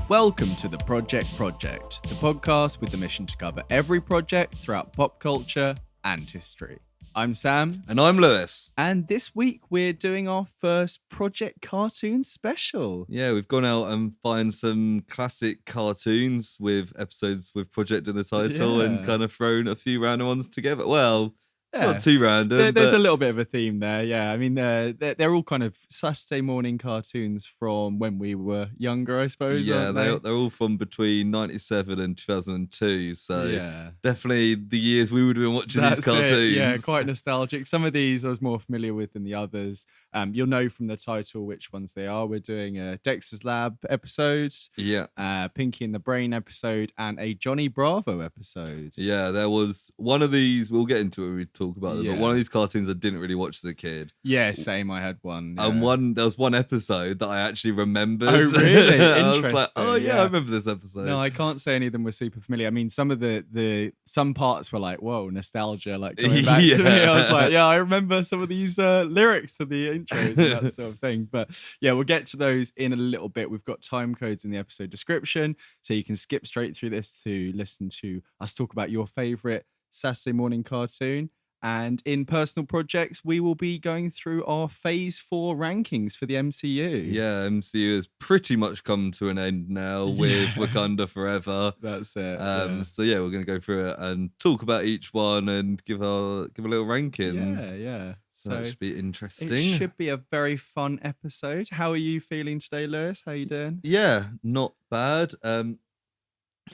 Welcome to the Project, the podcast with the mission to cover every project throughout pop culture and history. I'm Sam. And I'm Lewis. And this week we're doing our first Project Cartoon special. Yeah, we've gone out and find some classic cartoons with episodes with Project in the title and kind of thrown a few random ones together. Well, not too random. There's a little bit of a theme there, yeah. I mean, they're all kind of Saturday morning cartoons from when we were younger, I suppose. Yeah, they're all from between 97 and 2002. So definitely the years we would have been watching these cartoons. Yeah, quite nostalgic. Some of these I was more familiar with than the others. You'll know from the title which ones they are. We're doing a Dexter's Lab episode, Pinky and the Brain episode, and a Johnny Bravo episode. Yeah, there was one of these, we'll get into it when we talk about them, but one of these cartoons I didn't really watch as a kid. Yeah, same. I had one. Yeah. And there was one episode that I actually remembered. Oh, really? I was like, oh yeah, I remember this episode. No, I can't say any of them were super familiar. I mean, some of some parts were like, whoa, nostalgia, like coming back to me. I was like, yeah, I remember some of these lyrics to the intros and that sort of thing. But yeah, we'll get to those in a little bit. We've got time codes in the episode description, so you can skip straight through this to listen to us talk about your favorite Saturday morning cartoon. And in personal projects, we will be going through our Phase 4 rankings for the MCU. Yeah, MCU has pretty much come to an end now with Wakanda Forever. That's it. So yeah, we're going to go through it and talk about each one and give a little ranking. Yeah. So that should be interesting. It should be a very fun episode. How are you feeling today, Lewis? How are you doing? Yeah, not bad.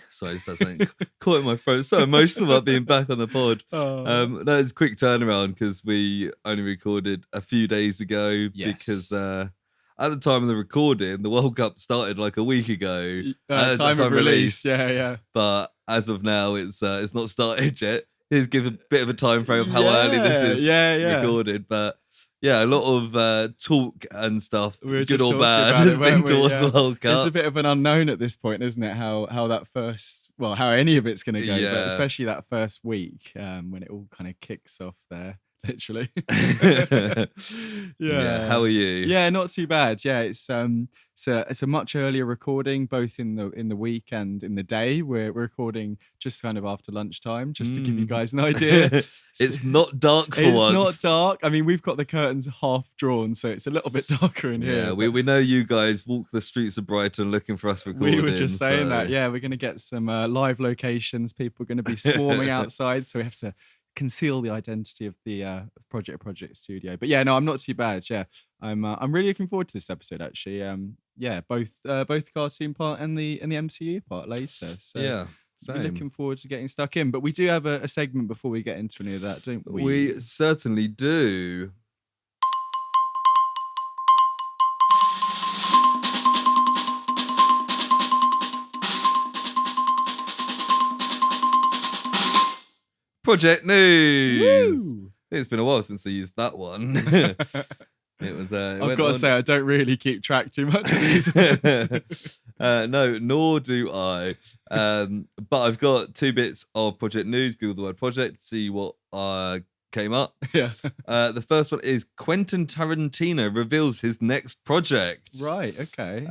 Sorry, I just had something caught in my throat. So emotional about being back on the pod. That is a quick turnaround because we only recorded a few days ago because at the time of the recording, the World Cup started like a week ago. Time of release. Yeah. But as of now, it's not started yet. Here's give a bit of a time frame of how early this is recorded. But yeah, a lot of talk and stuff, good or bad, has been towards the World Cup. It's a bit of an unknown at this point, isn't it? How how any of it's going to go, but especially that first week when it all kind of kicks off there, literally. How are you? Yeah, not too bad. Yeah, it's a much earlier recording, both in the week and in the day. We're recording just kind of after lunchtime, just to give you guys an idea. It's not dark for once. It's not dark. I mean, we've got the curtains half drawn, so it's a little bit darker in here. Yeah, we know you guys walk the streets of Brighton looking for us recording. We were just saying that. Yeah, we're going to get some live locations. People are going to be swarming outside, so we have to conceal the identity of the project studio. But yeah, no, I'm not too bad. Yeah, I'm really looking forward to this episode actually. Both the cartoon part and the MCU part later. So yeah, same. Looking forward to getting stuck in. But we do have a segment before we get into any of that, don't we? We certainly do. Project News. Woo! It's been a while since I used that one. It was. I've got to say, I don't really keep track too much of these. No, nor do I. But I've got 2 bits of Project News. Google the word project, see what came up. Yeah. The first one is Quentin Tarantino reveals his next project. Right. Okay.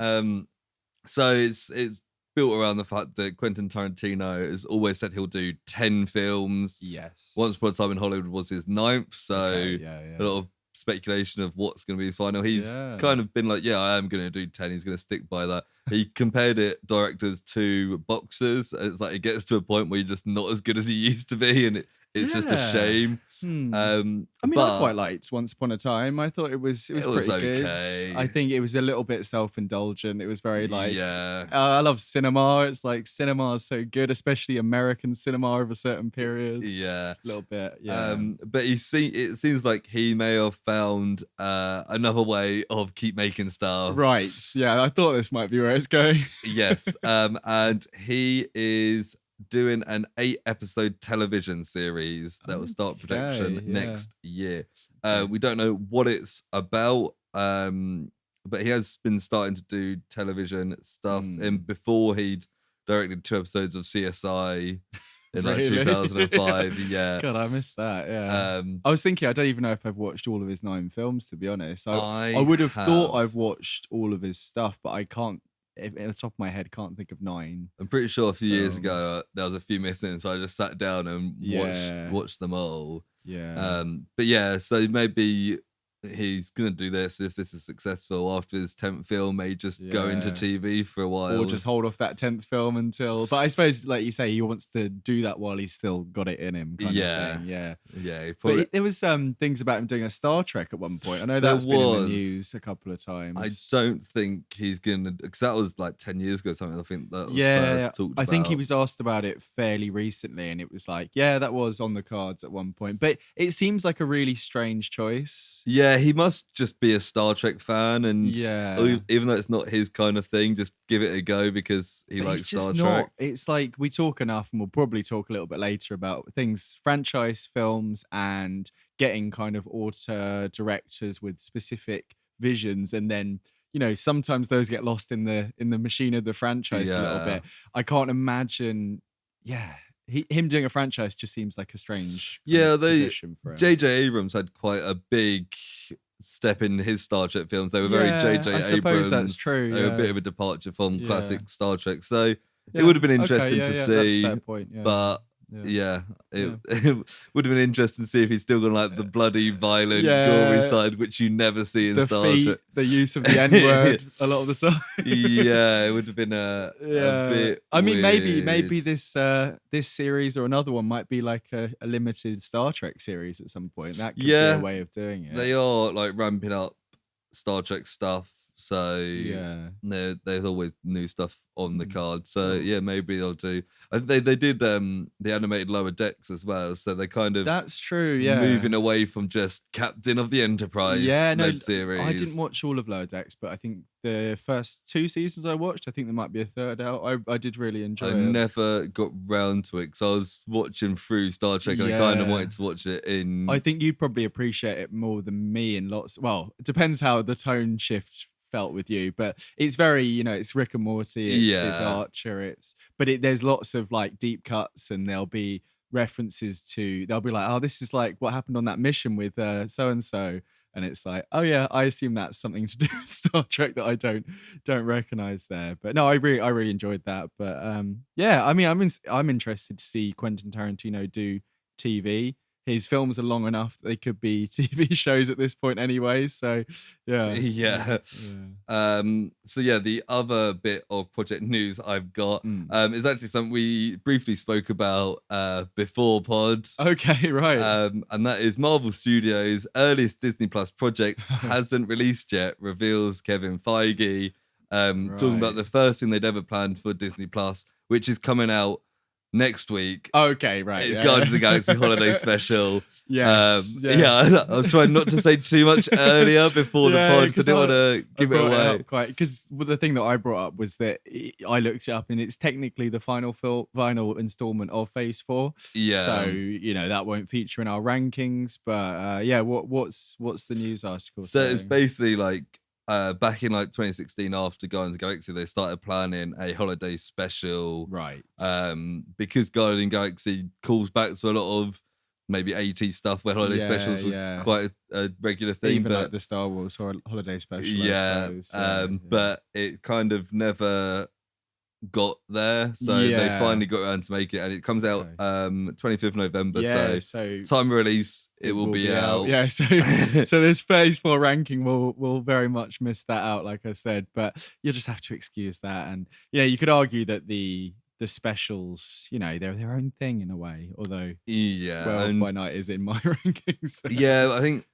So it's built around the fact that Quentin Tarantino has always said he'll do 10 films. Yes. Once Upon a Time in Hollywood was his 9th, so a lot of speculation of what's going to be his final. He's kind of been like, I am going to do 10. He's going to stick by that. He compared directors to boxers. It's like it gets to a point where you're just not as good as he used to be, and it's just a shame. I mean, I quite liked Once Upon a Time. I thought it was pretty okay. Good. I think it was a little bit self-indulgent. It was very like, I love cinema. It's like cinema is so good, especially American cinema of a certain period. Yeah, a little bit. But it seems like he may have found another way of keep making stuff. Right. Yeah, I thought this might be where it's going. Yes. And he is doing an 8-episode television series that will start production next year. We don't know what it's about, but he has been starting to do television stuff. And before he'd directed 2 episodes of CSI in like Really? 2005. Yeah. God, I missed that. Yeah. I was thinking, I don't even know if I've watched all of his 9 films, to be honest. I would have thought I've watched all of his stuff, but I can't, at the top of my head, can't think of 9. I'm pretty sure a few years films. ago there was a few missing, so I just sat down and watched them all. Yeah. But yeah, so maybe he's gonna do this if this is successful. After his 10th film, may just go into TV for a while, or just hold off that 10th film until. But I suppose, like you say, he wants to do that while he's still got it in him. Kind of thing. Yeah. Probably... But there was things about him doing a Star Trek at one point. I know that's been in the news a couple of times. I don't think he's gonna, because that was like 10 years ago. Something I think that was first talked about. I think he was asked about it fairly recently, and it was like, yeah, that was on the cards at one point. But it seems like a really strange choice. Yeah, he must just be a Star Trek fan, and even though it's not his kind of thing, just give it a go because he likes Star Trek. It's like, we talk enough, and we'll probably talk a little bit later about things, franchise films, and getting kind of auteur directors with specific visions, and then sometimes those get lost in the machine of the franchise a little bit. I can't imagine. Him doing a franchise just seems like a strange position for him. J.J. Abrams had quite a big step in his Star Trek films. They were very J.J. Abrams. I suppose that's true. They were a bit of a departure from classic Star Trek. So it would have been interesting to see. That's a fair point, But it would have been interesting to see if he's still got like the bloody, violent, gory side, which you never see in Star Trek. The use of the N-word a lot of the time. It would have been a bit. I mean, weird. maybe this series or another one might be like a limited Star Trek series at some point. That could be a way of doing it. They are like ramping up Star Trek stuff. So there's always new stuff on the card. So maybe they'll do. I think they did the animated Lower Decks as well. So they kind of, that's true. moving away from just Captain of the Enterprise. Series. I didn't watch all of Lower Decks, but I think the first 2 seasons I watched, I think there might be a third out. I did really enjoy it. I never got round to it because I was watching through Star Trek and I kind of wanted to watch it in. I think you'd probably appreciate it more than me in lots. Well, it depends how the tone shift felt with you, but it's very, it's Rick and Morty, it's Archer, there's lots of like deep cuts, and there'll be references to, they'll be like, oh, this is like what happened on that mission with so and so, and it's like, oh yeah, I assume that's something to do with Star Trek that I don't recognize there. But no, I really enjoyed that. But I mean, I'm interested to see Quentin Tarantino do TV. His films are long enough that they could be TV shows at this point anyway. So, So the other bit of project news I've got is actually something we briefly spoke about before pod. Okay, right. And that is Marvel Studios' earliest Disney Plus project hasn't released yet, reveals Kevin Feige. Talking about the first thing they'd ever planned for Disney Plus, which is coming out next week. Okay, right. It's Guardians of the Galaxy holiday special. Yes. I was trying not to say too much earlier before the pod, so I didn't want to give it away. Because the thing that I brought up was that I looked it up, and it's technically the final installment of Phase 4. Yeah. So that won't feature in our rankings. But what's the news article? So it's basically like, back in like 2016, after Guardians of the Galaxy, they started planning a holiday special. Right. Because Guardians of the Galaxy calls back to a lot of maybe 80s stuff where holiday specials were quite a regular thing. Even like the Star Wars holiday special. I suppose. But it kind of never got there, so they finally got around to make it, and it comes out 25th November. So time of release, it will be out. So this Phase 4 ranking will very much miss that out, like I said, but you'll just have to excuse that. And you could argue that the specials, they're their own thing in a way, although 12 by Night is in my rankings. I think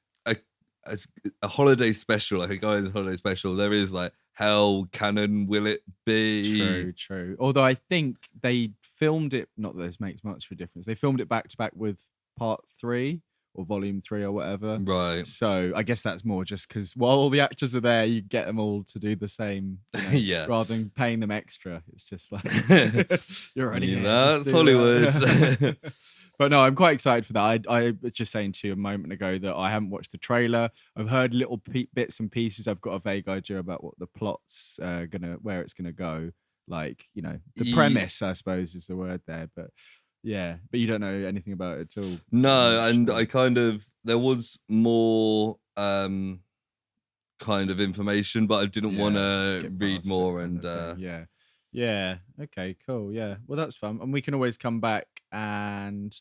a holiday special, like a Guardians holiday special, there is like, how canon will it be? True. Although I think they filmed it, not that this makes much of a difference, they filmed it back to back with Part 3 or Volume 3 or whatever. Right. So I guess that's more just because while all the actors are there, you get them all to do the same, rather than paying them extra. It's just like, you're already here. That's Hollywood. That. But no, I'm quite excited for that. I was just saying to you a moment ago that I haven't watched the trailer. I've heard little bits and pieces. I've got a vague idea about what the plot's where it's gonna go. Like, the premise, I suppose, is the word there. But Yeah, but you don't know anything about it at all. No, and I there was more kind of information, but I didn't want to read more. And yeah, okay, cool. Yeah, well, that's fun, and we can always come back and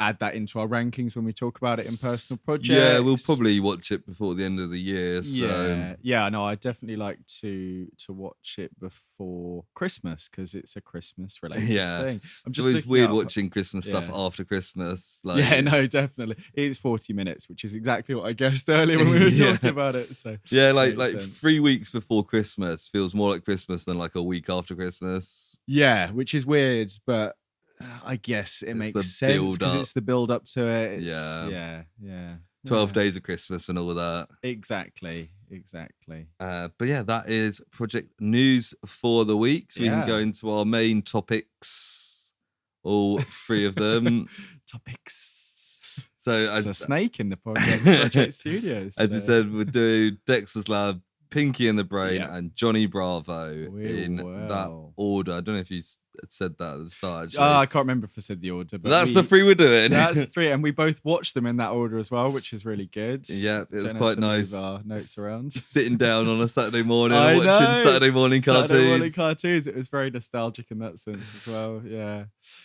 add that into our rankings when we talk about it in personal projects. Yeah, we'll probably watch it before the end of the year. So. Yeah, no, I definitely like to watch it before Christmas because it's a Christmas related thing. It's always weird watching Christmas stuff after Christmas. Like... Yeah, no, definitely. It's 40 minutes, which is exactly what I guessed earlier when we were talking about it. So yeah, like 3 weeks before Christmas feels more like Christmas than like a week after Christmas. Yeah, which is weird, but I guess it makes sense because it's the build up to it. Yeah. 12 days of Christmas and all of that. Exactly. But yeah, that is project news for the week. So we can go into our main topics, all 3 of them. Topics. So there's a snake in the project studios. As I said, we'll do Dexter's Lab, Pinky and the Brain, and Johnny Bravo in that order. I don't know if you said that at the start. Actually. I can't remember if I said the order, but that's the 3 we're doing. That's the 3, and we both watched them in that order as well, which is really good. Yeah, it was quite nice. Our notes around sitting down on a Saturday morning and watching Saturday morning cartoons. It was very nostalgic in that sense as well. Yeah.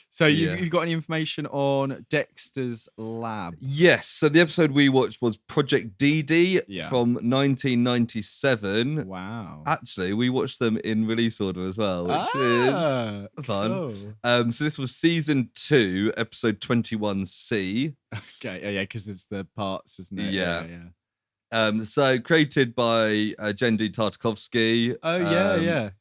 So you've got any information on Dexter's Lab? Yes. So the episode we watched was Project DD from 1997. Wow. Actually, we watched them in release order as well, which is fun. Cool. So this was season 2, episode 21C. Okay. Yeah, because it's the parts, isn't it? Yeah. So created by Jendy Tartakovsky.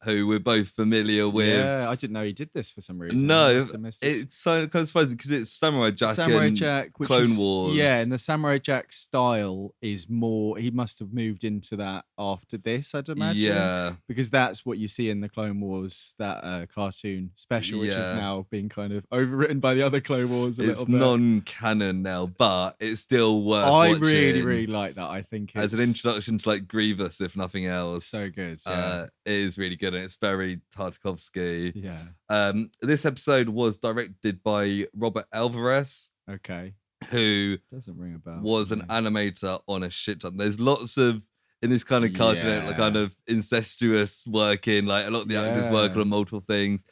Who we're both familiar with. Yeah, I didn't know he did this for some reason. No, it's kind of surprising because it's Samurai Jack, which Clone Wars. Yeah, and the Samurai Jack style is more. He must have moved into that after this, I'd imagine. Yeah, because that's what you see in the Clone Wars, that cartoon special, which is now being kind of overwritten by the other Clone Wars. It's non-canon now, but it's still worth watching. I really like that. I think as an introduction to like Grievous, if nothing else. So good. It is really good, and it's very Tartakovsky. Yeah. This episode was directed by Robert Alvarez. Okay. Who doesn't ring a bell. Was an animator on a shit ton. There's lots of in this kind of cartoon, like kind of incestuous working. Like a lot of the actors work on multiple things.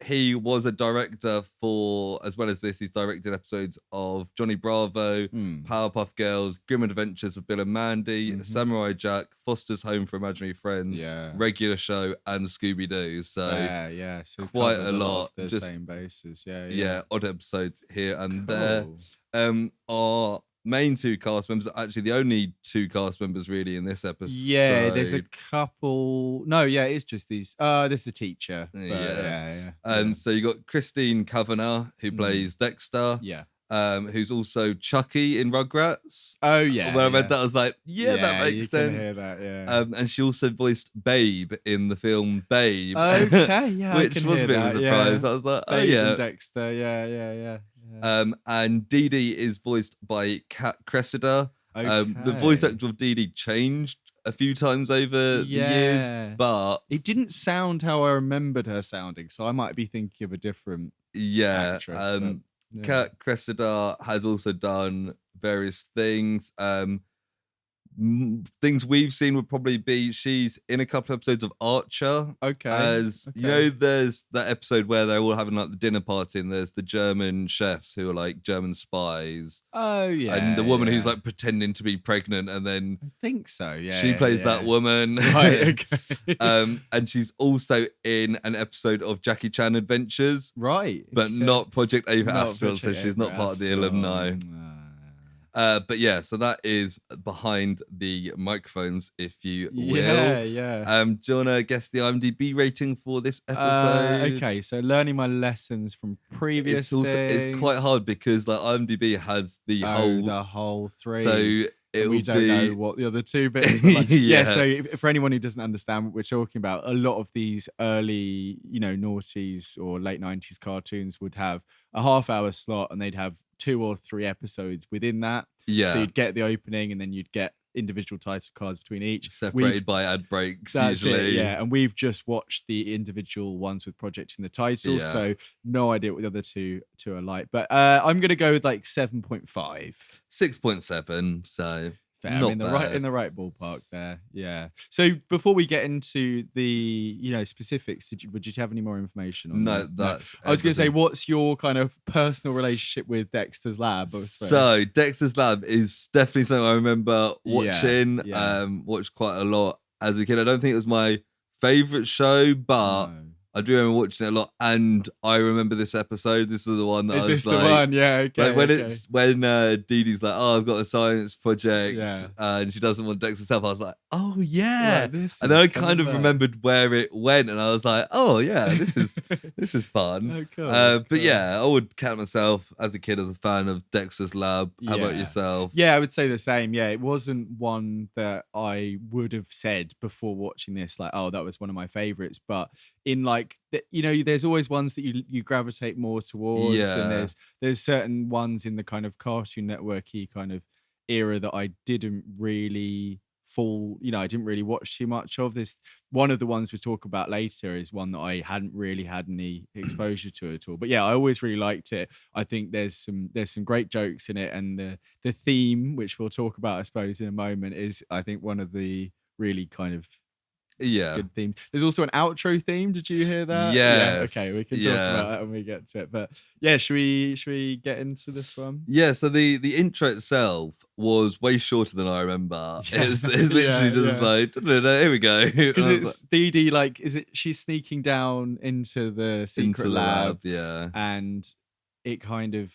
He was a director for, as well as this, he's directed episodes of Johnny Bravo, Powerpuff Girls, Grim Adventures of Bill and Mandy, Samurai Jack, Foster's Home for Imaginary Friends, Regular Show, and Scooby-Doo. So so quite a lot. The same bases. Yeah, odd episodes here and there. Our main 2 cast members are actually the only 2 cast members really in this episode. Yeah, there's a couple. No, it's just these. There's a teacher. So you got Christine Kavanagh, who plays Dexter. Yeah. Who's also Chucky in Rugrats. Oh yeah. When I read that, I was like, that makes sense. Can hear that, and she also voiced Babe in the film Babe. Okay, yeah. Which was a bit of a surprise. I was like, Babe and Dexter, yeah. And Dee Dee is voiced by Kat Cressida. Okay. The voice actor of Dee Dee changed a few times over the years, but it didn't sound how I remembered her sounding, so I might be thinking of a different actress. Kat Cressida has also done various things. Things we've seen would probably be she's in a couple episodes of Archer. You know, there's that episode where they're all having like the dinner party and there's the German chefs who are like German spies. And the woman who's like pretending to be pregnant, and then I think so. She plays that woman. Right. Okay. And she's also in an episode of Jackie Chan Adventures. Right. But not Project Ava Astral, so she's not part of the alumni. But so that is behind the microphones, if you will. Yeah. Do you want to guess the IMDb rating for this episode? Okay, so learning my lessons from previous things. It's quite hard because like IMDb has the whole 3. So we don't know what the other 2 bits were like. So for anyone who doesn't understand what we're talking about, a lot of these early, noughties or late 90s cartoons would have a half-hour slot and they'd have 2 or 3 episodes within that. So you'd get the opening and then you'd get individual title cards between each. Separated by ad breaks, that's usually. it, yeah. And we've just watched the individual ones with project in the title, so no idea what the other two are like. But I'm gonna go with like 7.5. 6.7, so fair. not I mean, bad. in the right ballpark there. Yeah. So before we get into the specifics, would you have any more information on that? That's I was going to say, what's your kind of personal relationship with Dexter's Lab? So Dexter's Lab is definitely something I remember watching. Watched quite a lot as a kid. I don't think it was my favorite show, but I do remember watching it a lot, and I remember this episode. This is the one that I was this like, the one? Yeah, okay. Like when Dee Dee's like, "Oh, I've got a science project," and she doesn't want Dexter's help. I was like, "Oh yeah," and then I kind of remembered where it went, and I was like, "Oh yeah, this is fun." Oh, cool, But yeah, I would count myself as a kid as a fan of Dexter's Lab. How about yourself? Yeah, I would say the same. Yeah, it wasn't one that I would have said before watching this, like, "Oh, that was one of my favorites," but in like there's always ones that you gravitate more towards, and there's certain ones in the kind of Cartoon Network-y kind of era that I didn't really I didn't really watch too much of. This one of the ones we talk about later is one that I hadn't really had any exposure to at all, but yeah, I always really liked it. I think there's some great jokes in it, and the theme, which we'll talk about I suppose in a moment, is I think one of the really kind of good themes. There's also an outro theme. Did you hear that? Yes. Yeah. Okay, we can talk about that when we get to it. But yeah, should we get into this one? Yeah. So the intro itself was way shorter than I remember. It's literally just like, here we go. Because it's Dee Dee, like, she's sneaking down into the secret lab, and it kind of,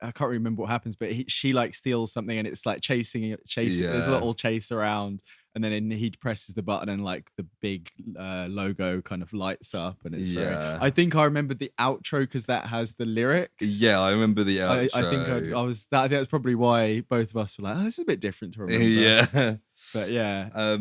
I can't remember what happens, but she like steals something, and it's like chasing. There's a little chase around, and then he presses the button, and like the big logo kind of lights up, and it's I think I remember the outro because that has the lyrics. Yeah, I remember the outro. I think I think that's probably why both of us were like, "Oh, this is a bit different to remember." Yeah, but yeah.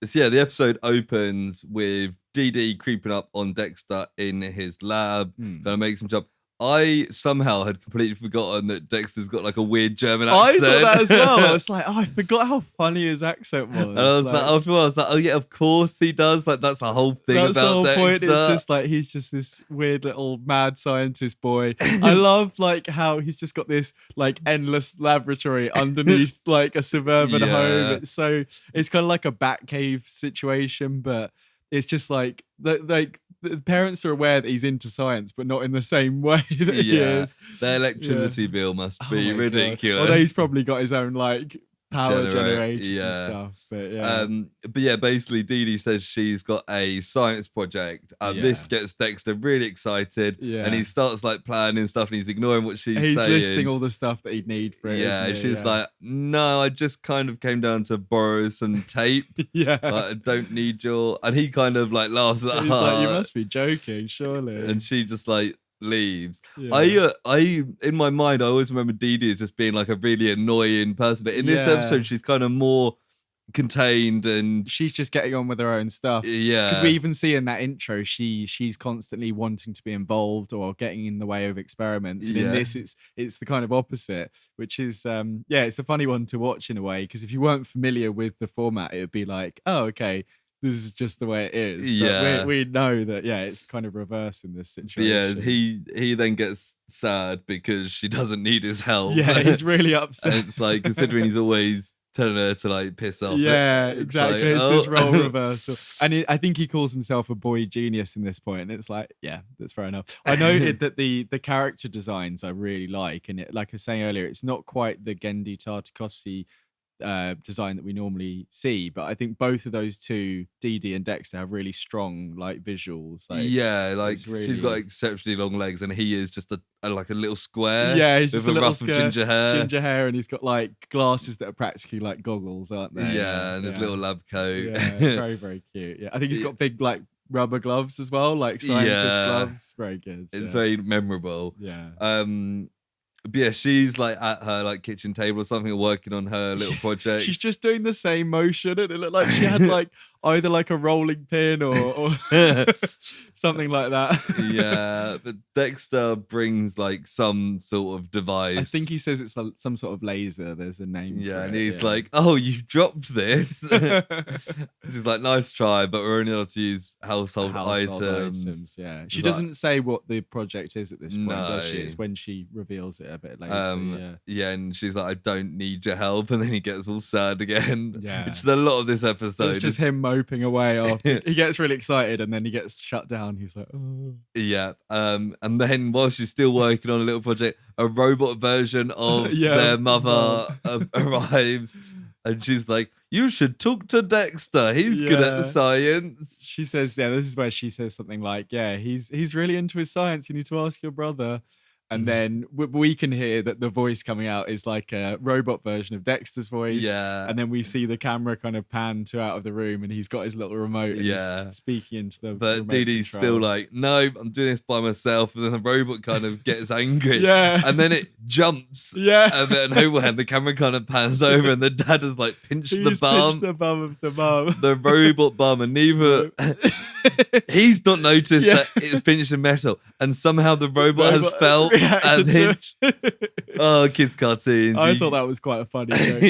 So yeah, the episode opens with Dee Dee creeping up on Dexter in his lab. Gonna make some job. I somehow had completely forgotten that Dexter's got like a weird German accent. I thought that as well. I was like, I forgot how funny his accent was. And I was like, after a while, I was like, oh yeah, of course he does. Like that's the whole thing about Dexter. That's the whole point. It's just like he's just this weird little mad scientist boy. I love like how he's just got this like endless laboratory underneath like a suburban home. It's kind of like a Batcave situation, but it's just like the parents are aware that he's into science, but not in the same way that he is. Their electricity bill must be ridiculous. Although he's probably got his own like power generators and stuff. But yeah. Basically Dee Dee says she's got a science project, and this gets Dexter really excited. And he starts like planning stuff, and he's ignoring what she's saying. He's listing all the stuff that he'd need for it. And she's like, no, I just kind of came down to borrow some tape. Like, I don't need your. And he kind of like laughs at her. He's like, you must be joking, surely. And she just like leaves. I in my mind I always remember Dee Dee as just being like a really annoying person, but in this episode she's kind of more contained, and she's just getting on with her own stuff. Because we even see in that intro she's constantly wanting to be involved or getting in the way of experiments, and in this it's the kind of opposite, which is it's a funny one to watch in a way, because if you weren't familiar with the format it would be like, oh okay, this is just the way it is. But we know that, it's kind of reverse in this situation. But he then gets sad because she doesn't need his help. Yeah, he's really upset. And it's like, considering he's always telling her to like piss off. Yeah, exactly. It's this role reversal. And I think he calls himself a boy genius in this point. And it's like, yeah, that's fair enough. I noted that the character designs I really like. And like I was saying earlier, it's not quite the Genndy Tartakovsky design that we normally see, but I think both of those two, Dee Dee and Dexter, have really strong like visuals. Like, she's got exceptionally long legs, and he is just a little square. Yeah, he's just a little rough of ginger hair, and he's got like glasses that are practically like goggles, aren't they? Yeah, and his little lab coat. Yeah, very very cute. Yeah, I think he's got big like rubber gloves as well, like scientist gloves. Very good. It's very memorable. Yeah. But yeah, she's like at her like kitchen table or something, working on her little project. She's just doing the same motion, and it looked like she had like either like a rolling pin or something like that. Yeah, but Dexter brings like some sort of device. I think he says it's some sort of laser. There's a name for it. And he's like, "Oh, you dropped this." She's like, "Nice try, but we're only allowed to use household items." Yeah, she doesn't say what the project is at this point, does she? It's when she reveals it a bit later. Yeah, and she's like, "I don't need your help," and then he gets all sad again. Yeah, which is a lot of this episode. So it's just him moping away after he gets really excited, and then he gets shut down. He's like, "Oh." Yeah, and then while she's still working on a little project, a robot version of their mother arrives, and she's like, "You should talk to Dexter. He's good at the science." She says, this is where she says something like, he's really into his science. You need to ask your brother. And then we can hear that the voice coming out is like a robot version of Dexter's voice. Yeah. And then we see the camera kind of pan out of the room, and he's got his little remote and he's speaking into the But Dee Dee's still like, "No, I'm doing this by myself." And then the robot kind of gets angry. And then it jumps. And then overhead, the camera kind of pans over, and the dad has like pinched the bum. The bum of the mum. The robot bum, and neither... He's not noticed that it's pinched in metal, and somehow the robot has felt and hinged. Oh, kids' cartoons. I thought that was quite a funny joke.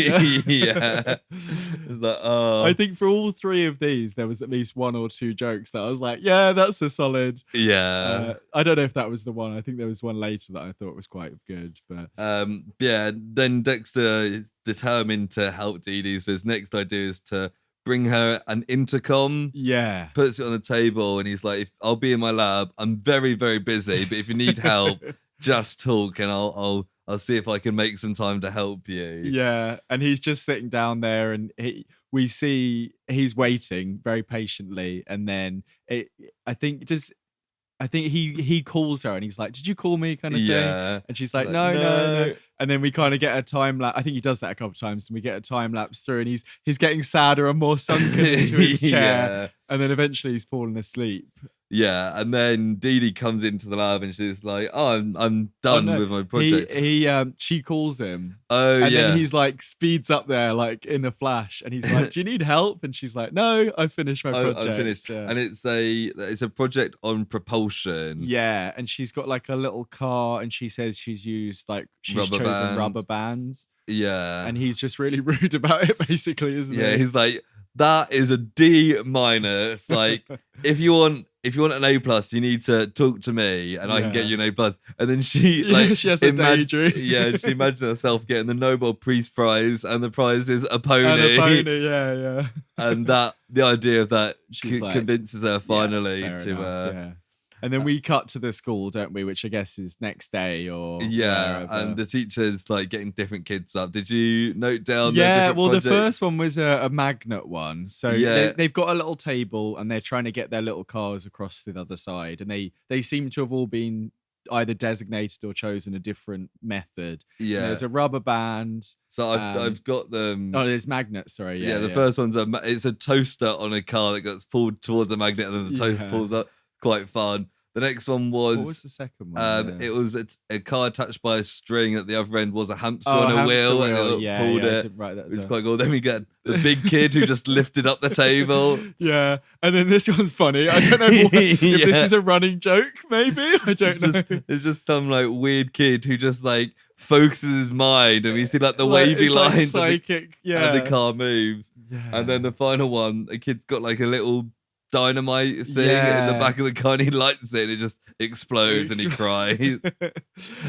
Yeah. It's like, I think for all three of these, there was at least one or two jokes that I was like, yeah, that's a solid. Yeah. I don't know if that was the one. I think there was one later that I thought was quite good. But then Dexter is determined to help Dee Dee, so his next idea is to bring her an intercom. Yeah. Puts it on the table, and he's like, "I'll be in my lab. I'm very, very busy, but if you need help, just talk, and I'll see if I can make some time to help you." Yeah, and he's just sitting down there, and we see he's waiting very patiently, and then I think he calls her, and he's like, "Did you call me?" kind of thing. And she's like, no. And then we kind of get a time lapse. I think he does that a couple of times, and we get a time lapse through, and he's getting sadder and more sunken into his chair. And then eventually he's fallen asleep. Yeah, and then Dee Dee comes into the lab, and she's like, "Oh, I'm done with my project." She calls him. And then he's like speeds up there like in a flash, and he's like, "Do you need help?" And she's like, "No, I finished my project." I'm finished. And it's a project on propulsion. Yeah, and she's got like a little car, and she says she's chosen rubber bands. Yeah, and he's just really rude about it, basically, isn't he? Yeah, he's like, "That is a D-. Like, if you want an A+, you need to talk to me, and I can get you an A+." And then she she has a daydream. Yeah, she imagines herself getting the Nobel Peace Prize, and the prize is a pony. And a pony, yeah. And the idea of that convinces her finally to. And then we cut to the school, don't we? Which I guess is next day or wherever. And the teacher's like getting different kids up. Did you note down? The first one was a magnet one. So they've got a little table, and they're trying to get their little cars across to the other side, and they seem to have all been either designated or chosen a different method. Yeah, and there's a rubber band. So I've got them. Oh, there's magnets. Sorry. Yeah, the first one's it's a toaster on a car that gets pulled towards a magnet, and then the toaster pulls up. Quite fun. The next one was... What was the second one? It was a car attached by a string. At the other end was a hamster on a wheel. And it pulled it. I didn't write that down. It's quite cool. Then we get the big kid who just lifted up the table. Yeah. And then this one's funny. I don't know if this is a running joke, maybe. I don't know. It's just some like weird kid who just like focuses his mind, and we see like the wavy lines psychic, and the car moves. Yeah. And then the final one, a kid's got like a little dynamite thing in the back of the car, and he lights it, and it just explodes, and he cries. It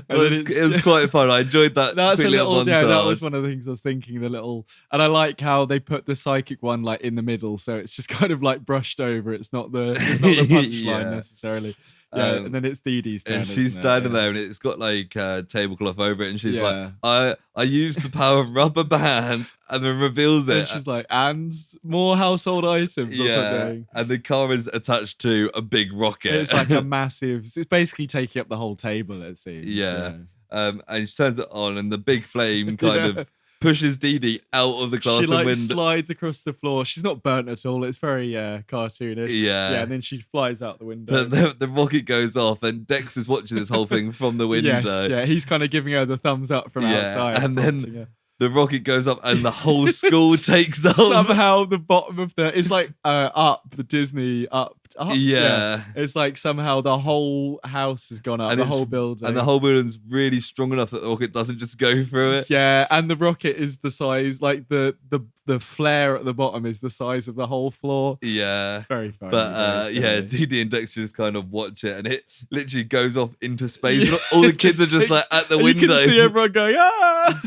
was quite fun. I enjoyed that. That's a little, that was one of the things I was thinking. And I like how they put the psychic one like in the middle, so it's just kind of like brushed over. It's not the punchline necessarily. Yeah, and then it's Dee Dee's turn. And she's standing there, and it's got like tablecloth over it, and she's like, I used the power of rubber bands, and then reveals it. And she's like, and more household items or something. And the car is attached to a big rocket. It's like a massive, it's basically taking up the whole table, it seems. Yeah. And she turns it on, and the big flame kind of pushes Dee Dee out of the classroom window. She slides across the floor. She's not burnt at all. It's very cartoonish. Yeah, and then she flies out the window. But the rocket goes off, and Dex is watching this whole thing from the window. Yes, he's kind of giving her the thumbs up from outside. And then the rocket goes up and the whole school takes off. Somehow the bottom of it's like Up, the Disney Up. Yeah. It's like somehow the whole house has gone up, and the whole building. And the whole building's really strong enough that the rocket doesn't just go through it. Yeah, and the rocket is the size, like the flare at the bottom is the size of the whole floor. Yeah. It's very funny. But Dee Dee and Dexter just kind of watch it, and it literally goes off into space. Yeah, all the kids are just like at the window. You can see everyone going, ah!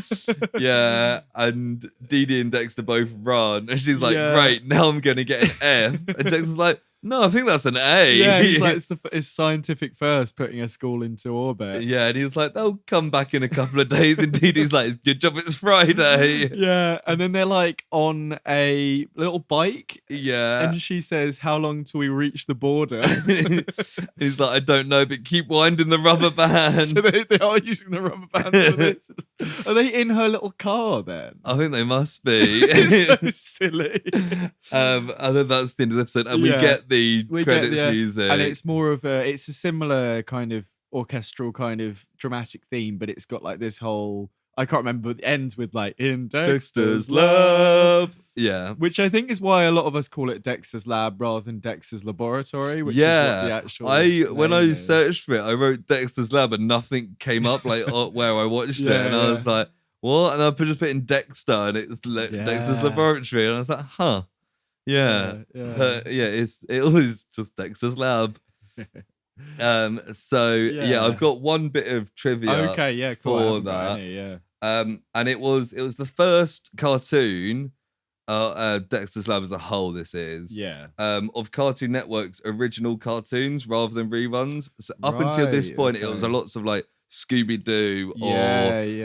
Yeah, and Dee Dee and Dexter both run, and she's like, right, now I'm going to get an F. And Dexter's like, no, I think that's an A. Yeah, he's like, it's scientific first, putting a school into orbit. Yeah, and he was like, they'll come back in a couple of days. And Dee Dee's like, good job, it's Friday. Yeah, and then they're like on a little bike. Yeah. And she says, how long till we reach the border? He's like, I don't know, but keep winding the rubber band. So they are using the rubber band for this. Are they in her little car then? I think they must be. It's so silly. And then that's the end of the episode. And we get the credits music. And it's more of it's a similar kind of orchestral kind of dramatic theme, but it's got like this whole, I can't remember, but it ends with like, in Dexter's lab. Yeah. Which I think is why a lot of us call it Dexter's lab rather than Dexter's laboratory, which is what the actual when I searched for it, I wrote Dexter's lab and nothing came up like where I watched it. And I was like, what? And I just put in Dexter and it's Dexter's laboratory. And I was like, huh. Yeah. It always just Dexter's lab. I've got one bit of trivia for that. And it was the first cartoon, Dexter's Lab as a whole, this is. Yeah. Of Cartoon Network's original cartoons rather than reruns. So up until this point, it was a lots of like Scooby-Doo or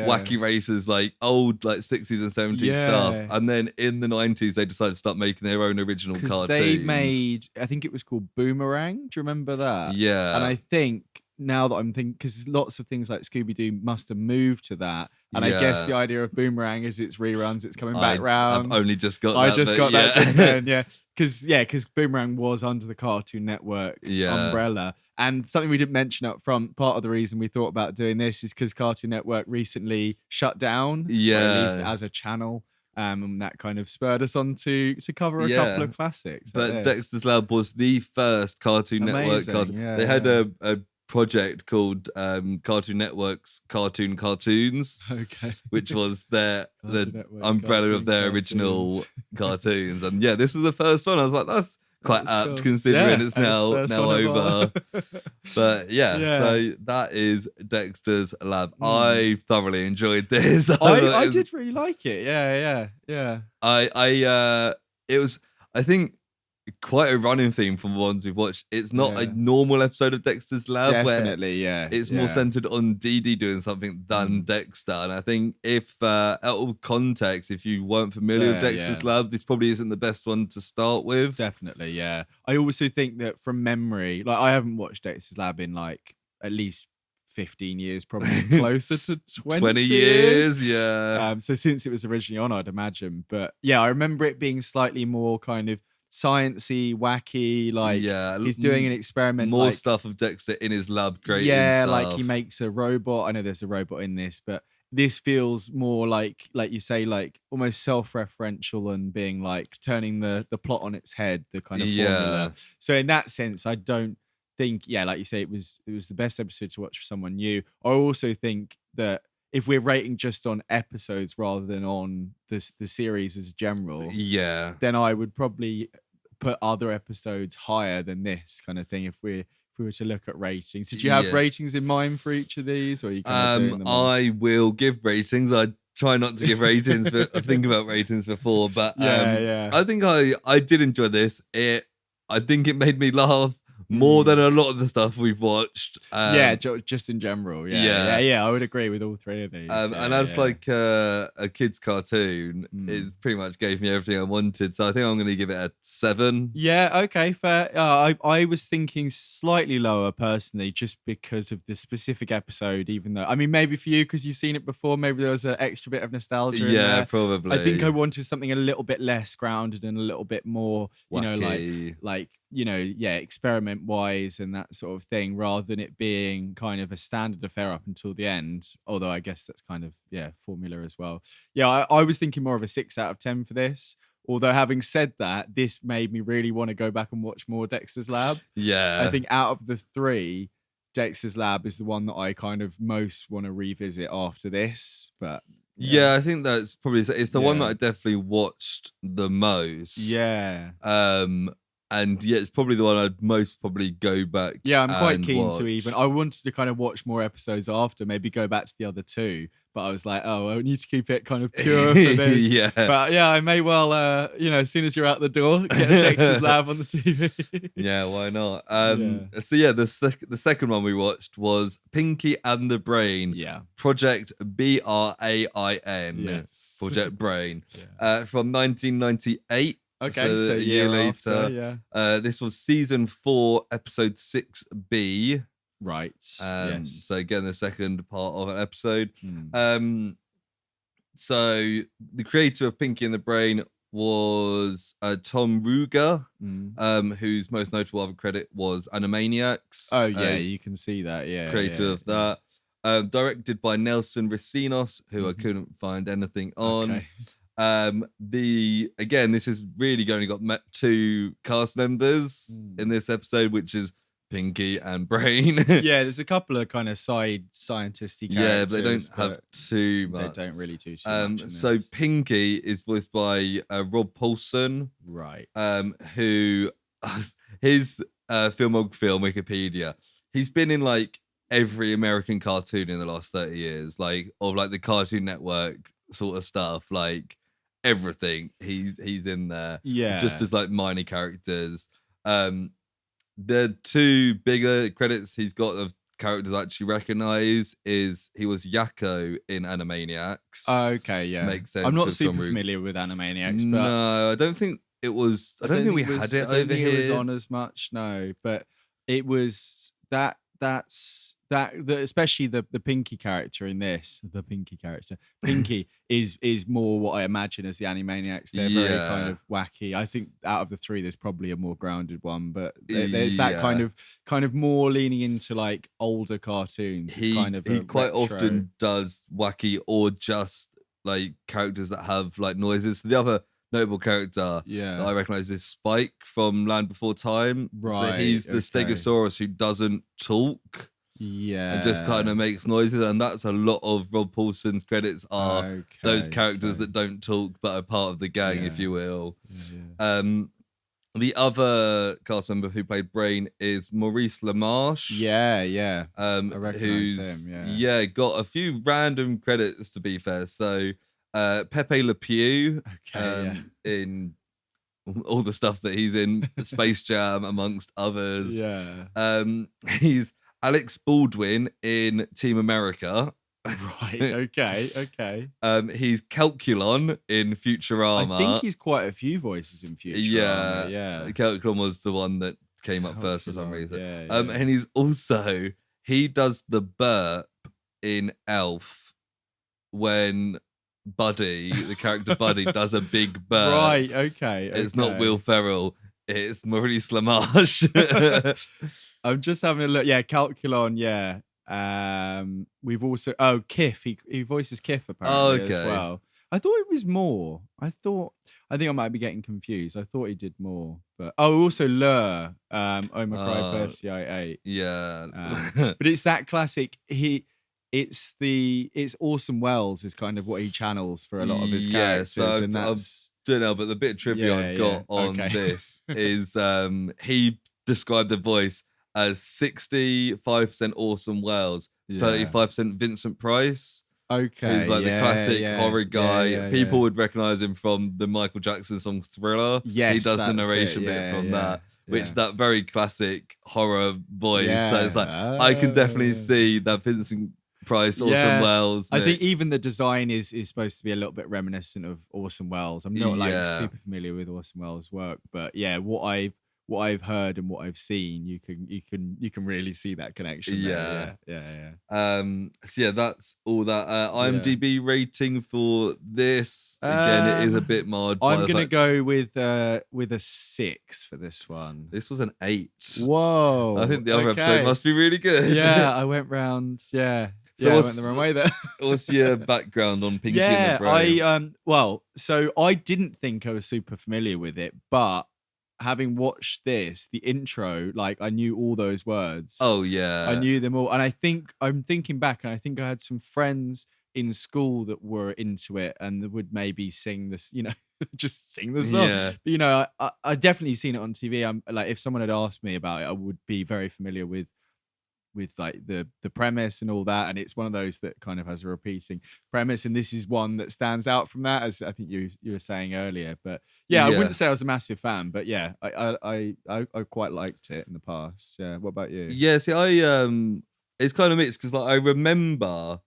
Wacky Racers, like old like 60s and 70s stuff. And then in the 90s, they decided to start making their own original cartoons. They made, I think it was called B.R.A.I.N. Do you remember that? Yeah. And I think now that I'm thinking, because lots of things like Scooby-Doo must have moved to that. And I guess the idea of Boomerang is it's reruns, it's coming back round. I've only just got that. I just got that just then, Because Boomerang was under the Cartoon Network umbrella. And something we didn't mention up front, part of the reason we thought about doing this is because Cartoon Network recently shut down, or at least as a channel. And that kind of spurred us on to cover a couple of classics. But Dexter's Lab was the first Cartoon Network cartoon. They had a project called Cartoon Network's Cartoon Cartoons, which was the umbrella of their original cartoons. And this was the first one. I was like, that's quite apt considering it's now over. But so that is Dexter's Lab. I thoroughly enjoyed this. I did really like it. It was, I think, quite a running theme from the ones we've watched. It's not a normal episode of Dexter's Lab where it's more centered on Dee Dee doing something than Dexter. And I think if out of context, if you weren't familiar with Dexter's Lab, this probably isn't the best one to start with. Definitely, yeah. I also think that from memory, like I haven't watched Dexter's Lab in like at least 15 years, probably closer to 20 years. So since it was originally on, I'd imagine. But I remember it being slightly more kind of sciencey, wacky, like he's doing an experiment, more like, stuff of Dexter in his lab creating stuff. Like he makes a robot. I know there's a robot in this, but this feels more like you say, like almost self-referential and being like turning the plot on its head, the kind of formula. So in that sense, I don't think like you say, it was the best episode to watch for someone new. I also think that if we're rating just on episodes rather than on the series as general, then I would probably put other episodes higher than this kind of thing if we were to look at ratings. Did you have ratings in mind for each of these, or are you kind of doing them I will give ratings. I try not to give ratings, but I think about ratings before. But I think I did enjoy this. I think it made me laugh more than a lot of the stuff we've watched. Just in general. I would agree with all three of these. And as like a kid's cartoon, it pretty much gave me everything I wanted. So I think I'm going to give it a 7. Yeah, okay, fair. I was thinking slightly lower personally, just because of the specific episode, even though, I mean, maybe for you, because you've seen it before, maybe there was an extra bit of nostalgia in there. Probably. I think I wanted something a little bit less grounded and a little bit more, you know, like experiment wise and that sort of thing, rather than it being kind of a standard affair up until the end. Although I guess that's kind of formula as well. I was thinking more of a 6 out of 10 for this. Although having said that, this made me really want to go back and watch more Dexter's Lab. Yeah, I think out of the 3, Dexter's Lab is the one that I kind of most want to revisit after this. But I think that's probably it's the one that I definitely watched the most. And it's probably the one I'd most probably go back. Yeah, I'm quite keen watch. to even. I wanted to kind of watch more episodes after, maybe go back to the other 2. But I was like, I need to keep it kind of pure for this. But I may well, as soon as you're out the door, get a Dexter's Lab on the TV. Yeah, why not? So the second one we watched was Pinky and the Brain. Yeah. Project B.R.A.I.N. Yes. Project Brain. From 1998. Okay, so a year later. After, this was season 4, episode 6B. Right. So again, the second part of an episode. So the creator of Pinky and the Brain was Tom Ruger, whose most notable other credit was Animaniacs. Oh yeah, you can see that. Yeah, creator of that. Directed by Nelson Ricinos, who I couldn't find anything on. Okay. This is really only got 2 cast members in this episode, which is Pinky and Brain. There's a couple of kind of side scientisty characters. Yeah, but they don't have too much. They don't really do too much. So Pinky is voiced by Rob Paulson, right? Who his filmography on Wikipedia, he's been in like every American cartoon in the last 30 years, like the Cartoon Network sort of stuff, like everything. He's in there, just as like minor characters. The 2 bigger credits he's got of characters I actually recognize is he was Yakko in Animaniacs. Okay, yeah, makes sense. I'm not super familiar with Animaniacs, but no, I don't think it was. I don't think we had it over here. It was on as much, no, but it was that. Especially the Pinky character in this, Pinky is more what I imagine as the Animaniacs. They're very kind of wacky. I think out of the 3, there's probably a more grounded one, but there's that kind of more leaning into like older cartoons. He quite often does wacky or just like characters that have like noises. So the other notable character that I recognize is Spike from Land Before Time. Right, so he's the Stegosaurus who doesn't talk. Yeah, and just kind of makes noises, and that's a lot of Rob Paulson's credits are those characters that don't talk but are part of the gang, if you will. The other cast member who played Brain is Maurice LaMarche. I recognize him. Got a few random credits to be fair. So Pepe Le Pew, in all the stuff that he's in, Space Jam amongst others. He's Alex Baldwin in Team America. Right, okay. He's Calculon in Futurama. I think he's quite a few voices in Futurama. Yeah. Calculon was the one that came up first for some reason. And he does the burp in Elf when Buddy, the character Buddy, does a big burp. Right, okay. It's not Will Ferrell. It's Maurice LaMarche. I'm just having a look. Yeah, Calculon. Yeah. We've also Kif. He voices Kif apparently as well. I thought it was more. I think I might be getting confused. I thought he did more, but also Lur. Oh my cry, Percy 8. Yeah. But it's that classic. It's Orson Welles is kind of what he channels for a lot of his characters, and that's. Don't know, but the bit of trivia I've got on this is he described the voice as 65% Orson Welles, 35% Vincent Price. Okay. He's like the classic horror guy. People would recognize him from the Michael Jackson song Thriller. Yes, he does the narration bit from that, which that very classic horror voice. So it's like I can definitely see that Vincent Price, Orson Welles. I think even the design is supposed to be a little bit reminiscent of Orson Welles. I'm not super familiar with Orson Welles' work, but what what I've heard and what I've seen, you can really see that connection. Yeah. There. Yeah. So yeah, that's all that. Yeah. IMDb rating for this, again, it is a bit marred by I'm the gonna fact go with a 6 for this one. this was an 8. Whoa. I think the other episode okay. must be really good. Yeah, I went round. Yeah. So I went the wrong way there. What's your background on Pinky and the Brain? So I didn't think I was super familiar with it, but having watched this, the intro, like I knew all those words. Oh yeah, I knew them all, and I think I'm thinking back, and I think I had some friends in school that were into it and would maybe sing this, just sing the song. Yeah. But I definitely seen it on TV. I'm like, if someone had asked me about it, I would be very familiar with like the premise and all that, and it's one of those that kind of has a repeating premise, and this is one that stands out from that, as I think you were saying earlier. But yeah, I wouldn't say I was a massive fan, but yeah, I quite liked it in the past. Yeah, what about you? Yeah, see, it's kind of mixed because like I remember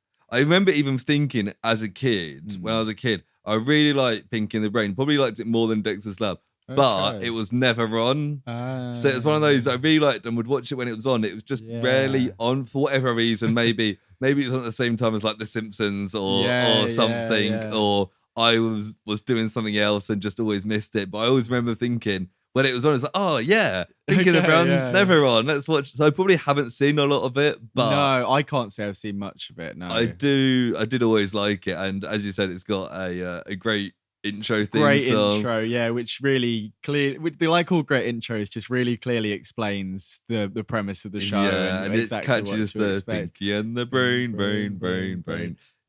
even thinking as a kid, when I was a kid, I really liked Pinky and the Brain, probably liked it more than Dexter's Lab. But it was never on. So it was one of those I really liked and would watch it when it was on. It was just rarely on for whatever reason. Maybe it was at the same time as like The Simpsons or something. Or I was doing something else and just always missed it. But I always remember thinking when it was on, it's like, oh yeah, Pinky and the Brain's never on. Let's watch. So I probably haven't seen a lot of it. But no, I can't say I've seen much of it. No, I did always like it. And as you said, it's got a great intro theme song. Intro, yeah, which really clear. Like all great intros, just really clearly explains the premise of the show. Yeah, and exactly it's catchy as the Pinky and the Brain.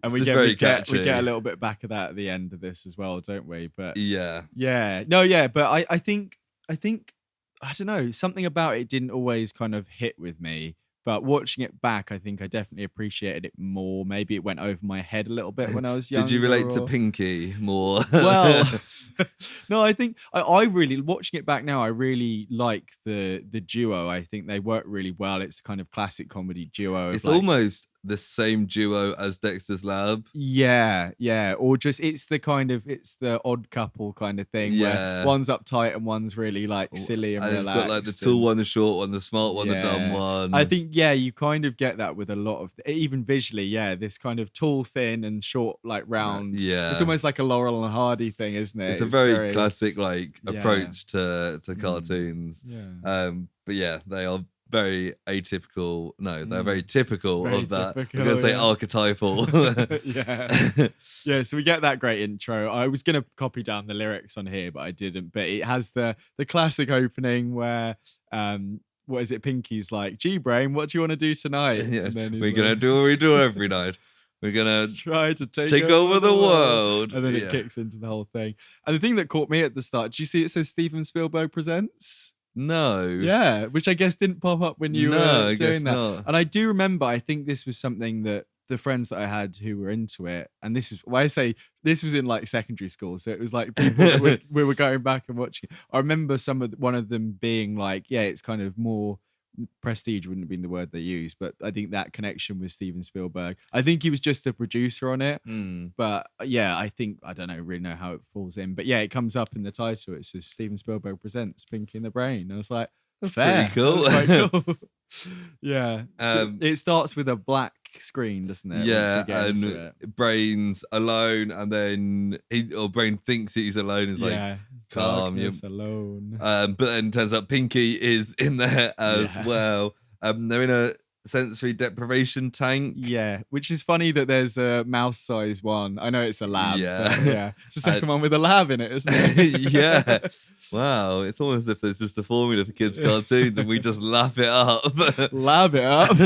And we get a little bit back of that at the end of this as well, don't we? But but I think I don't know, something about it didn't always kind of hit with me. But watching it back, I think I definitely appreciated it more. Maybe it went over my head a little bit when I was younger. Did you relate to Pinky more? Well, no, I think I really, watching it back now, I really like the duo. I think they work really well. It's kind of classic comedy duo. It's almost the same duo as Dexter's Lab. Yeah. Or just it's the odd couple kind of thing. Yeah. Where one's uptight and one's really like silly and relaxed. It's got like the tall one, the short one, the smart one, the dumb one. I think you kind of get that with a lot of even visually. Yeah, this kind of tall, thin, and short, like round. Yeah, it's almost like a Laurel and Hardy thing, isn't it? It's a very classic like approach to cartoons. Yeah. But yeah, they are very atypical. No, they're very typical very of that. Typical, I'm gonna say archetypal. Yeah. So we get that great intro. I was gonna copy down the lyrics on here, but I didn't. But it has the classic opening where what is it? Pinky's like, "Gee, Brain, what do you want to do tonight?" Yeah. And then we're gonna do what we do every night. We're gonna try to take over the world. And then it kicks into the whole thing. And the thing that caught me at the start, do you see it says Steven Spielberg presents? No. Yeah, which I guess didn't pop up when you were doing that. Not. And I do remember, I think this was something that the friends that I had who were into it, and this is why I say this was in like secondary school, so it was like people that we were going back and watching. I remember one of them being like, yeah, it's kind of more prestige wouldn't have been the word they used, but I think that connection with Steven Spielberg. I think he was just a producer on it, but yeah, I don't really know how it falls in, but yeah, it comes up in the title. It says Steven Spielberg presents Pinky and the Brain. I was like, that's fair. Pretty cool. That's quite cool. Yeah. So it starts with a black screen, doesn't it? Yeah, and Brain's alone, and then Brain thinks he's alone. Is like, calm, you're alone. But then turns out Pinky is in there as well. They're in a sensory deprivation tank. Yeah, which is funny that there's a mouse-sized one. I know it's a lab. Yeah, but yeah, it's the second one with a lab in it, isn't it? Yeah. Wow, it's almost as if there's just a formula for kids' cartoons and we just lap it up. Lab it up.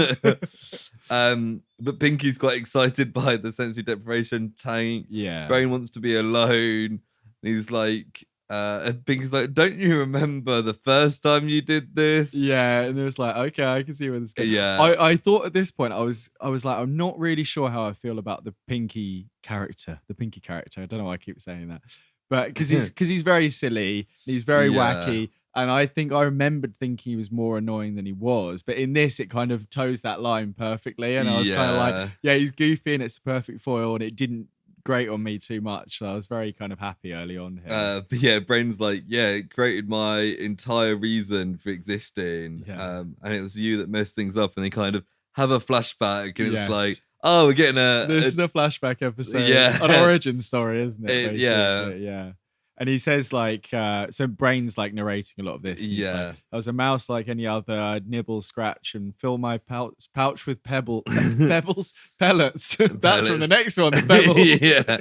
But Pinky's quite excited by the sensory deprivation tank. Yeah. Brain wants to be alone. He's like, and Pinky's like, don't you remember the first time you did this? Yeah, and it was like, okay, I can see where this goes. Yeah. I thought at this point, I was like, I'm not really sure how I feel about the Pinky character. I don't know why I keep saying that. But because he's very silly, he's very wacky. And I think I remembered thinking he was more annoying than he was. But in this, it kind of toes that line perfectly. And I was kind of like, yeah, he's goofy and it's a perfect foil. And it didn't grate on me too much. So I was very kind of happy early on here. But yeah, Brain's like, yeah, it created my entire reason for existing. Yeah. And it was you that messed things up. And they kind of have a flashback, and it's Yes. like, oh, we're getting This is a flashback episode, Yeah. an origin story, isn't it? Yeah. Yeah. And he says like, so Brain's like narrating a lot of this. He's Yeah. like, I was a mouse like any other. I'd nibble, scratch, and fill my pouch with pellets. That's from the next one, the pebble. Yeah.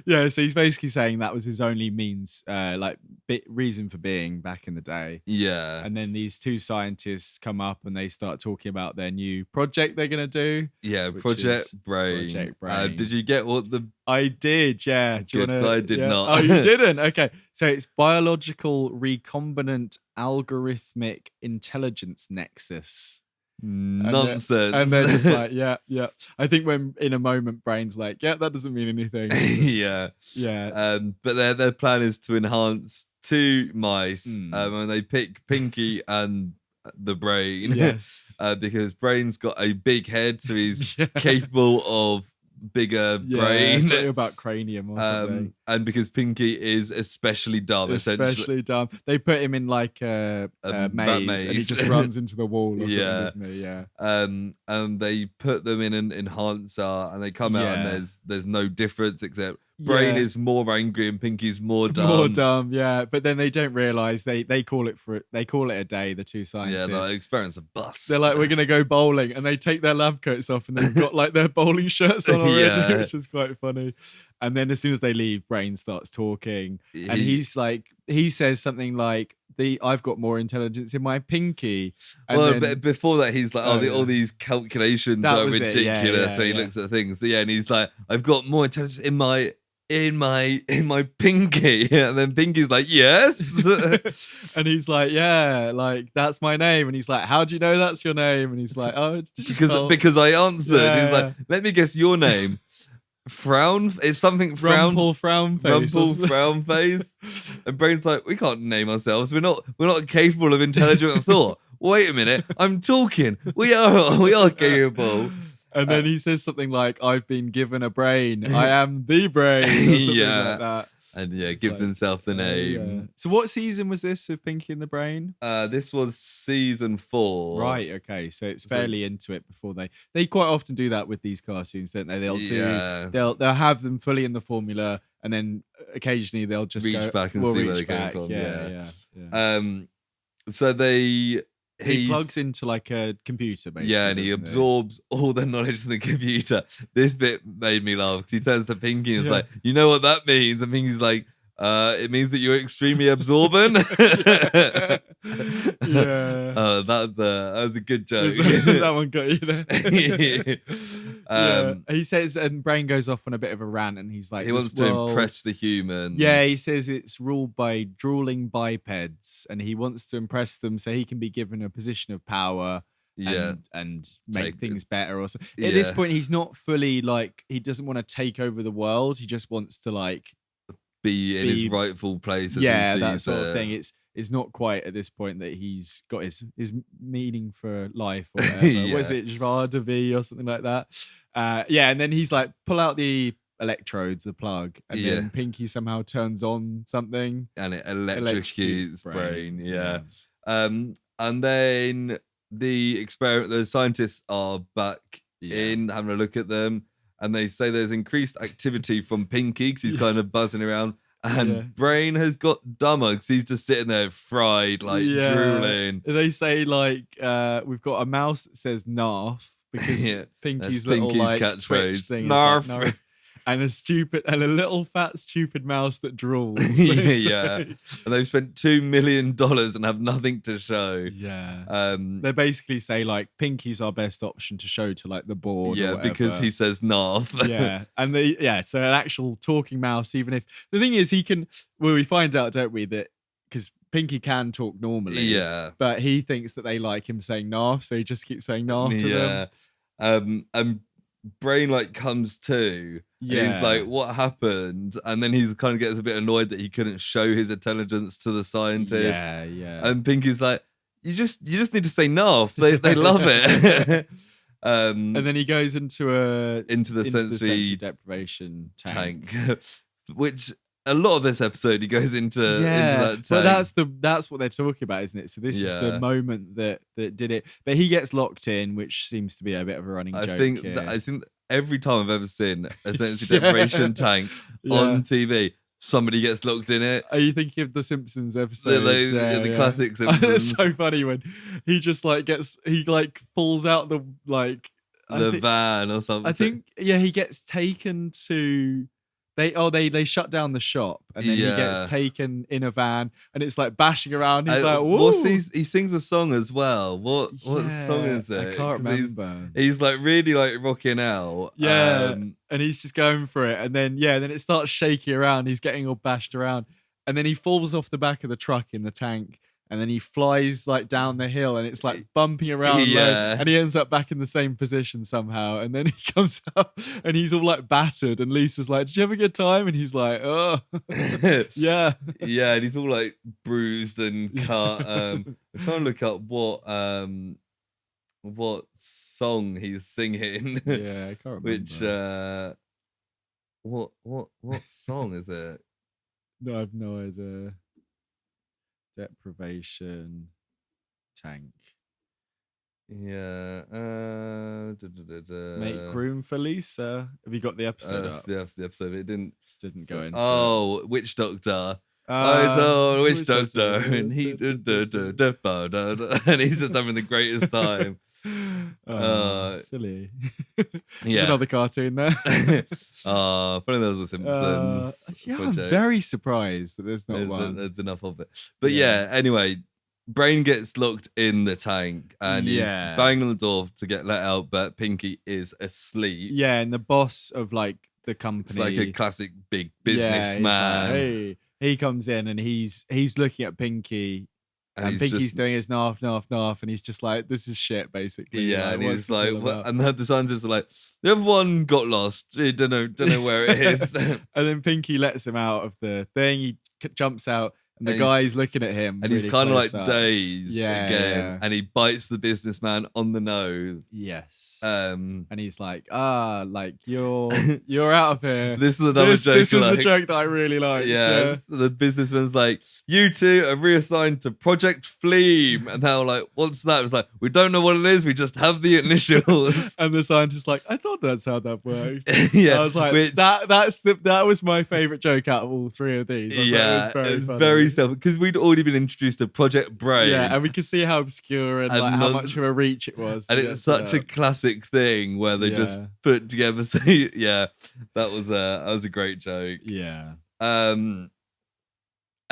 Yeah. So he's basically saying that was his only means, reason for being back in the day. Yeah. And then these two scientists come up and they start talking about their new project they're gonna do. Yeah, Project B.R.A.I.N. Project B.R.A.I.N. Did you get what the... I did, yeah. Good, I did not. Oh, you didn't? Okay. So it's biological recombinant algorithmic intelligence nexus. Nonsense. And they're just like, yeah. I think when in a moment, Brain's like, yeah, that doesn't mean anything. Yeah. But their plan is to enhance two mice, and they pick Pinky and the brain. Yes. Because Brain's got a big head, so he's capable of bigger brain. Something about cranium or something. And because Pinky is especially dumb, especially dumb. They put him in like a maze, and he just runs into the wall or something, isn't he? Yeah. And they put them in an enhancer, and they come out, and there's no difference except Brain is more angry and Pinky's more dumb. More dumb, yeah. But then they don't realise they call it a day, the two scientists. Yeah, the experiments are bust. They're like, we're gonna go bowling, and they take their lab coats off and they've got like their bowling shirts on already, which is quite funny. And then as soon as they leave, Brain starts talking. And he says something like, I've got more intelligence in my pinky. And but before that, he's like, all these calculations are ridiculous. So he looks at things. And he's like, I've got more intelligence in my pinky. And then Pinky's like, yes. And he's like, yeah, like that's my name. And he's like, how do you know that's your name? And he's like, oh, because I answered. He's like, let me guess your name. It's something Rumple frown face. Rumple frown face. And Brain's like, we can't name ourselves. We're not capable of intelligent thought. Wait a minute, I'm talking. We are capable. And then he says something like, I've been given a brain. I am the brain. Or something like that. And gives himself the name. Yeah. So what season was this of Pinky and the Brain? This was season 4. Right, okay. So it's fairly into it before they quite often do that with these cartoons, don't they? They'll have them fully in the formula, and then occasionally they'll just reach back and see where they came from. Yeah. So he plugs into like a computer, basically. Yeah, and he absorbs all the knowledge in the computer. This bit made me laugh because he turns to Pinky and is like, you know what that means? And Pinky's like, it means that you're extremely absorbent. Yeah. That was a good joke. That one got you there. He says, and Brain goes off on a bit of a rant, and he's like, he wants to impress the humans. Yeah, he says it's ruled by drooling bipeds, and he wants to impress them so he can be given a position of power. And make things better or something. At this point, he's not fully like, he doesn't want to take over the world. He just wants to like be in his rightful place. That sort of thing. It's not quite at this point that he's got his meaning for life or whatever. What is it, joie de vie or something like that? And then he's like, pull out the electrodes, the plug, and then Pinky somehow turns on something, and it electrocutes Brain. And then the scientists are back in, having a look at them. And they say there's increased activity from Pinky because he's kind of buzzing around. And Brain has got dumber because he's just sitting there fried, like drooling. They say like, we've got a mouse that says Narf because Pinky's little like catchphrase thing. Narf. And a little fat stupid mouse that drools. And they've spent $2 million and have nothing to show. They basically say like Pinky's our best option to show to like the board. Yeah, because he says narf. And so an actual talking mouse. Even if the thing is, we find out, don't we, that because Pinky can talk normally. But he thinks that they like him saying narf, so he just keeps saying narf to them. And Brain like comes to. And he's like, what happened? And then he kind of gets a bit annoyed that he couldn't show his intelligence to the scientists. And Pinky's like, you just need to say narf. They love it. And then he goes into the sensory deprivation tank. Which a lot of this episode he goes into that tank. But that's what they're talking about, isn't it? So this is the moment that did it. But he gets locked in, which seems to be a bit of a running joke. I think every time I've ever seen a sensory deprivation tank on TV, somebody gets locked in it. Are you thinking of the Simpsons episode? The classic Simpsons. It's so funny when he just falls out the van or something. I think he gets taken to. They shut down the shop, and then he gets taken in a van, and it's like bashing around. He's like, "Whoa!" He sings a song as well. What song is it? I can't remember. He's like really like rocking out. And he's just going for it, and then it starts shaking around. He's getting all bashed around, and then he falls off the back of the truck in the tank. And then he flies like down the hill, and it's like bumping around, and he ends up back in the same position somehow. And then he comes out, and he's all like battered. And Lisa's like, "Did you have a good time?" And he's like, "Oh, yeah, yeah." And he's all like bruised and cut. I'm trying to look up what song he's singing. Yeah, I can't remember. What song is it? No, I have no idea. Deprivation tank. Yeah. Make room for Lisa. Have you got the episode up? That's the episode. It didn't go into. Oh, Witch Doctor. I told Witch Doctor, and he and he's just having the greatest time. Silly. Yeah, another cartoon there. Funny there was a Simpsons. I'm very surprised that there's not one. There's enough of it. But anyway, B.R.A.I.N gets locked in the tank and he's banging on the door to get let out, but Pinky is asleep. Yeah, and the boss of like the company. It's like a classic big businessman. Like, hey. He comes in and he's looking at Pinky. And Pinky's doing his narf, and he's just like, "This is shit," basically. Yeah, and he's like, and the scientists are like, "The other one got lost. Don't know where it is." And then Pinky lets him out of the thing. He jumps out, and the guy's looking at him, and really he's kind of like up. Dazed again, and he bites the businessman on the nose. Yes. And he's like, like you're out of here. This is another joke. This is a joke that I really like. Yeah. The businessman's like, "You two are reassigned to Project Fleam," and they're like, "What's that?" It's like, "We don't know what it is. We just have the initials." And the scientist's like, "I thought that's how that worked." Yeah, I was like, that was my favorite joke out of all three of these. Yeah, it was very simple because we'd already been introduced to Project B.R.A.I.N. Yeah, and we could see how obscure and like how much of a reach it was. And it's such a classic thing where they just put it together. So yeah, that was a great joke. Yeah. And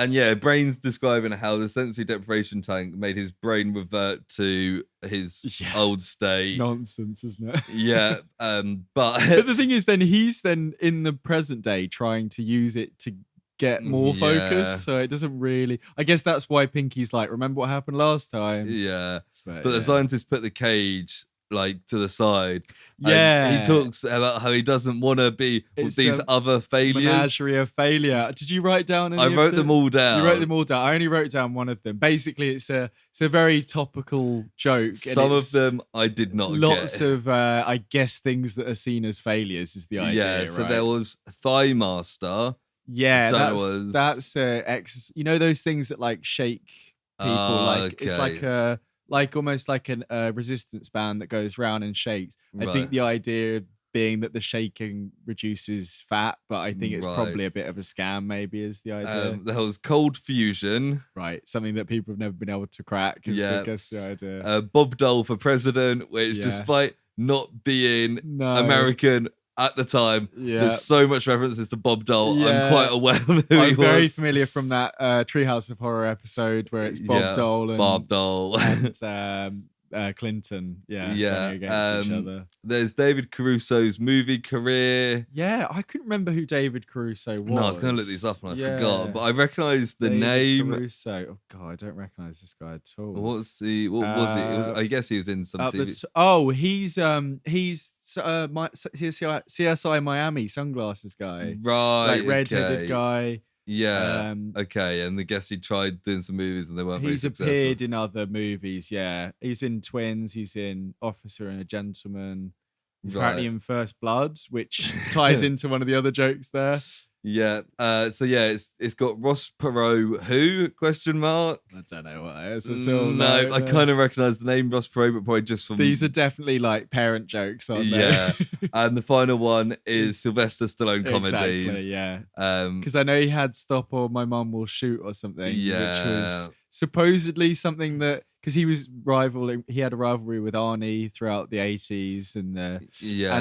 yeah, B.R.A.I.N's describing how the sensory deprivation tank made his brain revert to his old state. Nonsense, isn't it? Yeah. But the thing is, then he's in the present day trying to use it to get more focus, so it doesn't really. I guess that's why Pinky's like, "Remember what happened last time?" Yeah, but the scientists put the cage like to the side. Yeah, and he talks about how he doesn't want to be with these other failures. Menagerie of failure. Did you write down? I wrote them all down. You wrote them all down. I only wrote down one of them. Basically, it's a very topical joke. Some of them I did not. Lots of I guess things that are seen as failures is the idea. Yeah, so there was Thigh Master. Yeah, that's you know those things that like shake people, it's like almost like a resistance band that goes round and shakes. I think the idea being that the shaking reduces fat, but I think it's probably a bit of a scam, maybe, is the idea. There was Cold Fusion. Right, something that people have never been able to crack is I guess the idea. Bob Dole for president, which despite not being American at the time, there's so much references to Bob Dole. I'm quite aware of who he was. I'm very familiar from that Treehouse of Horror episode where it's Bob Dole and Clinton. Against each other. There's David Caruso's movie career. Yeah, I couldn't remember who David Caruso was. No, I was going to look these up and I forgot, but I recognise the name. Caruso. Oh God, I don't recognise this guy at all. What was he? I guess he was in some TV. He's CSI Miami sunglasses guy, right? Like red-headed guy. Yeah. Okay. And I guess he tried doing some movies and they weren't very He's successful. appeared in other movies. Yeah, he's in Twins. He's in Officer and a Gentleman. He's apparently in First Blood, which ties into one of the other jokes there. Yeah. So yeah, it's got Ross Perot. Who? Question mark. I don't know what that is. No, I kind of recognize the name Ross Perot, but probably just from these are definitely like parent jokes, aren't they? Yeah. And the final one is Sylvester Stallone comedies. Exactly. Yeah. Because I know he had Stop or My Mum Will Shoot or something. Yeah. Which was supposedly something that because he had a rivalry with Arnie throughout the 80s and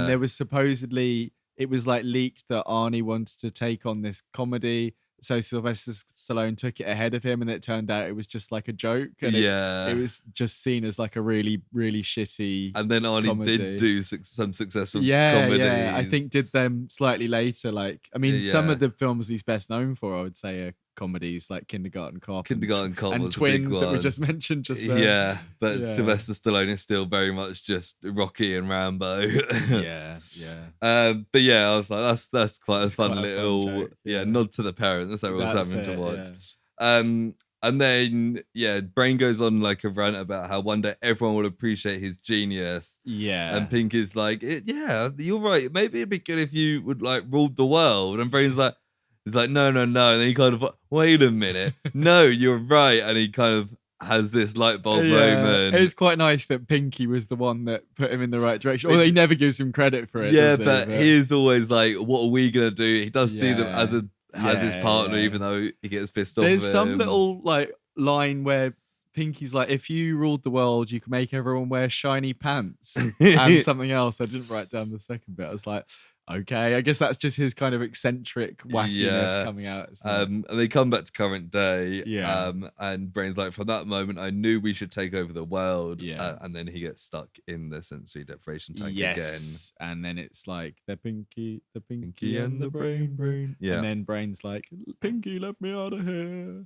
there was supposedly. It was like leaked that Arnie wanted to take on this comedy. So Sylvester Stallone took it ahead of him and it turned out it was just like a joke. And it was just seen as like a really, really shitty And then Arnie comedy. did do some successful comedies. Yeah, I think did them slightly later. Like, I mean, some of the films he's best known for, I would say, are comedies like Kindergarten Cop. Kindergarten Cop and was Twins a big that we one. just mentioned just there. Yeah, but Sylvester Stallone is still very much just Rocky and Rambo. Yeah. But yeah, I was like, that's quite a fun little nod to the parents that was having to watch. Yeah. And then Brain goes on like a rant about how one day everyone will appreciate his genius. Yeah. And Pink is like, you're right. Maybe it'd be good if you would like rule the world. And Brain's like, he's like, no. And then he kind of like, wait a minute. No, you're right. And he kind of has this light bulb moment. It's quite nice that Pinky was the one that put him in the right direction. Although he never gives him credit for it. Yeah, but he is always like, what are we going to do? He does see them as his partner, even though he gets pissed off. There's some little like line where Pinky's like, if you ruled the world, you could make everyone wear shiny pants and something else. I didn't write down the second bit. I was like, okay, I guess that's just his kind of eccentric wackiness coming out. And they come back to current day. And Brain's like, from that moment, I knew we should take over the world. And then he gets stuck in the sensory deprivation tank again. And then it's like the Pinky and the Brain. Yeah. And then Brain's like, Pinky, let me out of here.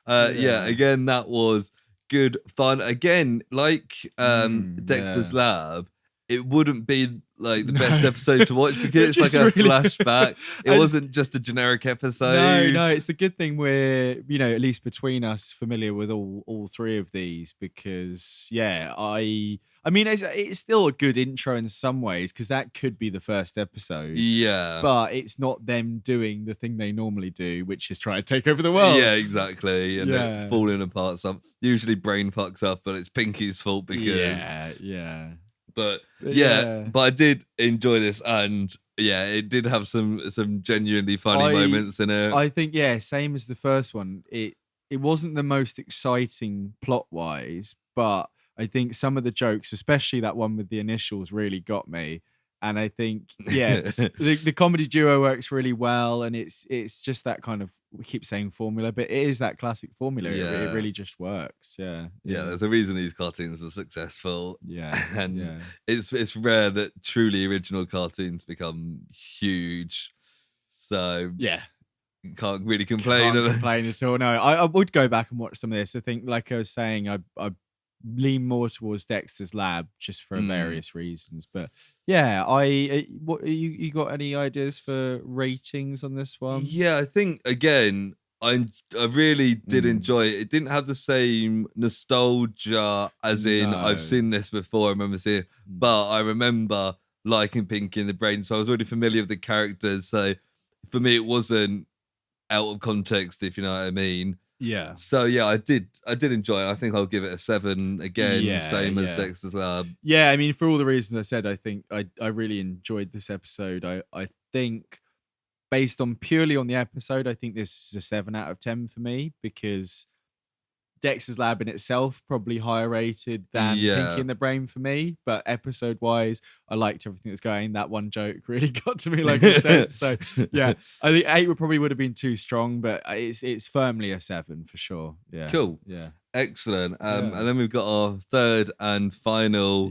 Again, that was good fun. Again, like Dexter's Lab, it wouldn't be like the best episode to watch because it's like a flashback. It wasn't just a generic episode. No, it's a good thing we're, at least between us, familiar with all three of these because, I mean, it's still a good intro in some ways because that could be the first episode. Yeah. But it's not them doing the thing they normally do, which is try to take over the world. Yeah, exactly. And they're falling apart. Usually Brain fucks up, but it's Pinky's fault because... Yeah. But I did enjoy this, and it did have some genuinely funny moments in it. I think same as the first one. It wasn't the most exciting plot wise, but I think some of the jokes, especially that one with the initials, really got me. And I think the comedy duo works really well, and it's just that kind of, we keep saying formula, but it is that classic formula. It really just works. Yeah. There's a reason these cartoons were successful. And it's it's rare that truly original cartoons become huge. So you can't really complain. Can't complain at all. No, I would go back and watch some of this. I think, like I was saying, I lean more towards Dexter's Lab just for various reasons, but what you got any ideas for ratings on this one? I think again I really did enjoy it. It didn't have the same nostalgia as in I've seen this before, I remember seeing it, but I remember liking Pinky and the Brain, so I was already familiar with the characters, so for me it wasn't out of context, if you know what I mean. So I did enjoy it. I think I'll give it a 7 again, same as Dexter's Lab. I mean, for all the reasons I said, I think I really enjoyed this episode. I think based on purely on the episode, I think this is a 7 out of 10 for me because Dexter's Lab in itself probably higher rated than Pinky and the Brain for me, but episode wise I liked everything that's going. That one joke really got to me, like I said. So I think 8 would have been too strong, but it's firmly a 7 for sure. Cool. Excellent. And then we've got our third and final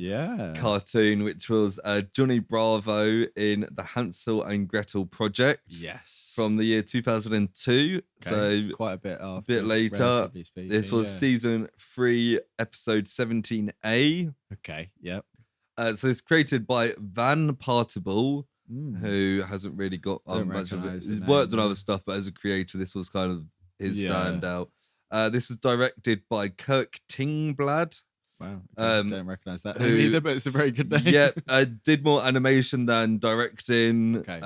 cartoon, which was Johnny Bravo in the Hansel and Gretel project. From the year 2002. So quite a bit after. A bit later. This was season 3, episode 17A. Okay. Yep. So it's created by Van Partible. who hasn't really got much of it. He's worked on other stuff, but as a creator, this was kind of his standout. This was directed by Kirk Tingblad. Wow, don't recognize that name either, but it's a very good name. Yeah, did more animation than directing. Okay.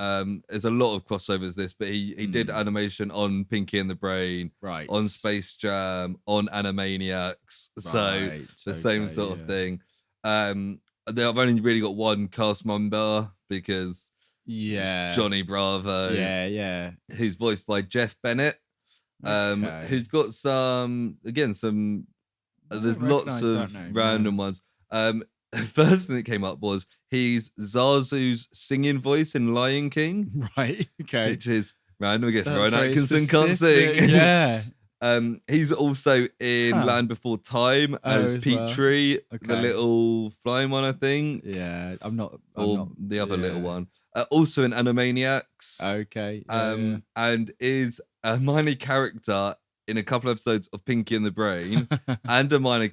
There's a lot of crossovers this, but he did animation on Pinky and the Brain, right, on Space Jam, on Animaniacs, so the same sort of thing. I've only really got one cast member because it's Johnny Bravo, who's voiced by Jeff Bennett, who's got some. There's lots of random ones. The first thing that came up was he's Zazu's singing voice in Lion King. Right, okay. Which is random. I guess Rowan Atkinson can't sing. Yeah. He's also in Land Before Time as Petrie, the little flying one, I think. Yeah, I'm not the other little one. Also in Animaniacs. Okay. And is a minor character in a couple episodes of Pinky and the Brain, and a minor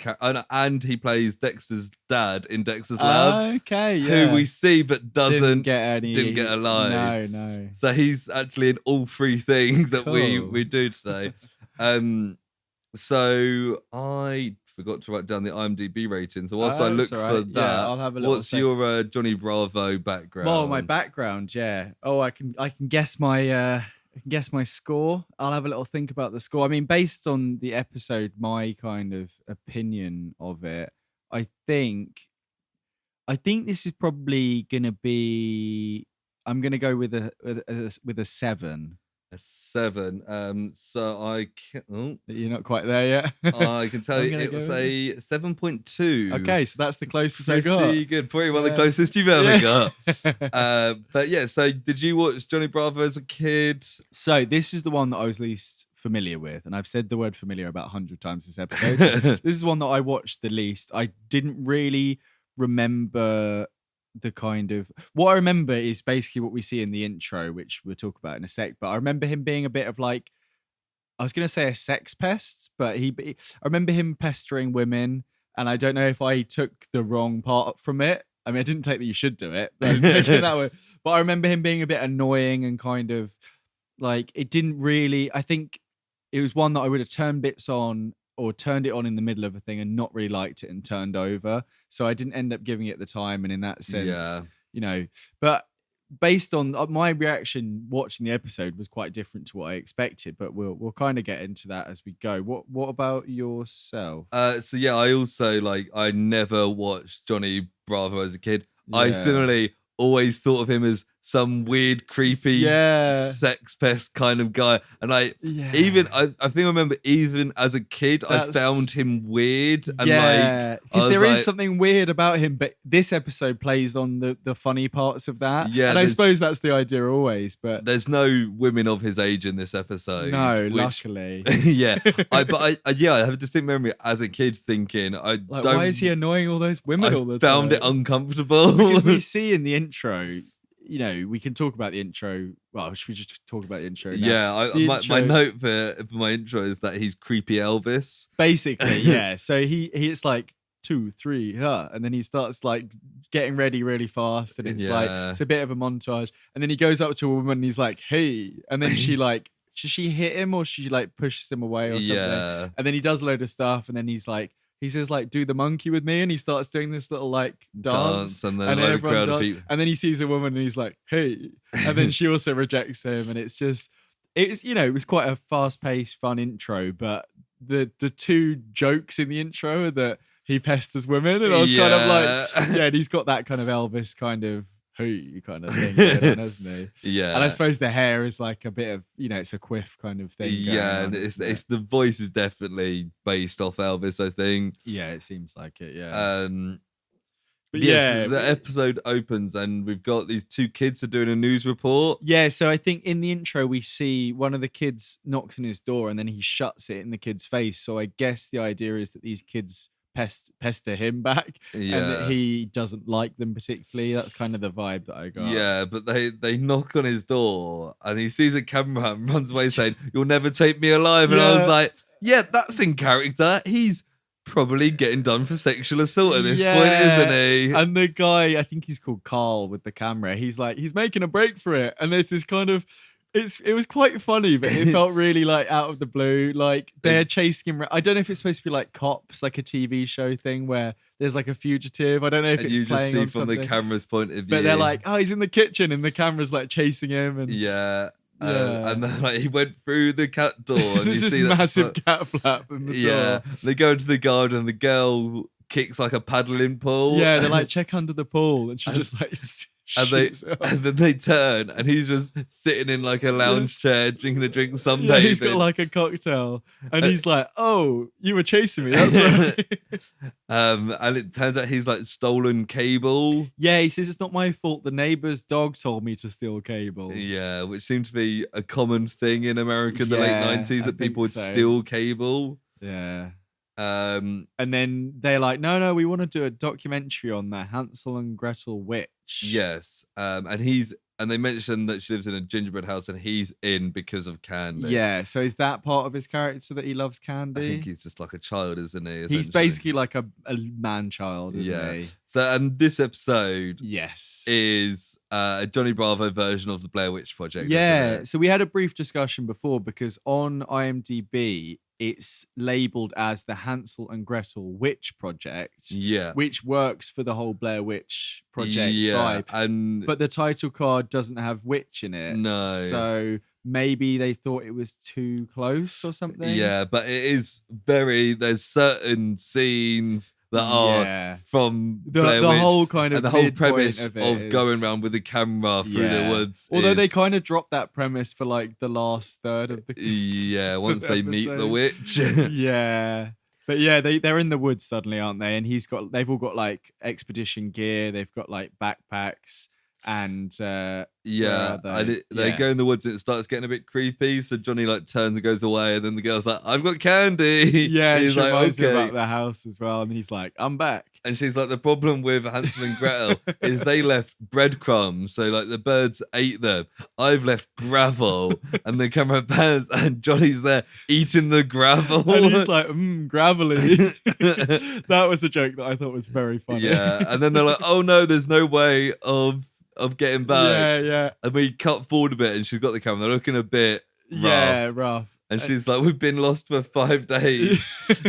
and he plays Dexter's dad in Dexter's Lab. Okay, who we see but didn't get a line. No. So he's actually in all three things that we do today. So I forgot to write down the IMDb rating. So whilst I look for that, I'll have a little what's your Johnny Bravo background? Well, my background, I can guess my. I can guess my score. I'll have a little think about the score. I mean, based on the episode, my kind of opinion of it, I think this is probably gonna be. I'm gonna go with a 7. A 7. So I can. You're not quite there yet. I can tell you it was a 7.2. Okay, so that's the closest I got. Pretty good. Probably one of the closest you've ever got. But yeah, so did you watch Johnny Bravo as a kid? So this is the one that I was least familiar with, and I've said the word familiar about 100 times this episode. This is one that I watched the least. I didn't really remember the kind of what I remember is basically what we see in the intro, which we'll talk about in a sec. But I remember him being a bit of like, I was going to say a sex pest, but I remember him pestering women, and I don't know if I took the wrong part from it. I mean, I didn't take that you should do it, but I remember him being a bit annoying and kind of like it didn't really. I think it was one that I would have turned bits on or turned it on in the middle of a thing and not really liked it and turned over. So I didn't end up giving it the time. And in that sense, but based on my reaction watching the episode was quite different to what I expected, but we'll kind of get into that as we go. What about yourself? So yeah, I also I never watched Johnny Bravo as a kid. I similarly always thought of him as some weird, creepy, sex pest kind of guy. And I think I remember even as a kid, I found him weird. And because there is something weird about him, but this episode plays on the funny parts of that. Yeah, and I suppose that's the idea always. But there's no women of his age in this episode. No, luckily. I have a distinct memory as a kid thinking, why is he annoying all those women all the time? I found it uncomfortable. Because we see in the intro, we can talk about the intro. Well, should we just talk about the intro now? Yeah, my note for my intro is that he's creepy Elvis. Basically, yeah. So it's like 2, 3, and then he starts like getting ready really fast, and it's like it's a bit of a montage. And then he goes up to a woman and he's like, "Hey," and then she like, should she hit him or she like pushes him away or something? Yeah. And then he does a load of stuff, and then he says like, "Do the monkey with me," and he starts doing this little like dance and then everyone does, and then he sees a woman and he's like, "Hey," and then she also rejects him, and it was quite a fast-paced, fun intro, but the two jokes in the intro are that he pesters women, and I was kind of like, and he's got that kind of Elvis kind of kind of thing going on, hasn't he? Yeah. And I suppose the hair is like a bit of, it's a quiff kind of thing. Yeah, and it's the voice is definitely based off Elvis, I think. Yeah, it seems like it, yeah. But the episode opens and we've got these two kids are doing a news report. Yeah, so I think in the intro we see one of the kids knocks on his door and then he shuts it in the kid's face. So I guess the idea is that these kids pester him back, and that he doesn't like them particularly. That's kind of the vibe that I got. Yeah, but they knock on his door and he sees a camera and runs away saying, "You'll never take me alive." And I was like, yeah, that's in character. He's probably getting done for sexual assault at this point, isn't he? And the guy, I think he's called Karl with the camera. He's like, he's making a break for it, and there's this kind of. It was quite funny, but it felt really like out of the blue. Like they're chasing him. I don't know if it's supposed to be like Cops, like a TV show thing where there's like a fugitive. I don't know if it's you playing just see on from something. the camera's point of view. But they're like, oh, he's in the kitchen, and the camera's like chasing him. And and then like he went through the cat door. And there's you this see massive cat flap in the door. They go into the garden, and the girl kicks like a paddling pool. Yeah, they're like, check under the pool, and she just like. And then they turn, and he's just sitting in like a lounge chair drinking a drink someday. Yeah, he's got like a cocktail, and he's like, "Oh, you were chasing me, that's right." And it turns out he's like stolen cable. Yeah, he says it's not my fault. The neighbor's dog told me to steal cable. Yeah, which seemed to be a common thing in America in the late 90s that people would steal cable. Yeah. And then they're like, no, we want to do a documentary on the Hansel and Gretel witch. Yes. And they mentioned that she lives in a gingerbread house, and he's in because of candy. Yeah. So is that part of his character that he loves candy? I think he's just like a child, isn't he? He's basically like a man child, isn't he? So, and this episode, is a Johnny Bravo version of the Blair Witch Project. Yeah. So we had a brief discussion before because on IMDb, it's labeled as the Hansel and Gretel Witch Project, which works for the whole Blair Witch Project vibe. But the title card doesn't have witch in it. No. So maybe they thought it was too close or something. Yeah, but it is there's certain scenes that are from Blair Witch, whole kind of and the whole premise of going around with the camera through the woods. Although they kind of dropped that premise for like the last third of the once they meet the witch. But they're in the woods suddenly, aren't they? And they've all got like expedition gear. They've got like backpacks. And they go in the woods and it starts getting a bit creepy, so Johnny like turns and goes away, and then the girl's like, I've got candy. He's like, reminds me about the house as well, and he's like, I'm back. And she's like, the problem with Hansel and Gretel is they left breadcrumbs, so like the birds ate them. I've left gravel. And the camera pans, and Johnny's there eating the gravel, and he's like, gravelly. That was a joke that I thought was very funny. And then they're like, oh no, there's no way of getting back. And we cut forward a bit, and she's got the camera. They're looking a bit rough. And she's like, we've been lost for 5 days.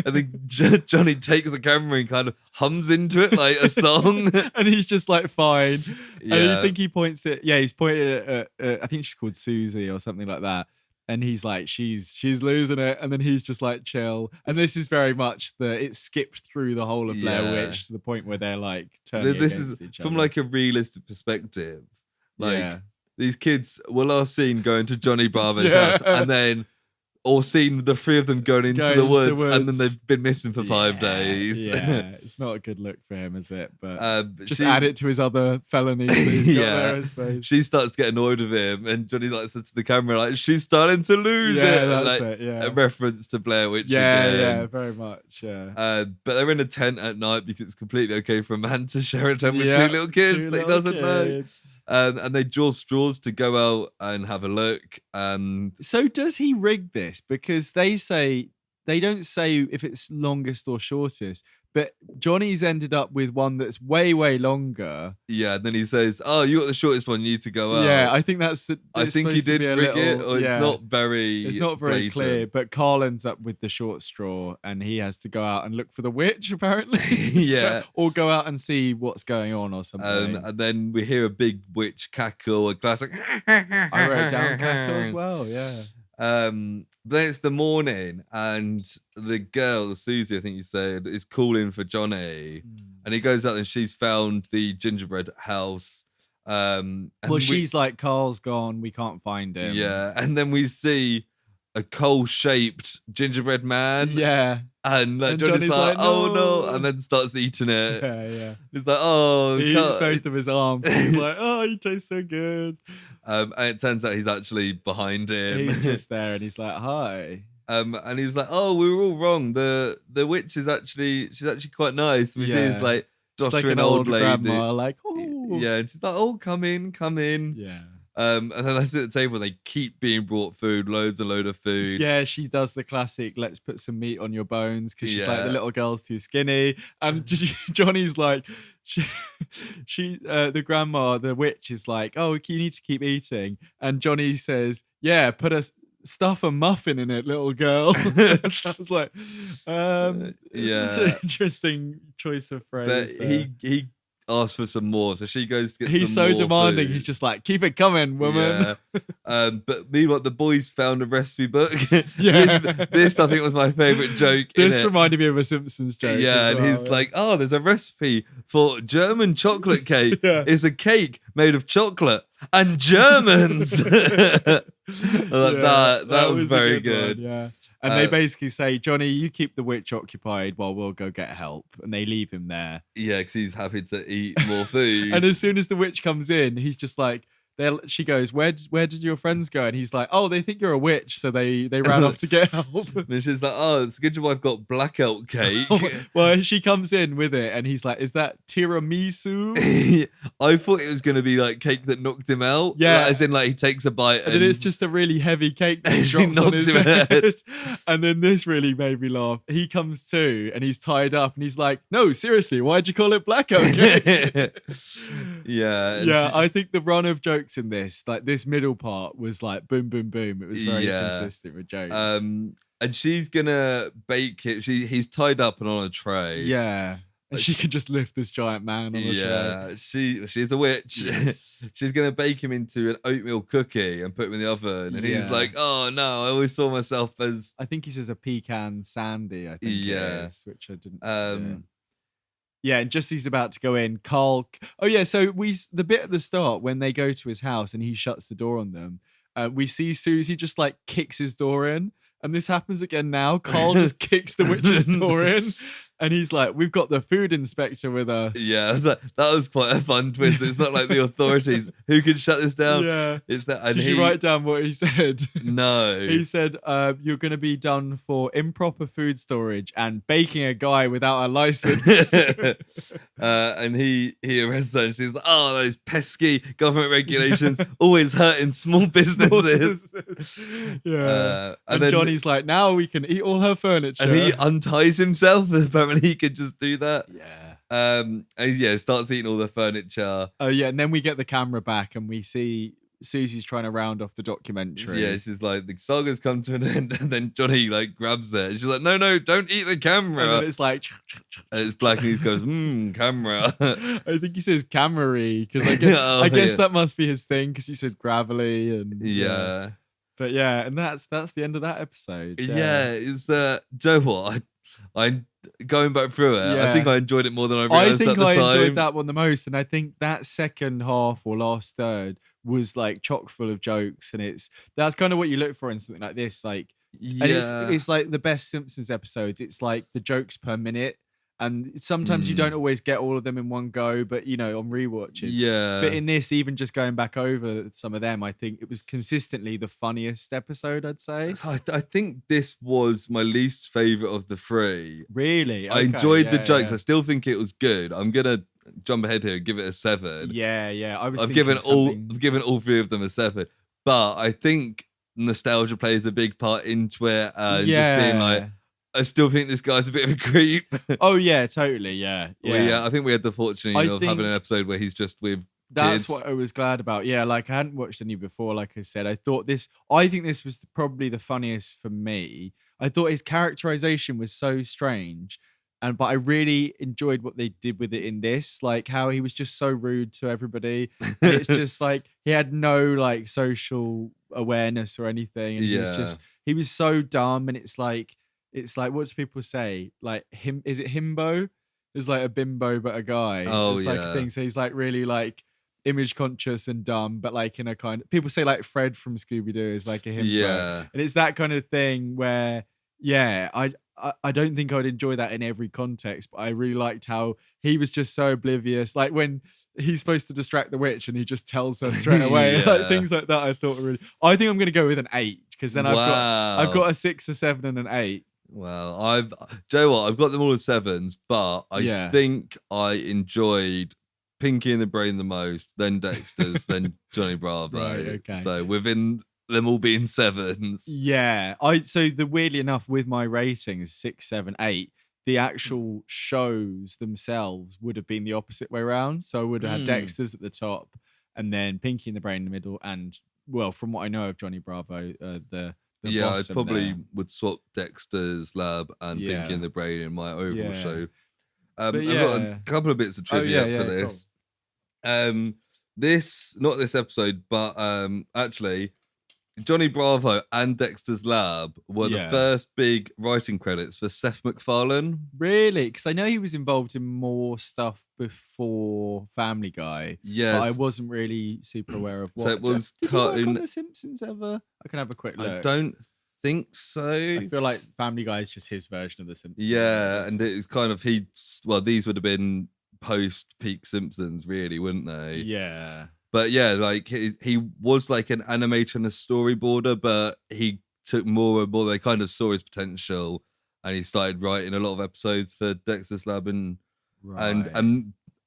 And then Johnny takes the camera and kind of hums into it like a song. And he's just like, fine. And I think he points it. Yeah, he's pointed at, I think she's called Susie or something like that. And he's like, she's losing it. And then he's just like, chill. And this is very much it skipped through the whole of Blair Witch to the point where they're like turning this against is each other. From like a realistic perspective. Like these kids were last seen going to Johnny Bravo's house, and then seen the three of them going into the woods, and then they've been missing for 5 days. It's not a good look for him, is it? But just add it to his other felonies that he's got there, I suppose. She starts to get annoyed with him, and Johnny like says to the camera, like, she's starting to lose it. That's like, it. A reference to Blair Witch again. Yeah, very much. But they're in a tent at night because it's completely okay for a man to share a tent with 2 little kids that he doesn't know. And they draw straws to go out and have a look. And so does he rig this? Because they don't say if it's longest or shortest, but Johnny's ended up with one that's way, way longer. Yeah, and then he says, "Oh, you got the shortest one. You need to go out." Yeah, I think I think he did rig it, or it's not very. It's not very blatant. clear. But Karl ends up with the short straw, and he has to go out and look for the witch, apparently. Or go out and see what's going on or something. And then we hear a big witch cackle, a classic. I wrote down cackle as well. Yeah. Then it's the morning, and the girl, Susie, I think you said, is calling for Johnny. And he goes out, and she's found the gingerbread house. She's like, Carl's gone, we can't find him. Yeah, and then we see a coal-shaped gingerbread man. Yeah. And Johnny's like, oh no, and then starts eating it. He's like, oh, he eats both of his arms. He's like, oh, you taste so good. And it turns out he's actually behind him. He's just there, and he's like, hi. And he was like, oh, we were all wrong. The witch she's actually quite nice. And we see this like doddering like an old lady. Grandma, like, oh. Yeah, and she's like, oh, come in. Yeah. And then I sit at the table, they keep being brought food, loads and load of food. Yeah, she does the classic, let's put some meat on your bones, because she's like, the Yeah. little girl's too skinny. And Johnny's like, the grandma, the witch is like, oh, you need to keep eating. And Johnny says, yeah, stuff a muffin in it, little girl. I was like, it's an interesting choice of phrase. But he asks for some more, so she goes to get he's some so more demanding. food. He's just like, keep it coming, woman. Yeah. But meanwhile, the boys found a recipe book. Yeah. This I think was my favorite joke. This reminded me of a Simpsons joke. Yeah, and he's like, oh, there's a recipe for German chocolate cake. Yeah. It's a cake made of chocolate and Germans. That was very good. One, yeah. And they basically say, Johnny, you keep the witch occupied while we'll go get help. And they leave him there. Yeah, because he's happy to eat more food. And as soon as the witch comes in, he's just like, she goes, where did your friends go? And he's like, oh, they think you're a witch, so they ran off to get help. And she's like, oh, it's a good job I've got blackout cake. Well, she comes in with it, and he's like, is that tiramisu? I thought it was going to be like cake that knocked him out. Yeah. Like, as in like he takes a bite and then it's just a really heavy cake that drops on his head. And then this really made me laugh. He comes to, and he's tied up, and he's like, no, seriously, why'd you call it blackout cake? Yeah. I think the run of jokes in this, like this middle part, was like boom, boom, boom. It was very consistent with jokes. And she's gonna bake it. He's tied up and on a tray. Yeah. And she can just lift this giant man on a tray. Yeah, she's a witch. Yes. She's gonna bake him into an oatmeal cookie and put him in the oven. And he's like, "Oh no, I always saw myself as." I think he says a pecan sandy. I think it is, which I didn't. Yeah, and just as he's about to go in, Karl. Oh yeah, so the bit at the start when they go to his house and he shuts the door on them, we see Susie just like kicks his door in, and this happens again now. Karl just kicks the witch's door in, and he's like, "We've got the food inspector with us." Yeah, that was quite a fun twist. It's not like the authorities who can shut this down. Yeah, it's that. And did you write down what he said? No, he said, "You're going to be done for improper food storage and baking a guy without a license." And he arrests her, and she's like, "Oh, those pesky government regulations always hurting small businesses." Yeah, and then Johnny's like, "Now we can eat all her furniture," and he unties himself. Apparently, he could just do that. Yeah. And starts eating all the furniture. Oh yeah, and then we get the camera back, and we see Susie's trying to round off the documentary. Yeah, she's like, the saga's come to an end, and then Johnny like grabs it. And she's like, no, don't eat the camera. And then it's like, and it's black, and he goes, camera. I think he says camera-y, because I guess that must be his thing, because he said gravelly and But yeah, and that's the end of that episode. Yeah, it's Joe, what I going back through it, I think I enjoyed it more than I realized at the time. I think I enjoyed that one the most, and I think that second half or last third was like chock full of jokes, and that's kind of what you look for in something like this. Like, and it's like the best Simpsons episodes. It's like the jokes per minute, and sometimes you don't always get all of them in one go, but on rewatching. Yeah. But in this, even just going back over some of them, I think it was consistently the funniest episode, I'd say. I think this was my least favorite of the three. Really? Okay, I enjoyed the jokes. Yeah. I still think it was good. I'm gonna jump ahead here and give it a 7. Yeah. I've given all 3 of them a 7. But I think nostalgia plays a big part into it. Just being like, I still think this guy's a bit of a creep. Oh yeah, totally. Yeah. I think we had the fortune of having an episode where he's just with That's kids. what I was glad about. Yeah, like I hadn't watched any before. Like I said, I think this was probably the funniest for me. I thought his characterization was so strange, but I really enjoyed what they did with it in this. Like how he was just so rude to everybody. And it's just like he had no like social awareness or anything. And he was so dumb. And it's like what do people say? Like is it himbo? It's like a bimbo but a guy. Oh, it's like a thing. So he's like really like image conscious and dumb, but like in a kind of, people say like Fred from Scooby-Doo is like a himbo. Yeah. And it's that kind of thing where I don't think I'd enjoy that in every context, but I really liked how he was just so oblivious. Like when he's supposed to distract the witch and he just tells her straight away. Like things like that I thought were really, I think I'm gonna go with an 8, because then I've got a 6, a 7 and an 8. Well, Joe, I've got them all as 7s, but I think I enjoyed Pinky and the Brain the most, then Dexter's, then Johnny Bravo. Right, okay. So within them all being sevens. Yeah. Weirdly enough, with my ratings 6, 7, 8, the actual shows themselves would have been the opposite way around. So I would have had Dexter's at the top, and then Pinky and the Brain in the middle, and well, from what I know of Johnny Bravo, the I probably there. would swap Dexter's Lab and Pinky and the Brain in my overall show. I've got a couple of bits of trivia for this. Cool. Not this episode, but actually, Johnny Bravo and Dexter's Lab were the first big writing credits for Seth MacFarlane. Really? Because I know he was involved in more stuff before Family Guy. Yes. But I wasn't really super aware of what. So it was did he work on The Simpsons ever? I can have a quick look. I don't think so. I feel like Family Guy is just his version of The Simpsons. Yeah, and it was kind of these would have been post-peak Simpsons, really, wouldn't they? Yeah. But yeah, like he was like an animator and a storyboarder, but he took more and more. They kind of saw his potential, and he started writing a lot of episodes for Dexter's Lab, and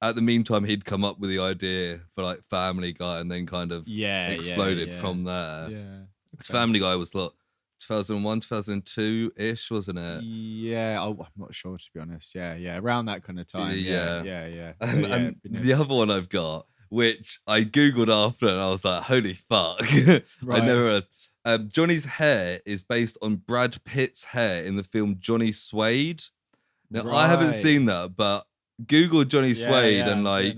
at the meantime, he'd come up with the idea for like Family Guy, and then kind of exploded from there. Yeah, okay. Family Guy was like 2001, 2002 ish, wasn't it? Yeah, I'm not sure, to be honest. Yeah, around that kind of time. Yeah. And the other one I've got, which I googled after, and I was like, "Holy fuck!" I never heard. Johnny's hair is based on Brad Pitt's hair in the film Johnny Suede. Now I haven't seen that, but Google Johnny Suede and like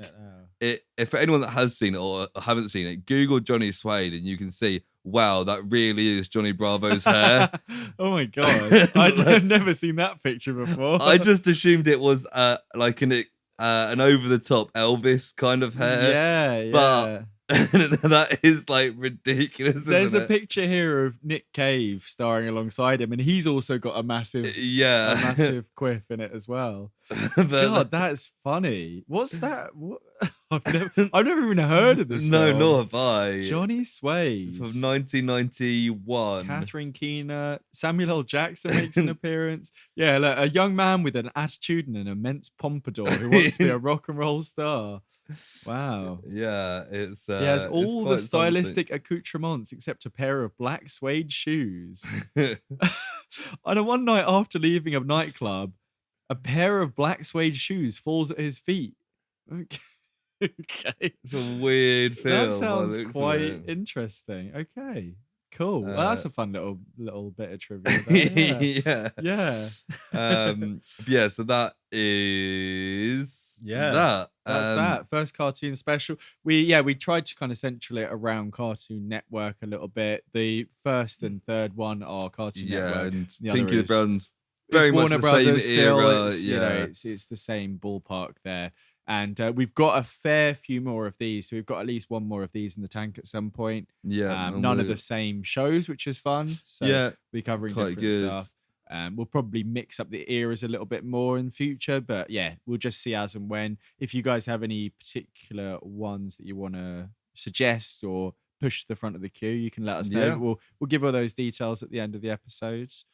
it. If anyone that has seen it or haven't seen it, Google Johnny Suede, and you can see, wow, that really is Johnny Bravo's hair. Oh my god, I've never seen that picture before. I just assumed it was like an over-the-top Elvis kind of hair. But that is like ridiculous. There's a picture here of Nick Cave starring alongside him, and he's also got a massive quiff in it as well. God, that's funny. What's that? What? I've never even heard of this. No, film. nor have I. Johnny Suede from 1991. Catherine Keener, Samuel L. Jackson makes an appearance. Yeah, look, a young man with an attitude and an immense pompadour who wants to be a rock and roll star. Wow. Yeah, it's all the stylistic accoutrements except a pair of black suede shoes. On one night after leaving a nightclub, a pair of black suede shoes falls at his feet. Okay. It's a weird film. That sounds quite interesting. Okay. Cool. Well, that's a fun little bit of trivia there. Yeah. So that is that. That's that first cartoon special. We tried to kind of central it around Cartoon Network a little bit. The first and third one are Cartoon Network. And Pinky the Brown's very much the Brothers same still. era. It's the same ballpark there. And we've got a fair few more of these. So we've got at least one more of these in the tank at some point. Yeah. None of the same shows, which is fun. So we're covering different stuff. We'll probably mix up the eras a little bit more in future. But yeah, we'll just see as and when. If you guys have any particular ones that you want to suggest or push to the front of the queue, you can let us know. Yeah. We'll give all those details at the end of the episodes.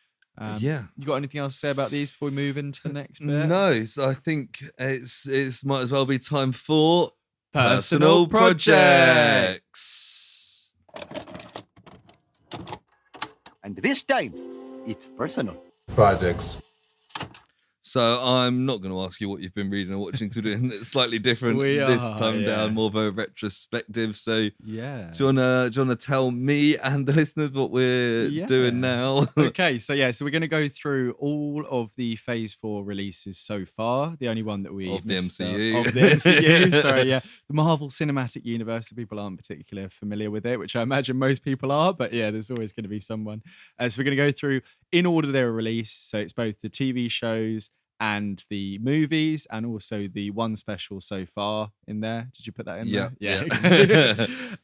You got anything else to say about these before we move into the next bit? No, so I think it's might as well be time for Personal Projects. And this time, it's personal. Projects. So I'm not going to ask you what you've been reading or watching, to do it slightly different this time down, more of a retrospective. So do you wanna tell me and the listeners what we're doing now? Okay, so we're going to go through all of the Phase 4 releases so far. The only one that we of the MCU. Of the MCU, sorry, the Marvel Cinematic Universe. So people aren't particularly familiar with it, which I imagine most people are, but there's always going to be someone. So we're going to go through in order they were released. So it's both the TV shows and the movies, and also the one special so far in there. Did you put that in there? Yeah.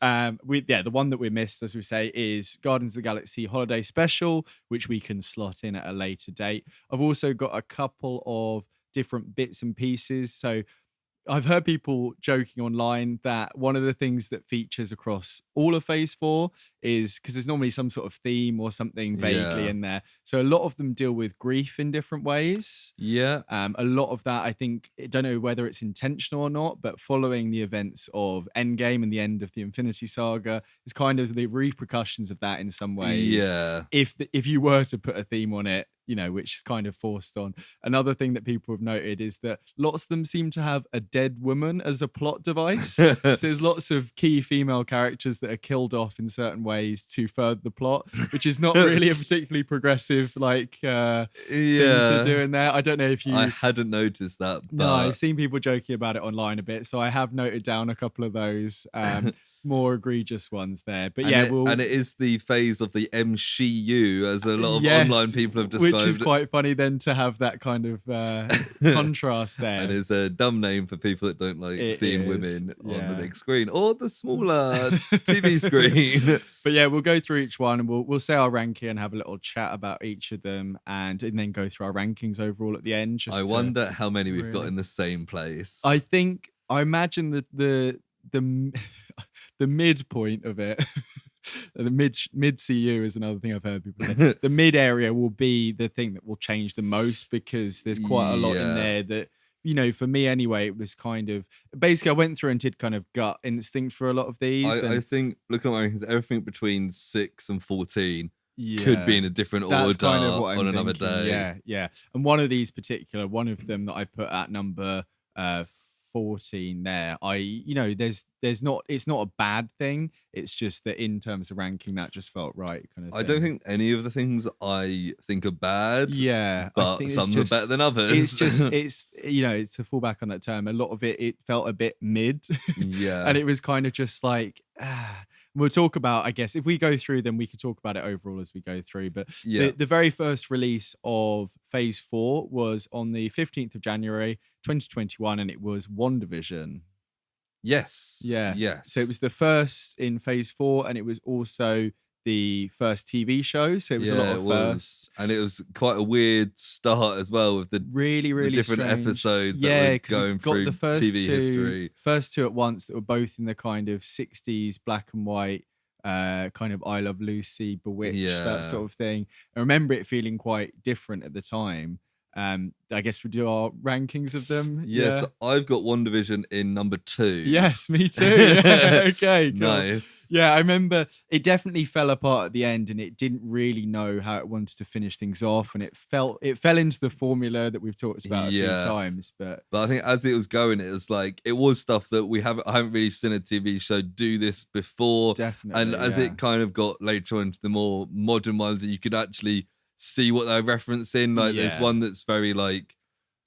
The one that we missed, as we say, is Guardians of the Galaxy Holiday Special, which we can slot in at a later date. I've also got a couple of different bits and pieces. So I've heard people joking online that one of the things that features across all of Phase 4 is because there's normally some sort of theme or something vaguely in there. So a lot of them deal with grief in different ways. Yeah. A lot of that, I think, I don't know whether it's intentional or not, but following the events of Endgame and the end of the Infinity Saga is kind of the repercussions of that in some ways. Yeah. If you were to put a theme on it, you know, which is kind of forced on. Another thing that people have noted is that lots of them seem to have a dead woman as a plot device. So there's lots of key female characters that are killed off in certain ways to further the plot, which is not really a particularly progressive thing to do in there. I don't know if you... I hadn't noticed that. But... No, I've seen people joking about it online a bit, so I have noted down a couple of those. More egregious ones there, but and it is the phase of the MCU, as a lot of online people have described, which is quite funny then to have that kind of contrast there. And it's a dumb name for people that don't like seeing women on the big screen or the smaller TV screen. But yeah, we'll go through each one and we'll say our ranking and have a little chat about each of them, and then go through our rankings overall at the end. I wonder how many we've got in the same place. I imagine that the midpoint of it, the mid CU is another thing I've heard people say. The mid area will be the thing that will change the most, because there's quite a lot in there that, you know, for me anyway, it was kind of basically I went through and did kind of gut instinct for a lot of these. I think looking at my rankings, everything between 6 and 14 could be in a different order kind of what I'm another thinking. day. Yeah. And one of these particular, one of them that I put at number 14 there, it's not a bad thing, it's just that in terms of ranking that just felt right kind of thing. I don't think any of the things I think are bad, but some are better than others. It's to fall back on that term, a lot of it felt a bit mid. And it was kind of just like we'll talk about, I guess, if we go through them, we could talk about it overall as we go through. But the very first release of Phase 4 was on the 15th of January, 2021, and it was WandaVision. Yes. Yeah. Yes. So it was the first in Phase 4, and it was also the first TV show. So it was a lot of firsts. And it was quite a weird start as well, with the really the different strange episodes that were going through the first TV history. First two at once that were both in the kind of 60s black and white, kind of I Love Lucy, Bewitched, that sort of thing. I remember it feeling quite different at the time. I guess we do our rankings of them. Yes, I've got WandaVision in number 2. Yes, me too. Okay, cool. Nice. Yeah, I remember it definitely fell apart at the end, and it didn't really know how it wanted to finish things off, and it fell into the formula that we've talked about a few times. But I think as it was going, it was like it was stuff that I haven't really seen a TV show do this before. Definitely. And as it kind of got later on to the more modern ones that you could actually see what they're referencing, like there's one that's very like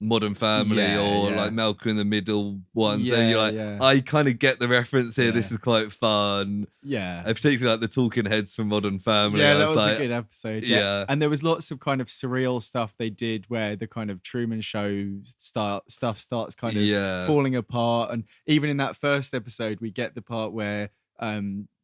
Modern Family or like Malcolm in the Middle one, so you're like I kind of get the reference here. This is quite fun, and particularly like the talking heads from Modern Family. That was like, a good episode. And there was lots of kind of surreal stuff they did where the kind of Truman Show stuff starts kind of falling apart, and even in that first episode we get the part where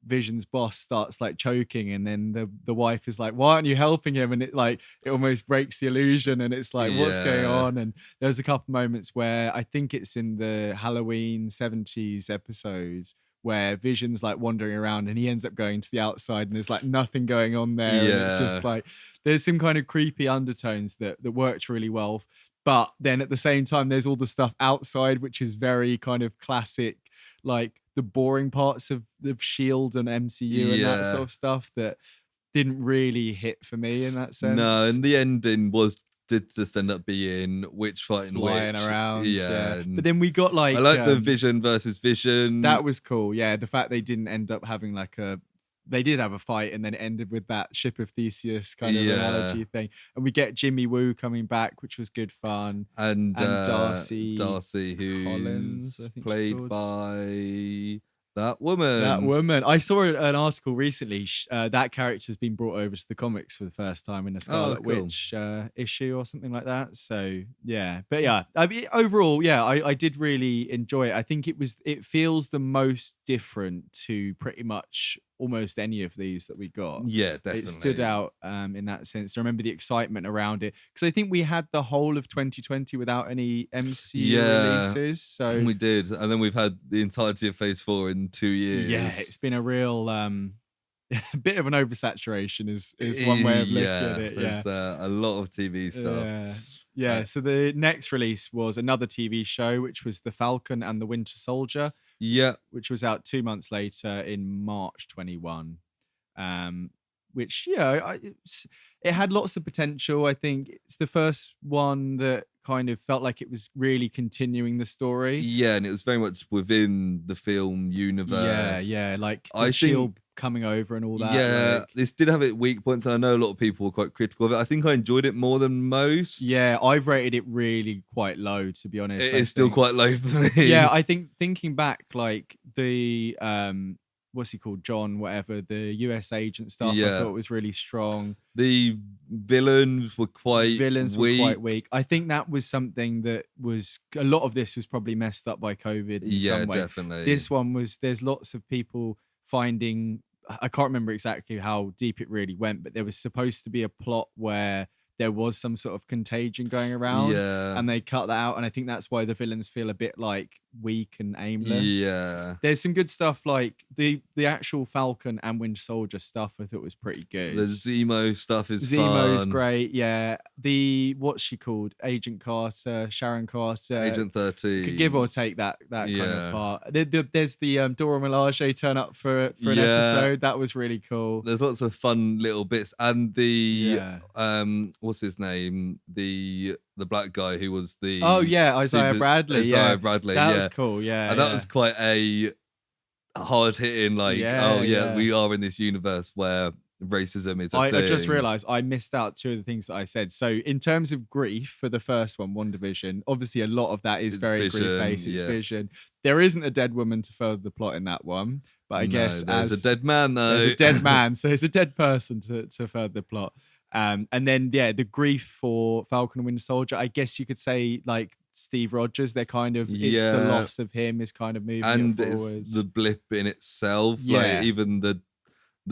Vision's boss starts like choking, and then the wife is like, why aren't you helping him? And it almost breaks the illusion, and it's like, what's going on? And there's a couple moments where I think it's in the Halloween 70s episodes where Vision's like wandering around and he ends up going to the outside and there's like nothing going on there. And it's just like there's some kind of creepy undertones that worked really well, but then at the same time there's all the stuff outside which is very kind of classic, like the boring parts of S.H.I.E.L.D. and MCU and that sort of stuff that didn't really hit for me in that sense. No, and the ending did just end up being witch fighting flying witch. around. But then we got like I like the Vision versus Vision. That was cool. Yeah, the fact they didn't end up having they did have a fight and then it ended with that ship of Theseus kind of analogy thing. And we get Jimmy Woo coming back, which was good fun. And Darcy who's Collins, played by that woman. I saw an article recently. That character's been brought over to the comics for the first time in a Scarlet Witch issue or something like that. So yeah, but yeah, I mean, overall, I did really enjoy it. I think it feels the most different to pretty much almost any of these that we got. Yeah, definitely. It stood out in that sense. I remember the excitement around it because I think we had the whole of 2020 without any MCU releases. So we did, and then we've had the entirety of Phase 4 in 2 years. Yeah, it's been a real bit of an oversaturation is one way of looking at it. There's a lot of TV stuff. Yeah. So the next release was another TV show, which was The Falcon and the Winter Soldier. Yeah, which was out 2 months later in March 21. Which it had lots of potential. I think it's the first one that kind of felt like it was really continuing the story. Yeah, and it was very much within the film universe. Yeah, like the Shield coming over and all that. Yeah, this did have its weak points, and I know a lot of people were quite critical of it. I think I enjoyed it more than most. Yeah, I've rated it really quite low, to be honest. It is still quite low for me. Yeah, I think thinking back, like the what's he called, John, whatever, the US agent stuff, I thought was really strong. The villains were quite weak. I think that was something that was, a lot of this was probably messed up by COVID in some way. Definitely. This one was, there's lots of people finding, I can't remember exactly how deep it really went, but there was supposed to be a plot where there was some sort of contagion going around, and they cut that out, and I think that's why the villains feel a bit like weak and aimless. Yeah, there's some good stuff, like the actual Falcon and Winter Soldier stuff I thought was pretty good. The Zemo stuff is Zemo's fun. Great. Yeah, the, what's she called, Agent Carter, Sharon Carter, Agent 13, give or take that kind of part. There's the Dora Milaje turn up for an episode. That was really cool. There's lots of fun little bits, and the what's his name, the black guy who was the Isaiah Bradley. Bradley. That was cool. Yeah, and that was quite a hard hitting. Like, we are in this universe where racism is a thing. I just realised I missed out two of the things that I said. So in terms of grief for the first one, WandaVision, obviously a lot of that is very grief-based. It's Vision. There isn't a dead woman to further the plot in that one, but I guess there's a dead man though. There's a dead man, so it's a dead person to further the plot. And then the grief for Falcon and Winter Soldier, I guess you could say, like Steve Rogers, they're kind of, it's the loss of him is kind of moving and it forwards. It's the blip in itself. Like, even the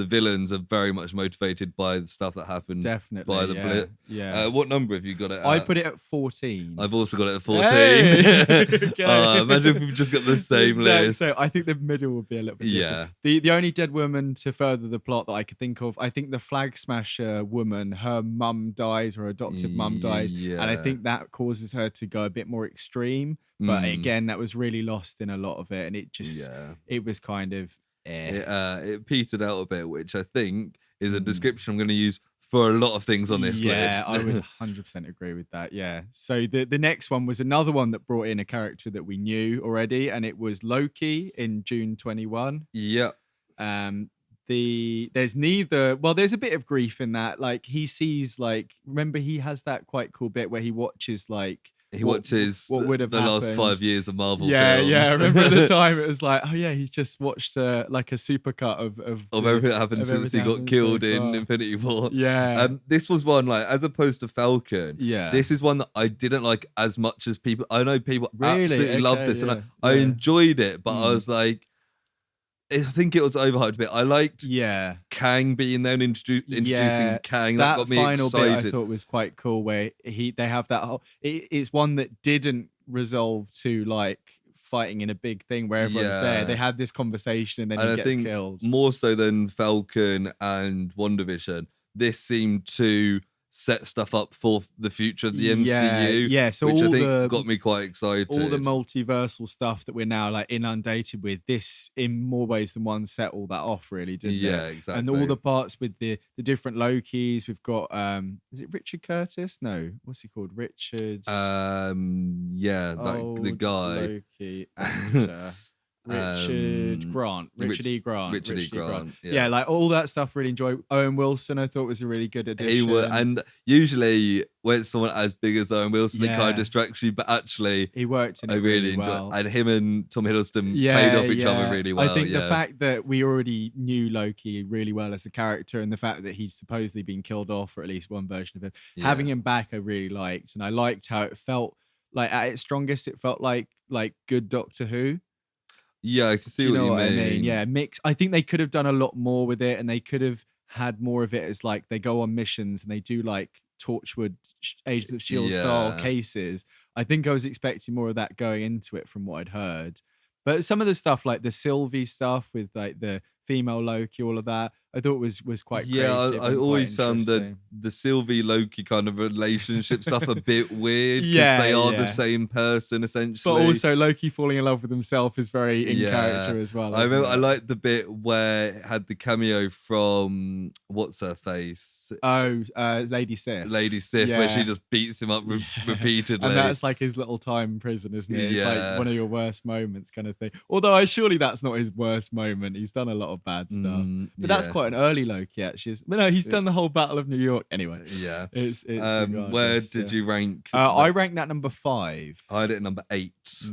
villains are very much motivated by the stuff that happened by the blip. What number have you got it at? I put it at 14. I've also got it at 14. Hey! Imagine if we've just got the same list. So I think the middle would be a little bit different. The only dead woman to further the plot that I could think of, I think the Flag Smasher woman, her mum dies, her adoptive mum dies, and I think that causes her to go a bit more extreme. But again, that was really lost in a lot of it, and it just it was kind of it petered out a bit, which I think is a description I'm going to use for a lot of things on this list. Yeah, I would 100% agree with that. Yeah. So the next one was another one that brought in a character that we knew already, and it was Loki in June 21. Yeah. There's there's a bit of grief in that. Like, he sees, like, remember he has that quite cool bit where he watches, like, what would have happened. Last 5 years of Marvel films. I remember at the time it was like, oh yeah, he's just watched like a supercut of everything that happened since he got killed in Infinity War. This was one, like, as opposed to Falcon, this is one that I didn't like as much as people. I know people absolutely loved this, and I enjoyed it, but I was like, I think it was overhyped a bit. I liked Kang being there and introducing Kang. That got me final excited. Bit I thought was quite cool, where they have that whole. It's one that didn't resolve to like fighting in a big thing where everyone's there. They had this conversation and then he gets killed. More so than Falcon and WandaVision, this seemed to set stuff up for the future of the MCU, so which I think got me quite excited. All the multiversal stuff that we're now like inundated with, this in more ways than one set all that off, really, didn't it? Yeah, exactly. And all the parts with the different Lokis. We've got is it Richard Curtis? No, what's he called? Richard. The guy. Loki actor. Richard E. Grant. Yeah, like all that stuff. Really enjoyed. Owen Wilson, I thought, was a really good addition. And usually when it's someone as big as Owen Wilson, it kind of distracts you, but actually he worked in it. I really enjoyed, and him and Tom Hiddleston played off each other really well. I think the fact that we already knew Loki really well as a character, and the fact that he's supposedly been killed off, or at least one version of him, having him back, I really liked, and I liked how it felt. Like at its strongest, it felt like good Doctor Who. Yeah, I can see Do you what know you what I mean. mean? Yeah, mix. I think they could have done a lot more with it, and they could have had more of it as like they go on missions and they do like Torchwood, Agents of Shield style Yeah. cases. I think I was expecting more of that going into it from what I'd heard. But some of the stuff like the Sylvie stuff with like the female Loki, all of that, I thought was quite Yeah, creative I and quite always found interesting. the Sylvie Loki kind of relationship stuff a bit weird because Yeah, they are the yeah. same person But essentially. also Loki falling in love with himself is very in Yeah, character as well. I remember. Isn't I it? liked the bit where it had the cameo from what's her face, Oh, Lady Sif. Lady Sif, where she Yeah. just beats him up Yeah. repeatedly. And that's like his little time in prison, isn't it? It's like Yeah. one of your worst moments kind of thing. Although surely that's not his worst moment. He's done a lot of bad stuff. But that's Yeah. quite an early Loki, actually. But no, he's done the whole Battle of New York. Anyway. Yeah. It's Where regardless, did yeah. you rank? I ranked that number 5. I had it at number 8.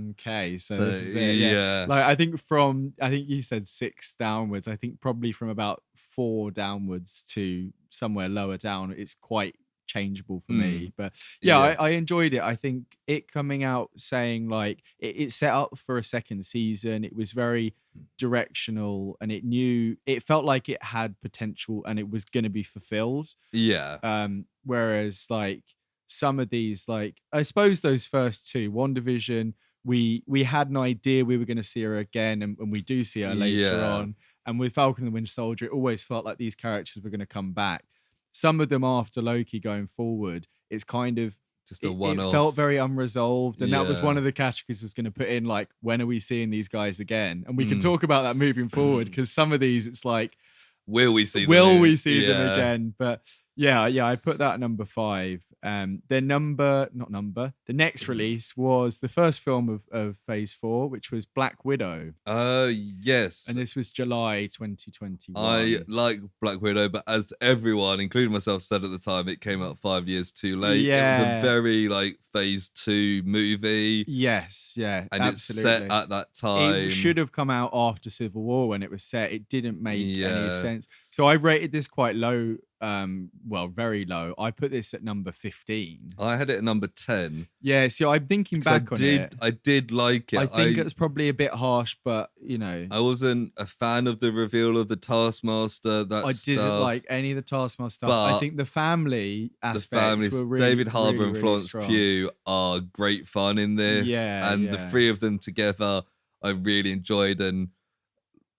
Okay, so So, this is it. Yeah. Like I think you said 6 downwards. I think probably from about 4 downwards to somewhere lower down, it's quite changeable for me. But yeah, Yeah. I enjoyed it. I think it coming out saying like it set up for a second season. It was very directional and it felt like it had potential and it was going to be fulfilled. Yeah. Whereas like some of these, like I suppose those first 2, WandaVision, we had an idea we were going to see her again, and we do see her later on. And with Falcon and the Winter Soldier, it always felt like these characters were going to come back. Some of them after Loki going forward, it's kind of Just a one-off. It felt very unresolved, and that was Yeah. one of the categories I was going to put in. Like, when are we seeing these guys again? And we can talk about that moving forward because some of these, it's like, will we see them again? But yeah, I put that at number 5. The next release was the first film of Phase 4, which was Black Widow. Yes. And this was July 2021. I like Black Widow, but as everyone, including myself, said at the time, it came out 5 years too late. Yeah. It was a very like Phase 2 movie. Yes, yeah, and absolutely. it's set at that time. It should have come out after Civil War when it was set. It didn't make any Yeah. sense. So I rated this quite low, very low. I put this at number 15. I had it at number 10. Yeah, see, I'm thinking back on it. I did like it. I think it's probably a bit harsh, but you know, I wasn't a fan of the reveal of the Taskmaster. I didn't like any of the Taskmaster stuff. I But think the family the aspects families, were really, David Harbour really, and really Florence strong. Pugh are great fun in this. Yeah, and the yeah. 3 of them together, I really enjoyed, and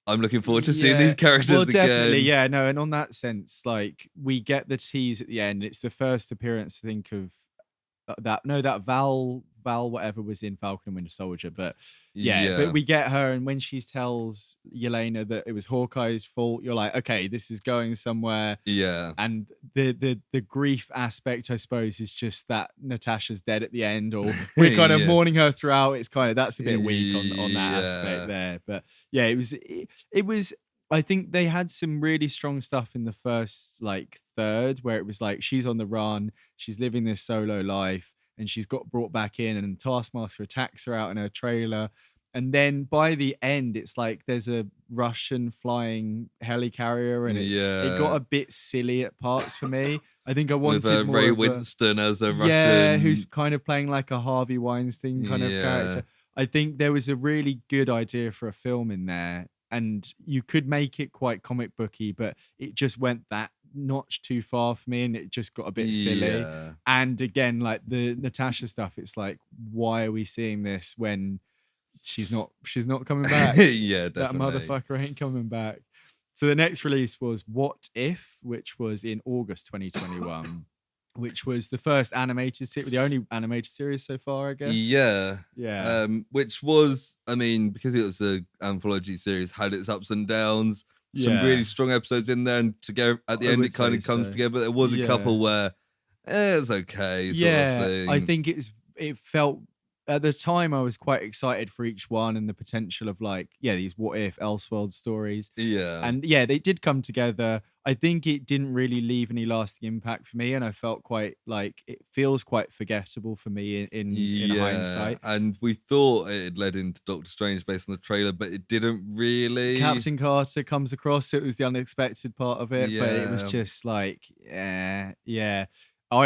I'm looking forward to seeing these characters well, definitely, again. yeah, no, and on that sense, like we get the tease at the end. It's the first appearance, I think, of that Val whatever was in Falcon and Winter Soldier, but but we get her, and when she tells Yelena that it was Hawkeye's fault, you're like, okay, this is going somewhere. Yeah. And the grief aspect, I suppose, is just that Natasha's dead at the end, or we're kind of mourning her throughout. It's kind of, that's a bit weak on that aspect there. But yeah, it was I think they had some really strong stuff in the first like third, where it was like she's on the run, she's living this solo life, and she's got brought back in, and Taskmaster attacks her out in her trailer. And then by the end, it's like there's a Russian flying helicarrier, and it got a bit silly at parts for me. I think I wanted with more Ray of Winston as a Russian. Yeah, who's kind of playing like a Harvey Weinstein kind of character. I think there was a really good idea for a film in there, and you could make it quite comic booky, but it just went that notch too far for me, and it just got a bit silly. And again, like the Natasha stuff, it's like, why are we seeing this when she's not coming back? Yeah, definitely. That motherfucker ain't coming back. So the next release was What If, which was in August 2021. Which was the first animated series, the only animated series so far, I guess. Yeah. Which was, I mean, because it was an anthology series, had its ups and downs. Some really strong episodes in there, and together at the end it kind of comes together. But there was a couple where it's okay. Sort of thing. I think it felt at the time I was quite excited for each one and the potential of like these what if Elseworld stories. And they did come together. I think it didn't really leave any lasting impact for me, and I felt quite like it feels quite forgettable for me in hindsight. And we thought it led into Doctor Strange based on the trailer, but it didn't really. Captain Carter comes across. It was the unexpected part of it, but it was just like, I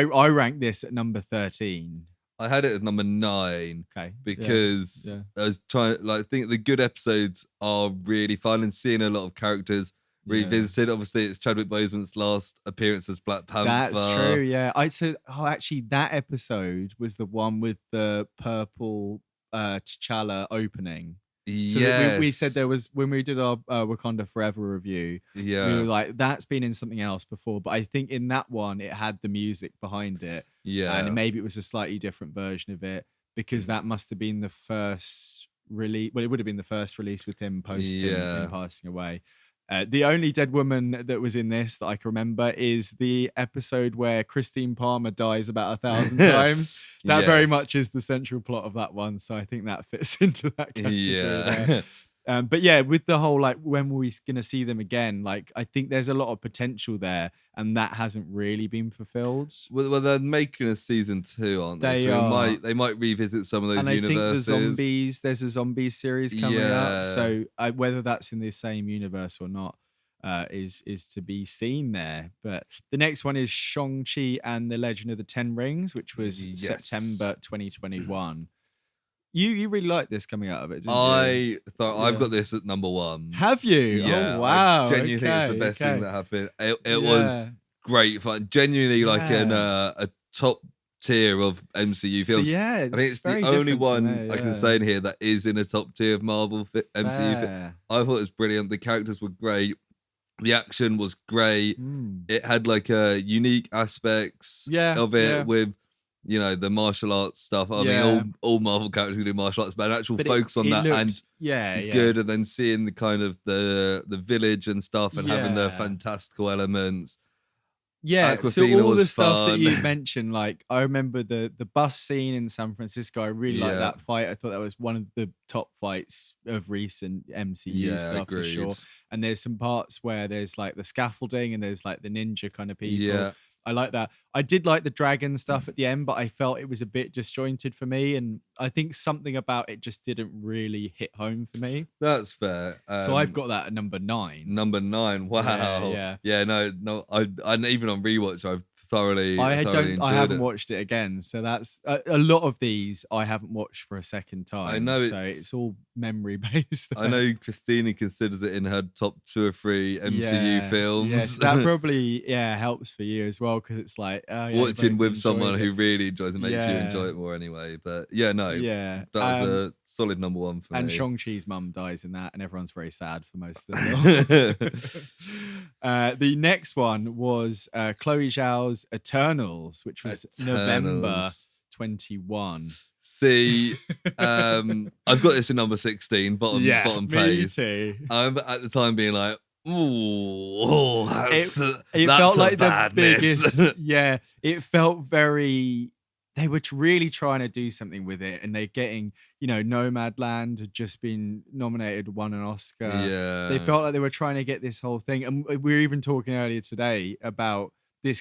ranked this at number 13. I had it as number 9. Okay. Because I was trying, like, I think the good episodes are really fun and seeing a lot of characters revisited. Obviously, it's Chadwick Boseman's last appearance as Black Panther. That's true. Yeah. Actually, that episode was the one with the purple T'Challa opening. So we said there was, when we did our Wakanda Forever review, we were like, that's been in something else before, but I think in that one it had the music behind it, and maybe it was a slightly different version of it, because that must have been the first release. Well, it would have been the first release with him him passing away. The only dead woman that was in this that I can remember is the episode where Christine Palmer dies about 1,000 times. That very much is the central plot of that one. So I think that fits into that category there. But yeah, with the whole, like, when were we going to see them again? Like, I think there's a lot of potential there, and that hasn't really been fulfilled. Well, they're making a season 2, aren't they? They might revisit some of those universes. And I think there's a zombies series coming up. So whether that's in the same universe or not is to be seen there. But the next one is Shang-Chi and the Legend of the Ten Rings, which was September 2021. You really liked this coming out of it, didn't you? I thought I've got this at number 1. Have you? Yeah. Oh, wow. I genuinely think it's the best thing that happened. It was great fun. Genuinely like a top tier of MCU films. I think it's the only one I can say in here that is in a top tier of Marvel MCU film. I thought it was brilliant. The characters were great. The action was great. It had like unique aspects of it with, you know, the martial arts stuff. I mean, all Marvel characters can do martial arts, but an actual focus on that is good. And then seeing the kind of the village and stuff and having the fantastical elements. Yeah, Aquafina so all the stuff fun. that you mentioned, like I remember the bus scene in San Francisco. I really liked that fight. I thought that was one of the top fights of recent MCU stuff for sure. And there's some parts where there's like the scaffolding and there's like the ninja kind of people. Yeah. I like that. I did like the dragon stuff at the end, but I felt it was a bit disjointed for me. And I think something about it just didn't really hit home for me. That's fair. So I've got that at number 9. Number 9. Wow. Yeah, no. I even on rewatch, I've thoroughly enjoyed I haven't watched it again. So that's a lot of these I haven't watched for a second time. I know so it's all memory based. I know Christina considers it in her top 2 or 3 MCU films. Yes, that probably helps for you as well, because it's like watching with someone who really enjoys it makes you enjoy it more anyway. But that was a solid number 1 for me. And Shang-Chi's mum dies in that, and everyone's very sad for most of them. The next one was Chloe Zhao's Eternals, which was November 21. See, I've got this in number 16, bottom place. Me too. I'm at the time being like, ooh, that's felt like badness. The biggest. It felt very. They were really trying to do something with it, and they're getting, Nomadland had just been nominated, won an Oscar. Yeah, they felt like they were trying to get this whole thing, and we were even talking earlier today about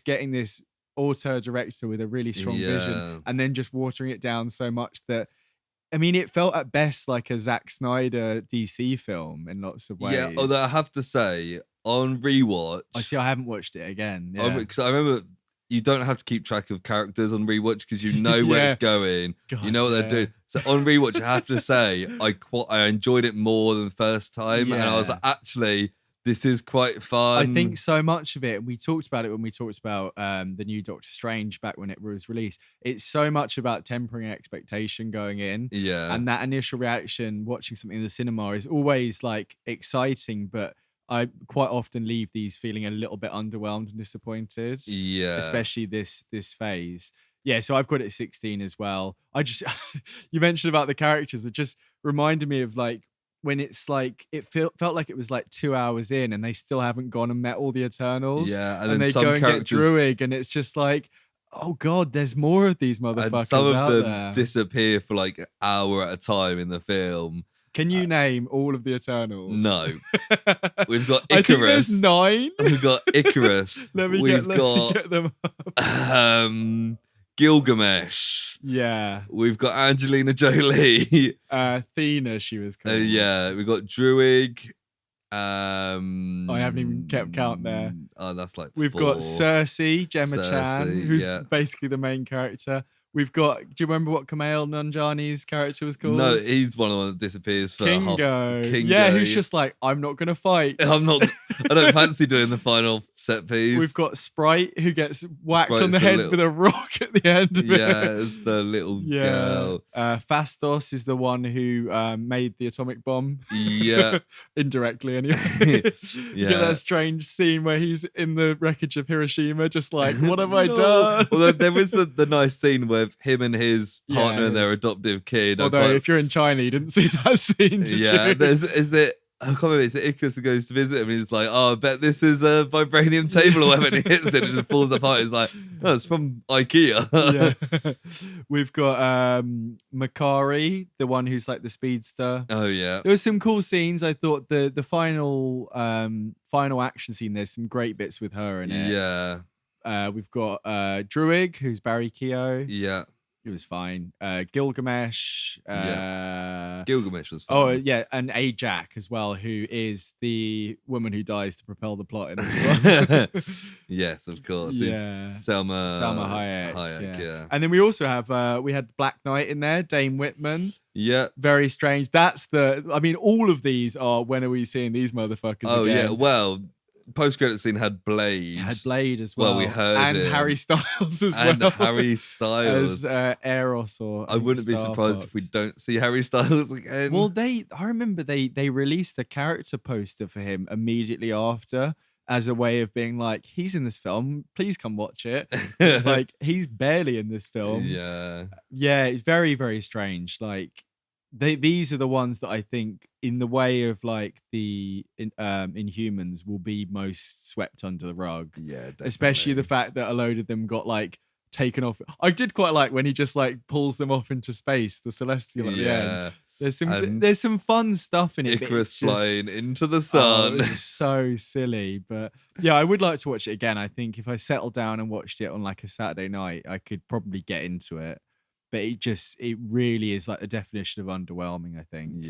getting this auteur director with a really strong vision, and then just watering it down so much that, I mean, it felt at best like a Zack Snyder DC film in lots of ways. Yeah, although I have to say, on rewatch, I haven't watched it again. Because I remember you don't have to keep track of characters on rewatch because you know where it's going. Gosh, you know what they're doing. So on rewatch, I have to say, I enjoyed it more than the first time, and I was like, actually, this is quite fun. I think so much of it, we talked about it when we talked about the new Doctor Strange back when it was released. It's so much about tempering expectation going in. Yeah. And that initial reaction watching something in the cinema is always like exciting, but I quite often leave these feeling a little bit underwhelmed and disappointed. Yeah. Especially this phase. Yeah, so I've got it at 16 as well. You mentioned about the characters. It just reminded me of like when it's like it felt like it was like 2 hours in and they still haven't gone and met all the Eternals. Yeah, and then they go and get Druig, and it's just like, oh god, there's more of these motherfuckers. And some of them there. disappear for like an hour at a time in the film. Can you name all of the Eternals? No. We've got Icarus. I think there's 9. We've got Icarus. Let me get them up. Gilgamesh. Yeah. We've got Angelina Jolie. Athena, she was called. Yeah, we've got Druig. I haven't even kept count there. Oh, that's like We've 4. got Cersei, Gemma Chan, who's basically the main character. We've got. Do you remember what Kumail Nanjiani's character was called? No, he's one of the ones that disappears for Kingo. Kingo. Yeah, who's just like, I'm not gonna fight. I don't fancy doing the final set piece. We've got Sprite who gets whacked Sprite's on the head with a rock at the end of it. Yeah, it's the little girl. Fastos is the one who made the atomic bomb. Yeah. Indirectly, anyway. Yeah. Get that strange scene where he's in the wreckage of Hiroshima, just like, what have I done? Well, there was the nice scene with him and his partner and their adoptive kid. Although, if you're in China, you didn't see that scene, did you? I can't remember, is it Icarus who goes to visit him and he's like, I bet this is a vibranium table or whatever, and he hits it and it just falls apart. He's like, oh, it's from IKEA. We've got Makari, the one who's like the speedster. Oh, yeah. There was some cool scenes. I thought the final action scene, there's some great bits with her in it. Yeah. We've got Druig, who's Barry Keogh. Yeah. He was fine. Gilgamesh. Gilgamesh was fine. Oh, yeah. And Ajak as well, who is the woman who dies to propel the plot in this one. Yes, of course. Yeah. It's Selma Hayek. Yeah. And then we also have, we had Black Knight in there, Dane Whitman. Yeah. Very strange. All of these are, when are we seeing these motherfuckers again? Oh, yeah. Well, post-credit scene had Blade. Had Blade as well. Well, we heard him. Harry Styles as well. And Harry Styles. As Eros or... I wouldn't be surprised if we don't see Harry Styles again. Well, I remember they released a character poster for him immediately after as a way of being like, he's in this film, please come watch it. It's like, he's barely in this film. Yeah. Yeah, it's very, very strange. Like, these are the ones that I think, in the way of like the Inhumans, will be most swept under the rug. Yeah, definitely. Especially the fact that a load of them got like taken off. I did quite like when he just like pulls them off into space, the Celestial at the end. There's some fun stuff in it. Icarus flying into the sun. It's so silly, but yeah, I would like to watch it again. I think if I settled down and watched it on like a Saturday night, I could probably get into it. But it really is like the definition of underwhelming, I think.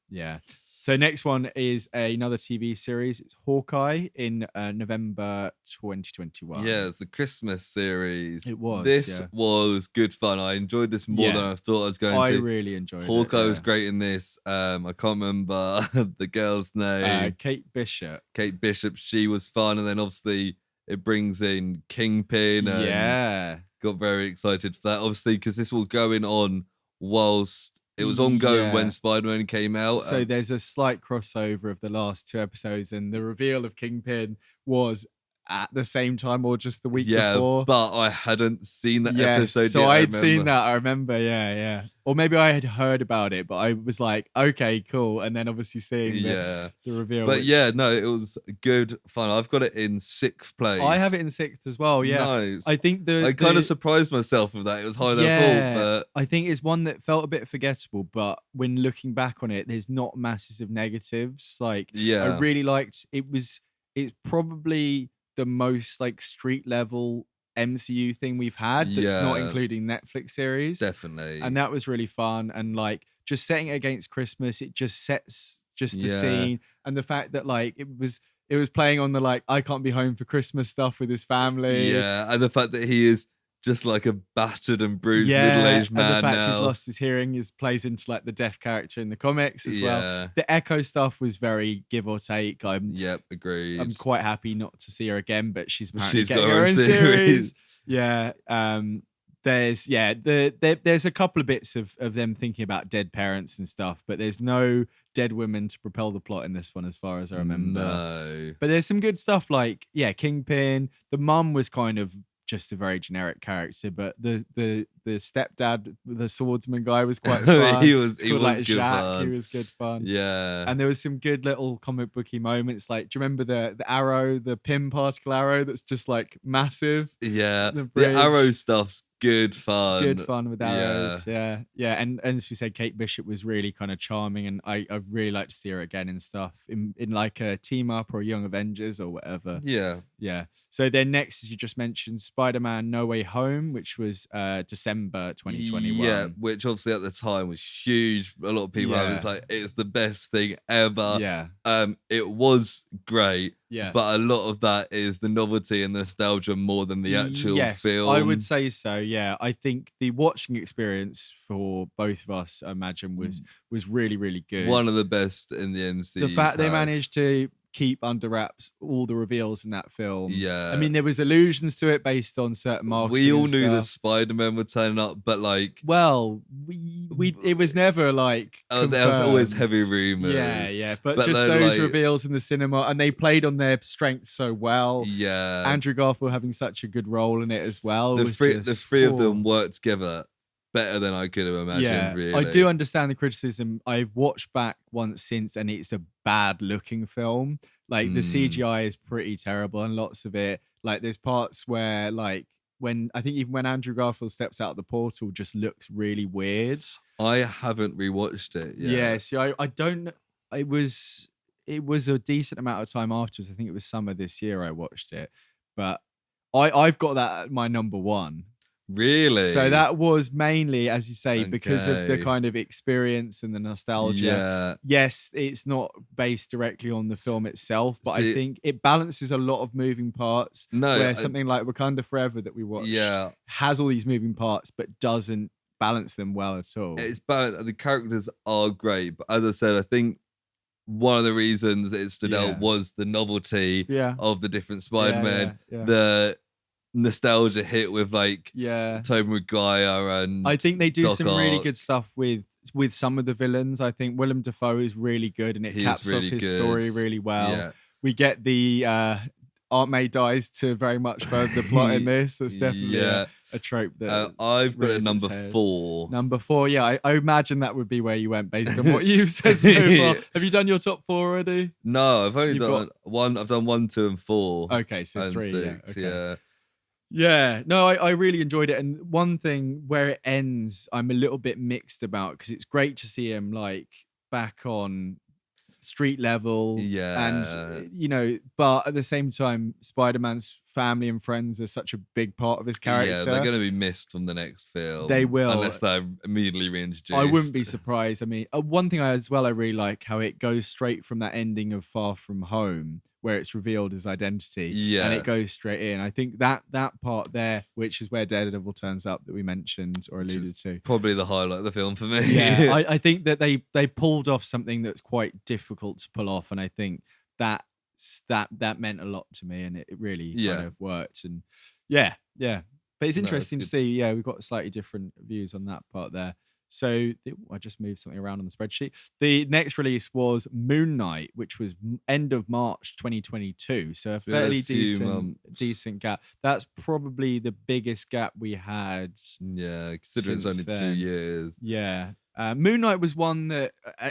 Yeah. So next one is another TV series. It's Hawkeye in November 2021. Yeah, it's the Christmas series. It was. This was good fun. I enjoyed this more than I thought I was going to. I really enjoyed it. Hawkeye was great in this. I can't remember the girl's name. Kate Bishop. Kate Bishop. She was fun. And then obviously it brings in Kingpin. And got very excited for that, obviously, because this will going on whilst it was ongoing when Spider-Man came out. So there's a slight crossover of the last two episodes, and the reveal of Kingpin was at the same time or just the week before. But I hadn't seen that episode so yet. I'd seen that, I remember, yeah. Or maybe I had heard about it, but I was like, okay, cool. And then obviously seeing the reveal. But it was good fun. I've got it in 6th place. I have it in 6th as well, yeah. Nice. I think I kind of surprised myself with that. It was higher than I thought. But I think it's one that felt a bit forgettable, but when looking back on it, there's not masses of negatives. Like, I really liked it's probably the most like street level MCU thing we've had that's not including Netflix series. Definitely. And that was really fun. And like just setting it against Christmas, it just sets the scene. And the fact that like it was playing on the like I can't be home for Christmas stuff with his family. Yeah. And the fact that he is just like a battered and bruised middle-aged man and the fact now. he's lost his hearing plays into like the deaf character in the comics as well. The Echo stuff was very give or take. Agreed. I'm quite happy not to see her again, but she's apparently getting got her own series. Yeah. There's there's a couple of bits of them thinking about dead parents and stuff, but there's no dead women to propel the plot in this one as far as I remember. No. But there's some good stuff like Kingpin. The mum was kind of just a very generic character, but the stepdad, the swordsman guy, was quite fun. he was like good Jacques. fun. He was good fun. Yeah. And there was some good little comic booky moments. Like, do you remember the arrow, the pin particle arrow that's just like massive? Yeah. The arrow stuff's good fun. Good fun with arrows. Yeah. And as we said, Kate Bishop was really kind of charming, and I really like to see her again in stuff in like a team up or a Young Avengers or whatever. Yeah. So then next, as you just mentioned, Spider-Man No Way Home, which was December December 2021. Yeah, which obviously at the time was huge. A lot of people had it's like it's the best thing ever. Yeah. It was great. Yeah. But a lot of that is the novelty and nostalgia more than the actual film. I would say so. Yeah, I think the watching experience for both of us, I imagine, was really, really good. One of the best in the MCU. The fact they managed to keep under wraps all the reveals in that film. Yeah. I mean, there was allusions to it based on certain marketing. We all knew the Spider-Man would turn up, but like, well, it was never like there was always heavy rumors. Yeah. But just then, those reveals in the cinema, and they played on their strengths so well. Yeah. Andrew Garfield having such a good role in it as well. The three of them worked together better than I could have imagined, really. I do understand the criticism. I've watched back once since, and it's a bad looking film. Like the CGI is pretty terrible, and lots of it. Like there's parts where, like, when Andrew Garfield steps out of the portal, just looks really weird. I haven't rewatched it yet. Yeah, see, I don't. It was a decent amount of time afterwards. I think it was summer this year I watched it, but I've got that at my number one. Really? So that was mainly, as you say, because of the kind of experience and the nostalgia. Yeah. Yes, it's not based directly on the film itself, but I think it balances a lot of moving parts. Something like Wakanda Forever that we watched has all these moving parts, but doesn't balance them well at all. It's balanced. The characters are great, but as I said, I think one of the reasons it stood out was the novelty of the different Spider-Man. The nostalgia hit with like Tobey Maguire, and I think they do Doc some Ock. really good stuff with some of the villains. I think Willem Dafoe is really good, and it caps off his story really well. Yeah. We get the Aunt May dies to very much further the plot in this. It's definitely a trope that I've got it number 4. Number 4, yeah. I imagine that would be where you went based on what you've said so far. Have you done your top 4 already? No, I've only done one. I've done 1, 2, and 4. Okay, so and 3. 6, Yeah, no, I really enjoyed it. And one thing where it ends, I'm a little bit mixed about, because it's great to see him like back on street level. And, but at the same time, Spider-Man's family and friends are such a big part of his character. Yeah, they're going to be missed from the next film. They will. Unless they're immediately reintroduced. I wouldn't be surprised. I mean, one thing I really like how it goes straight from that ending of Far From Home, where it's revealed his identity, and it goes straight in. I think that part there, which is where Daredevil turns up, that we mentioned or alluded to, probably the highlight of the film for me. Yeah, I think that they pulled off something that's quite difficult to pull off, and I think that meant a lot to me, and it really kind of worked. And but it's interesting to see. Yeah, we've got slightly different views on that part there. So I just moved something around on the spreadsheet. The next release was Moon Knight, which was end of March 2022. So a fairly decent gap. That's probably the biggest gap we had. Yeah, considering it's only 2 years. Yeah. Moon Knight was one that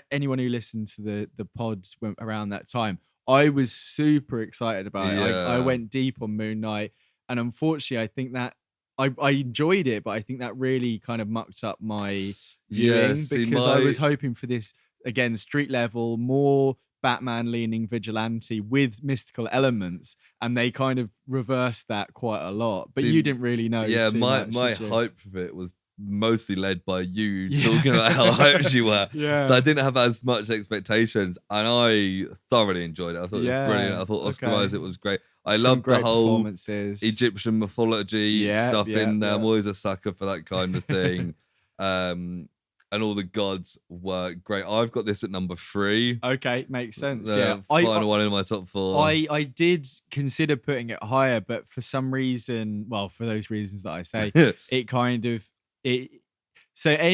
anyone who listened to the pod went around that time, I was super excited about it. I went deep on Moon Knight, and unfortunately, I think that I enjoyed it, but I think that really kind of mucked up my viewing because I was hoping for this, again, street level, more Batman leaning vigilante with mystical elements, and they kind of reversed that quite a lot. But you didn't really know. Yeah, my hype of it was mostly led by you talking about how hyped you were. So I didn't have as much expectations, and I thoroughly enjoyed it. I thought it was brilliant. I thought Oscar Isaac was great. I loved the whole Egyptian mythology stuff in there. I'm always a sucker for that kind of thing. And all the gods were great. I've got this at number 3. Okay, makes sense. The final one in my top 4. I did consider putting it higher, but for some reason, well, for those reasons that I say, it kind of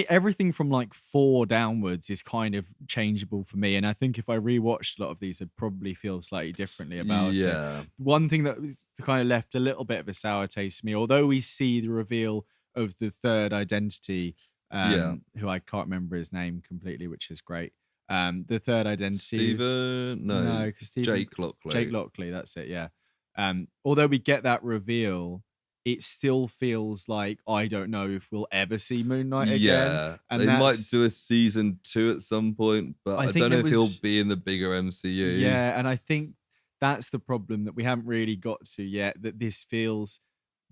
everything from like 4 downwards is kind of changeable for me, and I think if I rewatched a lot of these, I'd probably feel slightly differently about it. One thing that was kind of left a little bit of a sour taste to me, although we see the reveal of the third identity, who I can't remember his name completely, which is great. The third identity, Jake Lockley. Jake Lockley, that's it. Yeah. Although we get that reveal, it still feels like I don't know if we'll ever see Moon Knight again. Yeah, and they might do a season 2 at some point, but I don't know if he'll be in the bigger MCU. Yeah, and I think that's the problem that we haven't really got to yet, that this feels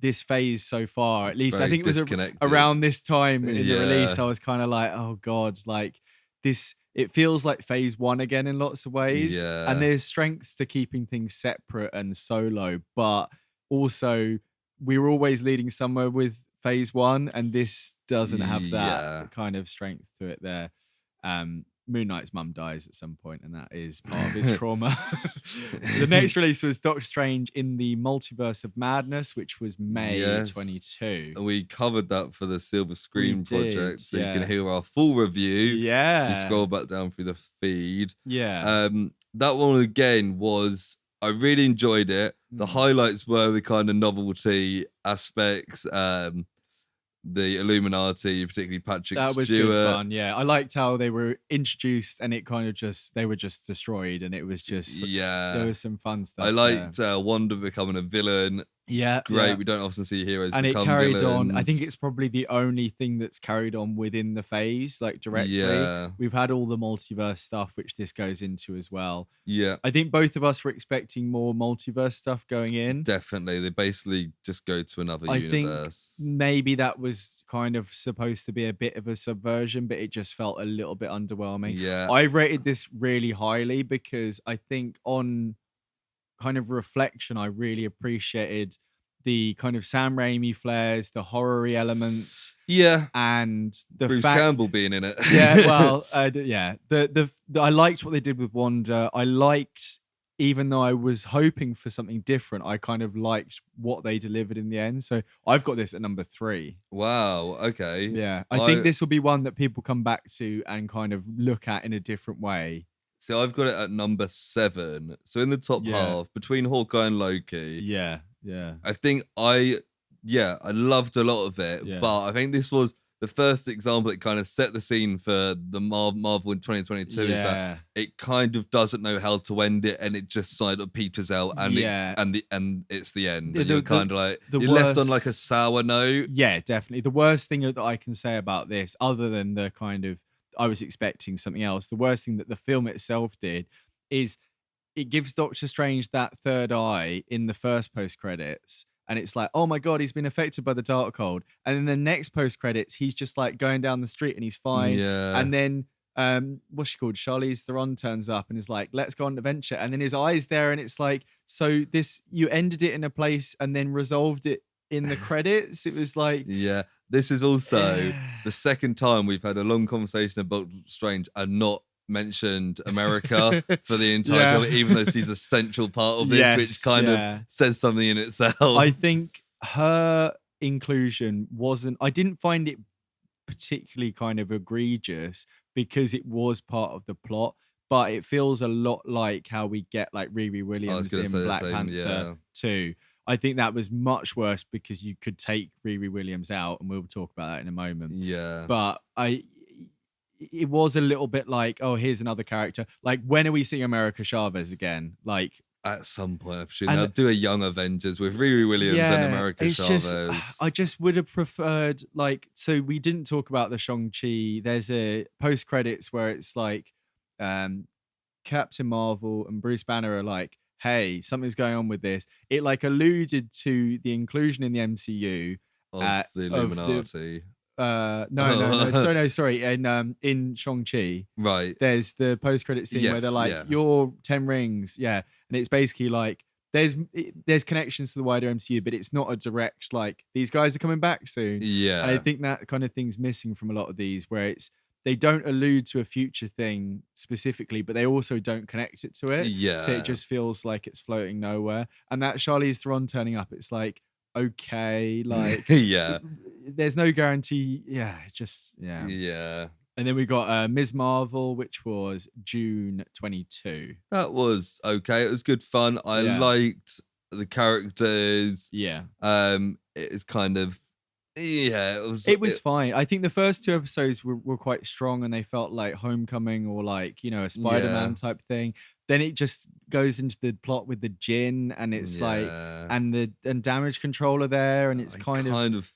this phase so far. At least Very I think it was disconnected. around this time in the release. Yeah. I was kind of like, oh god, like this. It feels like phase one again in lots of ways. Yeah. And there's strengths to keeping things separate and solo, but also we were always leading somewhere with phase one, and this doesn't have that Yeah. kind of strength to it there. Moon Knight's mum dies at some point, and that is part of his trauma. The next release was Doctor Strange in the Multiverse of Madness, which was May 22. We covered that for the Silver Screen project, so you yeah. can hear our full review. Yeah. If you scroll back down through the feed. Yeah. That one again was, I really enjoyed it. The highlights were the kind of novelty aspects, the Illuminati, particularly Patrick That was Stewart. good fun, yeah. I liked how they were introduced and it kind of they were just destroyed, and it was just, there was some fun stuff. I liked Wanda becoming a villain. Yeah. Great. Yeah. We don't often see heroes and become it carried villains. on. I think it's probably the only thing that's carried on within the phase, like directly. Yeah. We've had all the multiverse stuff, which this goes into as well. Yeah. I think both of us were expecting more multiverse stuff going in. Definitely. They basically just go to another universe. Think maybe that was kind of supposed to be a bit of a subversion, but it just felt a little bit underwhelming. Yeah. I rated this really highly because I think on kind of reflection, I really appreciated the kind of Sam Raimi flares, the horror-y elements, and the Bruce Campbell being in it. Yeah, well, yeah. The I liked what they did with Wanda. I liked, even though I was hoping for something different, I kind of liked what they delivered in the end. So I've got this at number 3. Wow. Okay. Yeah, I think this will be one that people come back to and kind of look at in a different way. So I've got it at number 7. So in the top half, between Hawkeye and Loki. Yeah. I think I loved a lot of it, but I think this was the first example that kind of set the scene for the Marvel in 2022 is that it kind of doesn't know how to end it, and it just sort of peters out, and and it's the end. And you're kind of like you're left on like a sour note. Yeah, definitely. The worst thing that I can say about this, other than the kind of I was expecting something else, the worst thing that the film itself did is it gives Doctor Strange that third eye in the first post credits, and it's like, oh my god, he's been affected by the Darkhold. And in the next post credits, he's just like going down the street and he's fine. Yeah. And then what's she called? Charlize Theron turns up and is like, let's go on an adventure. And then his eye's there, and it's like, so this, you ended it in a place and then resolved it in the credits. It was like, yeah. This is also the second time we've had a long conversation about Strange and not mentioned America for the entire job, even though she's a central part of this, which kind of says something in itself. I think her inclusion I didn't find it particularly kind of egregious because it was part of the plot, but it feels a lot like how we get like Riri Williams in Black Panther 2. I think that was much worse because you could take Riri Williams out, and we'll talk about that in a moment. Yeah. But it was a little bit like, oh, here's another character. Like, when are we seeing America Chavez again? Like, at some point, I'm sure they'll do a Young Avengers with Riri Williams and America Chavez. I just would have preferred, like, so we didn't talk about the Shang-Chi. There's a post credits where it's like Captain Marvel and Bruce Banner are like, hey, something's going on with this. It like alluded to the inclusion in the MCU of the Illuminati. Sorry. In Shang-Chi, right? There's the post-credit scene where they're like, "Your 10 rings," and it's basically like there's connections to the wider MCU, but it's not a direct like these guys are coming back soon. Yeah, and I think that kind of thing's missing from a lot of these, where they don't allude to a future thing specifically, but they also don't connect it to it. Yeah, so it just feels like it's floating nowhere. And that Charlize Theron turning up, it's like, okay, like there's no guarantee. Yeah. And then we got Ms. Marvel, which was June 22. That was okay. It was good fun. I liked the characters. Yeah. It's kind of it was fine. I think the first 2 episodes were quite strong, and they felt like Homecoming or like, you know, a Spider-Man type thing. Then it just goes into the plot with the Jinn, and it's like, and Damage Control are there, and it's kind of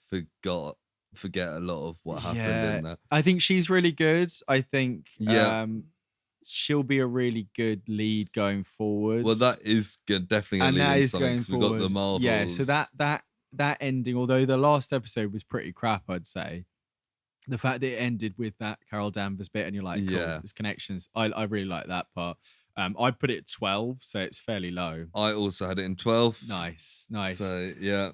forget a lot of what happened in that. I think she's really good. I think she'll be a really good lead going forward. Well, that is definitely going to lead going forward. We've got the Marvels. Yeah, so that that ending, although the last episode was pretty crap, I'd say, the fact that it ended with that Carol Danvers bit and you're like, cool, there's connections. I really like that part. I put it at 12, so it's fairly low. I also had it in 12. Nice. So, yeah.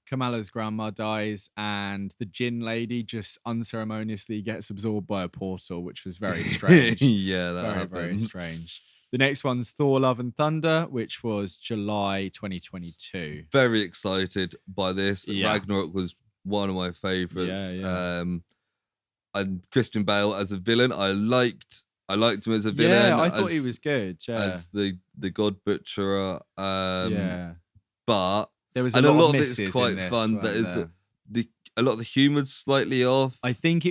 Kamala's grandma dies and the Jinn lady just unceremoniously gets absorbed by a portal, which was very strange. Yeah, that very, happened. very strange. The next one's Thor Love and Thunder, which was July 2022. Very excited by this. Yeah. Ragnarok was one of my favorites. Yeah. And Christian Bale as a villain, I liked him as a villain. Yeah, I thought he was good. Yeah. As the God Butcherer. But there was a lot of it's quite fun. A lot of the humor's slightly off. I think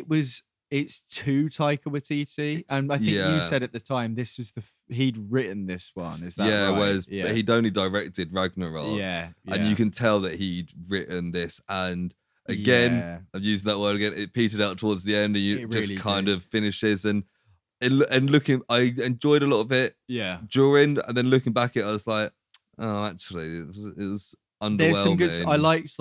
it's too Taika Waititi, and I think you said at the time this was he'd written this one. Is that right? Whereas he'd only directed Ragnarok. Yeah, and you can tell that he'd written this. And again, I've used that word again. It petered out towards the end, and it just really kind of finishes. And looking, I enjoyed a lot of it. Yeah. During, and then looking back at it, I was like, oh, actually, it was underwhelming. There's some good. I liked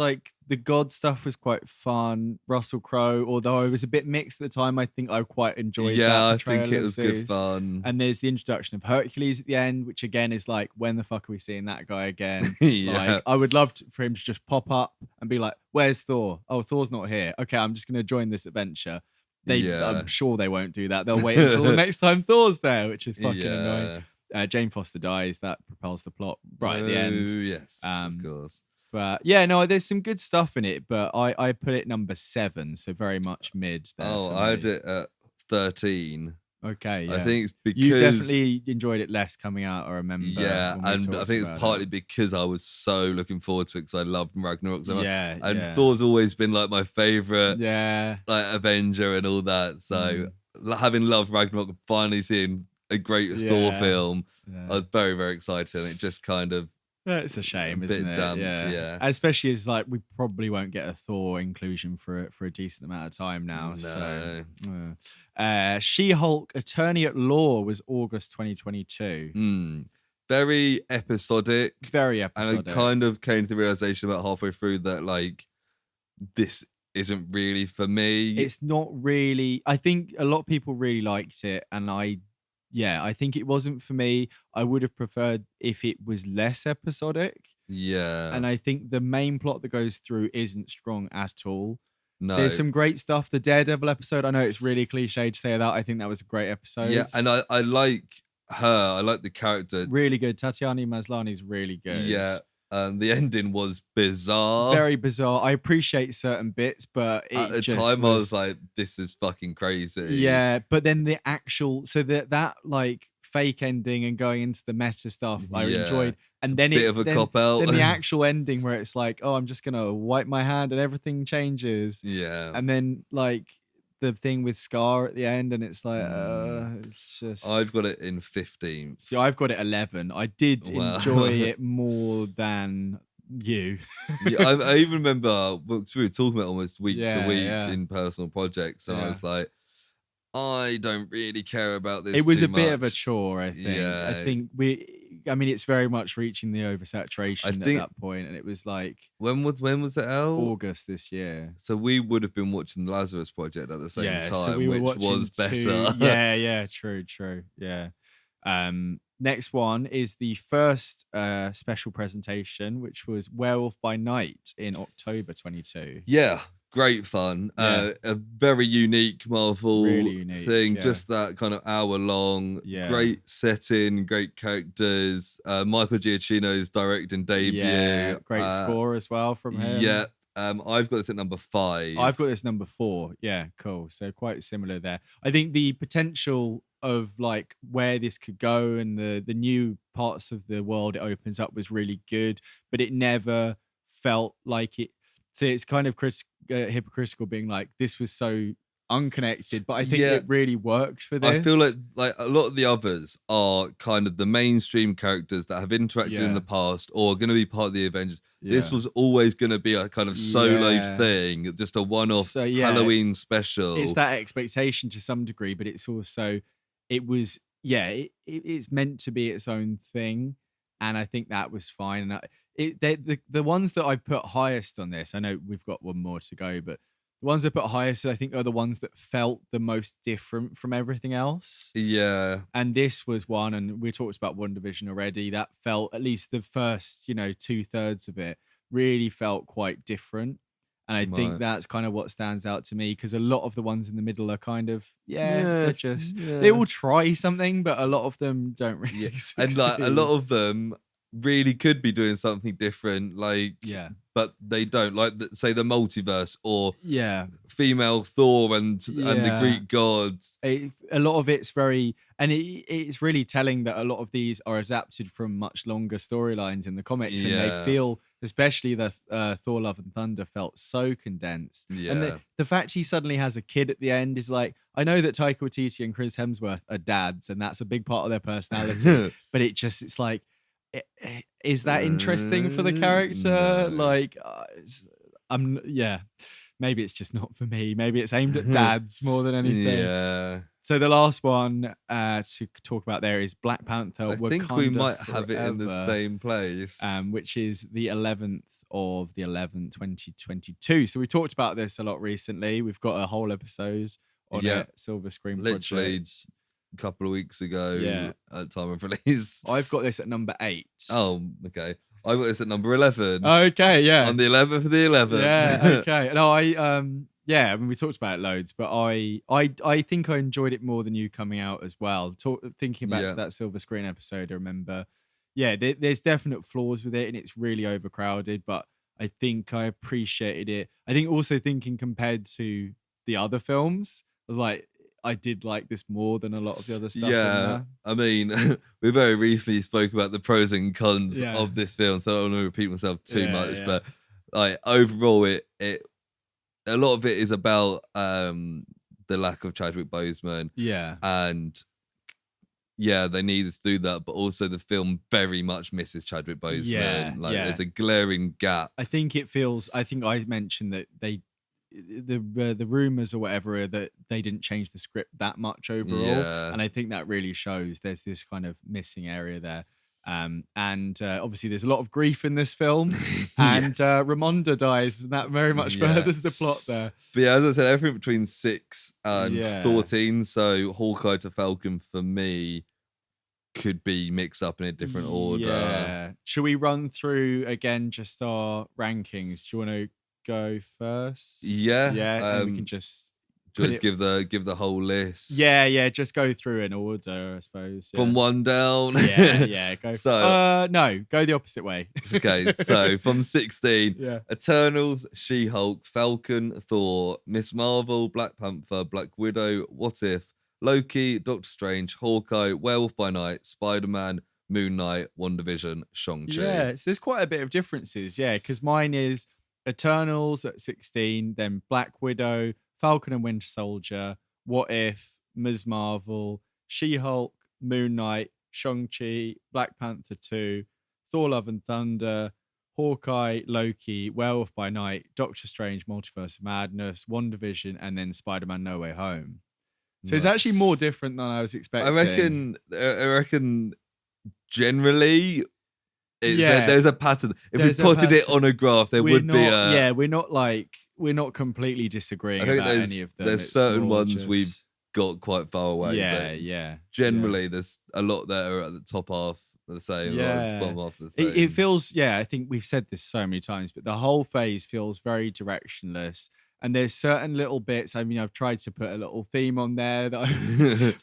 the God stuff was quite fun. Russell Crowe, although I was a bit mixed at the time, I think I quite enjoyed. Yeah, I think it was good fun. And there's the introduction of Hercules at the end, which again is like, when the fuck are we seeing that guy again? I would love for him to just pop up and be like, "Where's Thor? Oh, Thor's not here. Okay, I'm just going to join this adventure." I'm sure they won't do that. They'll wait until the next time Thor's there, which is fucking annoying. Jane Foster dies. That propels the plot right at the end. Yes, of course. But yeah, no, there's some good stuff in it. But I put it number 7, so very much mid. There I had it at 13. Okay, yeah. I think it's because you definitely enjoyed it less coming out. I remember. Yeah, and I think it's partly because I was so looking forward to it because I loved Ragnarok so much. Yeah, and Thor's always been like my favorite. Yeah, like Avenger and all that. So having loved Ragnarok, finally seeing a great Thor film, I was very, very excited. And it just kind of it's a shame, isn't it? Damp, yeah. Especially as we probably won't get a Thor inclusion for a decent amount of time now. No. So, She-Hulk: Attorney at Law was August 2022. Very episodic. Very episodic. And I kind of came to the realization about halfway through that this isn't really for me. It's not really. I think a lot of people really liked it, and I think it wasn't for me. I would have preferred if it was less episodic. Yeah. And I think the main plot that goes through isn't strong at all. No. There's some great stuff. The Daredevil episode, I know it's really cliche to say that. I think that was a great episode. Yeah, and I like her. I like the character. Really good. Tatiana Maslany's really good. Yeah. The ending was bizarre. Very bizarre. I appreciate certain bits, but at the time I was like, this is fucking crazy. Yeah, but then the actual, so that fake ending and going into the meta stuff, I enjoyed. And then bit of a cop out. Then the actual ending where it's like, oh, I'm just gonna wipe my hand and everything changes. Yeah. And then the thing with Scar at the end, and it's like, it's just. I've got it in 15. See, I've got it 11. I did enjoy it more than you. Yeah, I even remember because we were talking about almost week to week in personal projects, and I was like, I don't really care about this. It was too a bit much. of a chore, I think. Yeah. I think it's very much reaching the oversaturation at that point, and it was like when was it out? August this year. So we would have been watching the Lazarus Project at the same time, so we were which was better. True. Yeah. Next one is the first special presentation, which was Werewolf by Night in October 22. Yeah. Great fun. A very unique Marvel thing. Just that kind of hour long. Yeah. Great setting, great characters. Michael Giacchino's directing debut. Yeah, great score as well from him. Yeah. I've got this at number 5. I've got this number 4. Yeah, cool. So quite similar there. I think the potential of where this could go and the new parts of the world it opens up was really good, but it never felt like it. So it's kind of hypocritical being like, this was so unconnected, but I think it really worked for this. I feel like a lot of the others are kind of the mainstream characters that have interacted in the past or are going to be part of the Avengers. This was always going to be a kind of soloed thing, just a one-off Halloween special. It's that expectation to some degree, but it's also, it's meant to be its own thing. And I think that was fine. And the ones that I put highest on this, I know we've got one more to go, but the ones I put highest, I think, are the ones that felt the most different from everything else. Yeah. And this was one, and we talked about WandaVision already, that felt, at least the first, 2/3 of it, really felt quite different. And I think that's kind of what stands out to me, because a lot of the ones in the middle are kind of, they're just, they all try something, but a lot of them don't really succeed. And like a lot of them really could be doing something different, like, but they don't. Like, say, the multiverse, or female Thor and the Greek gods. A lot of it's very, and it's really telling that a lot of these are adapted from much longer storylines in the comics, and they feel, especially the Thor Love and Thunder, felt so condensed. And the fact he suddenly has a kid at the end is like, I know that Taika Waititi and Chris Hemsworth are dads, and that's a big part of their personality, but it's like, is that interesting for the character? No. Like, maybe it's just not for me. Maybe it's aimed at dads more than anything. Yeah. So the last one to talk about there is Black Panther. I think we might have it in the same place. Which is the 11th of the 11th, 2022. So we talked about this a lot recently. We've got a whole episode on it, Silver Screen literally Project. A couple of weeks ago at time of release. I've got this at number 8. Oh, okay. I got this at number 11. Okay, yeah. On the 11th of the 11th. Yeah, okay. No, I mean, we talked about it loads, but I think I enjoyed it more than you coming out as well. Thinking back to that Silver Screen episode, I remember, there's definite flaws with it, and it's really overcrowded, but I think I appreciated it. I think also, thinking compared to the other films, I was like, I did like this more than a lot of the other stuff. Yeah, I mean, we very recently spoke about the pros and cons of this film, so I don't want to repeat myself too much. But like, overall, it a lot of it is about the lack of Chadwick Boseman. Yeah, and they needed to do that, but also the film very much misses Chadwick Boseman. There's a glaring gap. I think I mentioned that the rumors or whatever are that they didn't change the script that much overall, and I think that really shows there's this kind of missing area there. And obviously there's a lot of grief in this film, and Ramonda dies, and that very much furthers the plot there. But as I said, everything between 6 and 14, so Hawkeye to Falcon for me could be mixed up in a different order. Should we run through again just our rankings? Do you want to go first? And we can just give the whole list. Just go through in order, I suppose. From 1 down. Go. So no, go the opposite way. Okay, so from 16, Eternals, She-Hulk, Falcon, Thor, Miss Marvel, Black Panther, Black Widow, What If, Loki, Doctor Strange, Hawkeye, Werewolf by Night, Spider-Man, Moon Knight, WandaVision, Shang-Chi. So there's quite a bit of differences, because mine is Eternals at 16, then Black Widow, Falcon and Winter Soldier, What If, Ms. Marvel, She-Hulk, Moon Knight, Shang-Chi, Black Panther 2, Thor Love and Thunder, Hawkeye, Loki, Werewolf by Night, Doctor Strange, Multiverse of Madness, WandaVision, and then Spider-Man No Way Home. So it's actually more different than I was expecting. I reckon generally there's a pattern. If we plotted it on a graph, would be a... we're not completely disagreeing about any of them. There's certain ones we've got quite far away. Generally, there's a lot that are at the top half of the same, or at the bottom half of the same. It feels, I think we've said this so many times, but the whole phase feels very directionless. And there's certain little bits. I mean, I've tried to put a little theme on there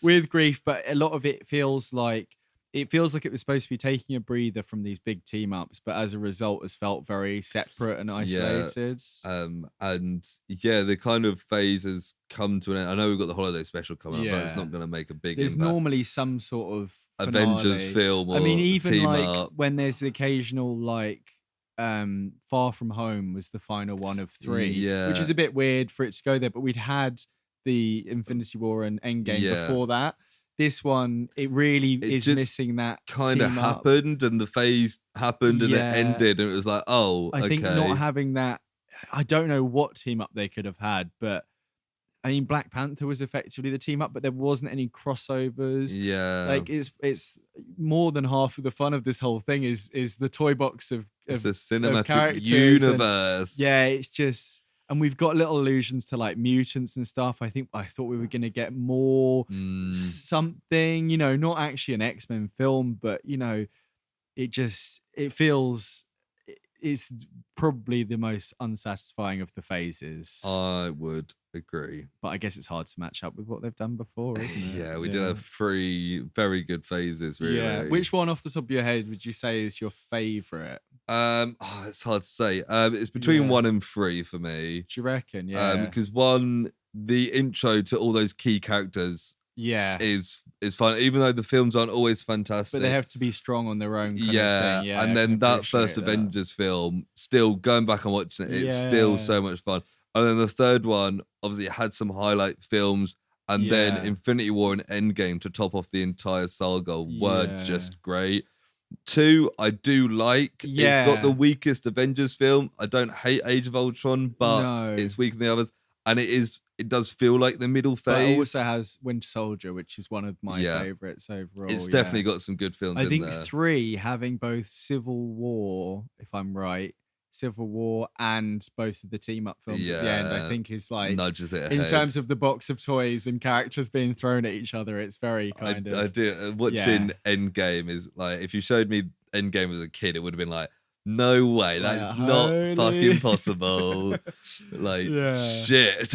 with grief, but a lot of it feels like it was supposed to be taking a breather from these big team ups, but as a result has felt very separate and isolated. The kind of phase has come to an end. I know we've got the holiday special coming up, but it's not going to make a big There's impact. normally some sort of finale. Avengers film, or I mean, even team like up. when there's the occasional Far From Home was the final one of 3, which is a bit weird for it to go there, but we'd had the Infinity War and Endgame before that. This one, it really is missing that kind of happened, and the phase happened, and it ended, and it was like, I think not having that, I don't know what team up they could have had, but I mean, Black Panther was effectively the team up, but there wasn't any crossovers. Yeah, like it's more than half of the fun of this whole thing is the toy box of it's a of cinematic characters universe. Yeah, it's just, and we've got little allusions to like mutants and stuff. I thought we were going to get more something, you know, not actually an X-Men film, but you know, it feels it's probably the most unsatisfying of the phases. I would agree, but I guess it's hard to match up with what they've done before, isn't it? Yeah, we did have 3 very good phases, really. Yeah. Which one off the top of your head would you say is your favorite? It's hard to say. It's between 1 and 3 for me. Do you reckon? Yeah. Because 1, the intro to all those key characters is fun, even though the films aren't always fantastic. But they have to be strong on their own kind of thing. Yeah, and then that first Avengers film, still going back and watching it, it's still so much fun. And then the third one, obviously it had some highlight films, and then Infinity War and Endgame to top off the entire saga were just great. 2, I do like. It's got the weakest Avengers film. I don't hate Age of Ultron, but it's weaker than the others. And it does feel like the middle phase. But it also has Winter Soldier, which is one of my favorites overall. It's definitely got some good films in there. I think 3, having both Civil War, if I'm right, Civil War and both of the team up films at the end, I think is like nudges it ahead. In terms of the box of toys and characters being thrown at each other. It's very kind of. I do watching Endgame is like, if you showed me Endgame as a kid, it would have been like, no way, that is not fucking possible. Like shit.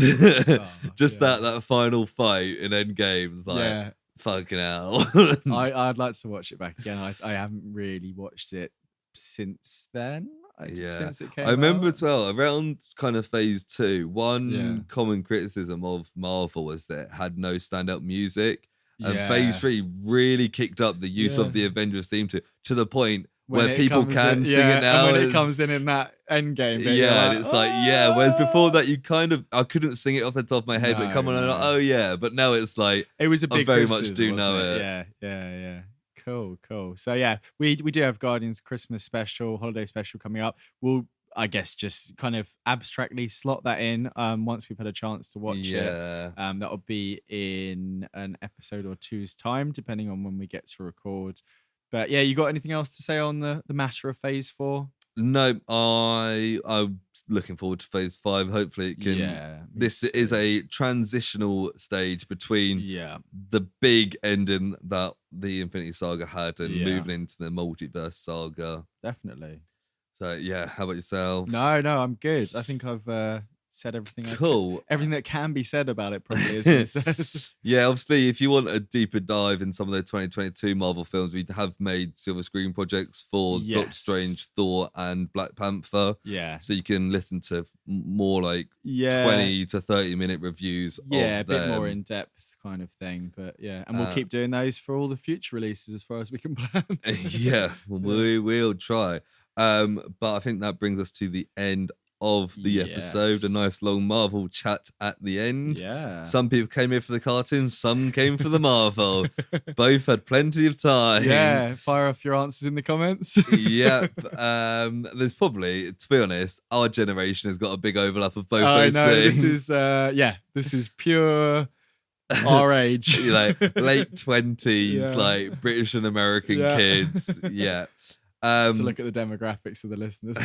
Just that final fight in Endgame is like fucking hell. I'd like to watch it back again. I haven't really watched it since then. Since it came I remember out. as well, around kind of phase 2, one common criticism of Marvel was that it had no standout music. And phase 3 really kicked up the use of the Avengers theme to the point where people can sing it now. And when it comes in that end game, and it's like, whereas before that you I couldn't sing it off the top of my head, but come on, I'm like, oh yeah, but now it's like, it was a big I very much do know it. Yeah. Cool. So yeah, we do have Guardians Christmas special, holiday special coming up. We'll, I guess, just kind of abstractly slot that in once we've had a chance to watch it. That'll be in an episode or 2's time, depending on when we get to record. But yeah, you got anything else to say on the matter of phase 4? No, I'm looking forward to phase 5. Hopefully it can. This is a transitional stage between the big ending that the Infinity Saga had and moving into the multiverse saga. Definitely. So yeah, how about yourself? No, I'm good. I think I've said everything. Cool. Everything that can be said about it probably has been said. Yeah, obviously, if you want a deeper dive in some of the 2022 Marvel films, we have made silver screen projects for Doctor Strange, Thor, and Black Panther. Yeah. So you can listen to more like 20 to 30-minute reviews of them. A bit more in depth kind of thing. But yeah, and we'll keep doing those for all the future releases as far as we can plan. We will try. But I think that brings us to the end of the episode. A nice long Marvel chat at the end. Some people came here for the cartoon, some came for the Marvel. Both had plenty of time. Fire off your answers in the comments. There's probably, to be honest, our generation has got a big overlap of both those things. This is pure our age. Like late 20s, like British and American kids. To look at the demographics of the listeners.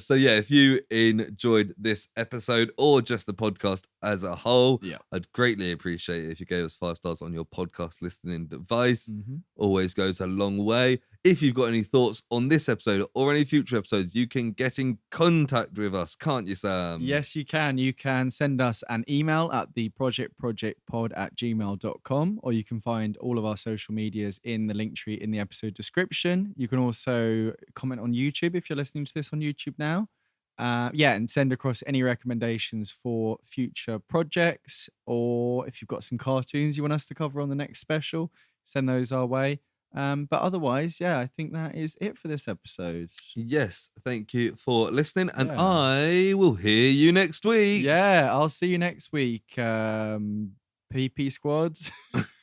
So if you enjoyed this episode or just the podcast as a whole, I'd greatly appreciate it if you gave us 5 stars on your podcast listening device. Always goes a long way. If you've got any thoughts on this episode or any future episodes, you can get in contact with us, can't you, Sam? Yes, you can. You can send us an email at theprojectpod@gmail.com, or you can find all of our social medias in the link tree in the episode description. You can also comment on YouTube if you're listening to this on YouTube now. And send across any recommendations for future projects, or if you've got some cartoons you want us to cover on the next special, send those our way. But otherwise, I think that is it for this episode. Yes, thank you for listening, and I will hear you next week. I'll see you next week. PP squads.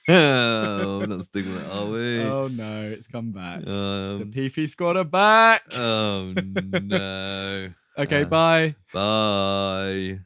We're not sticking with it, are we? Oh no, it's come back. The PP squad are back. Oh no. Okay, bye. Bye.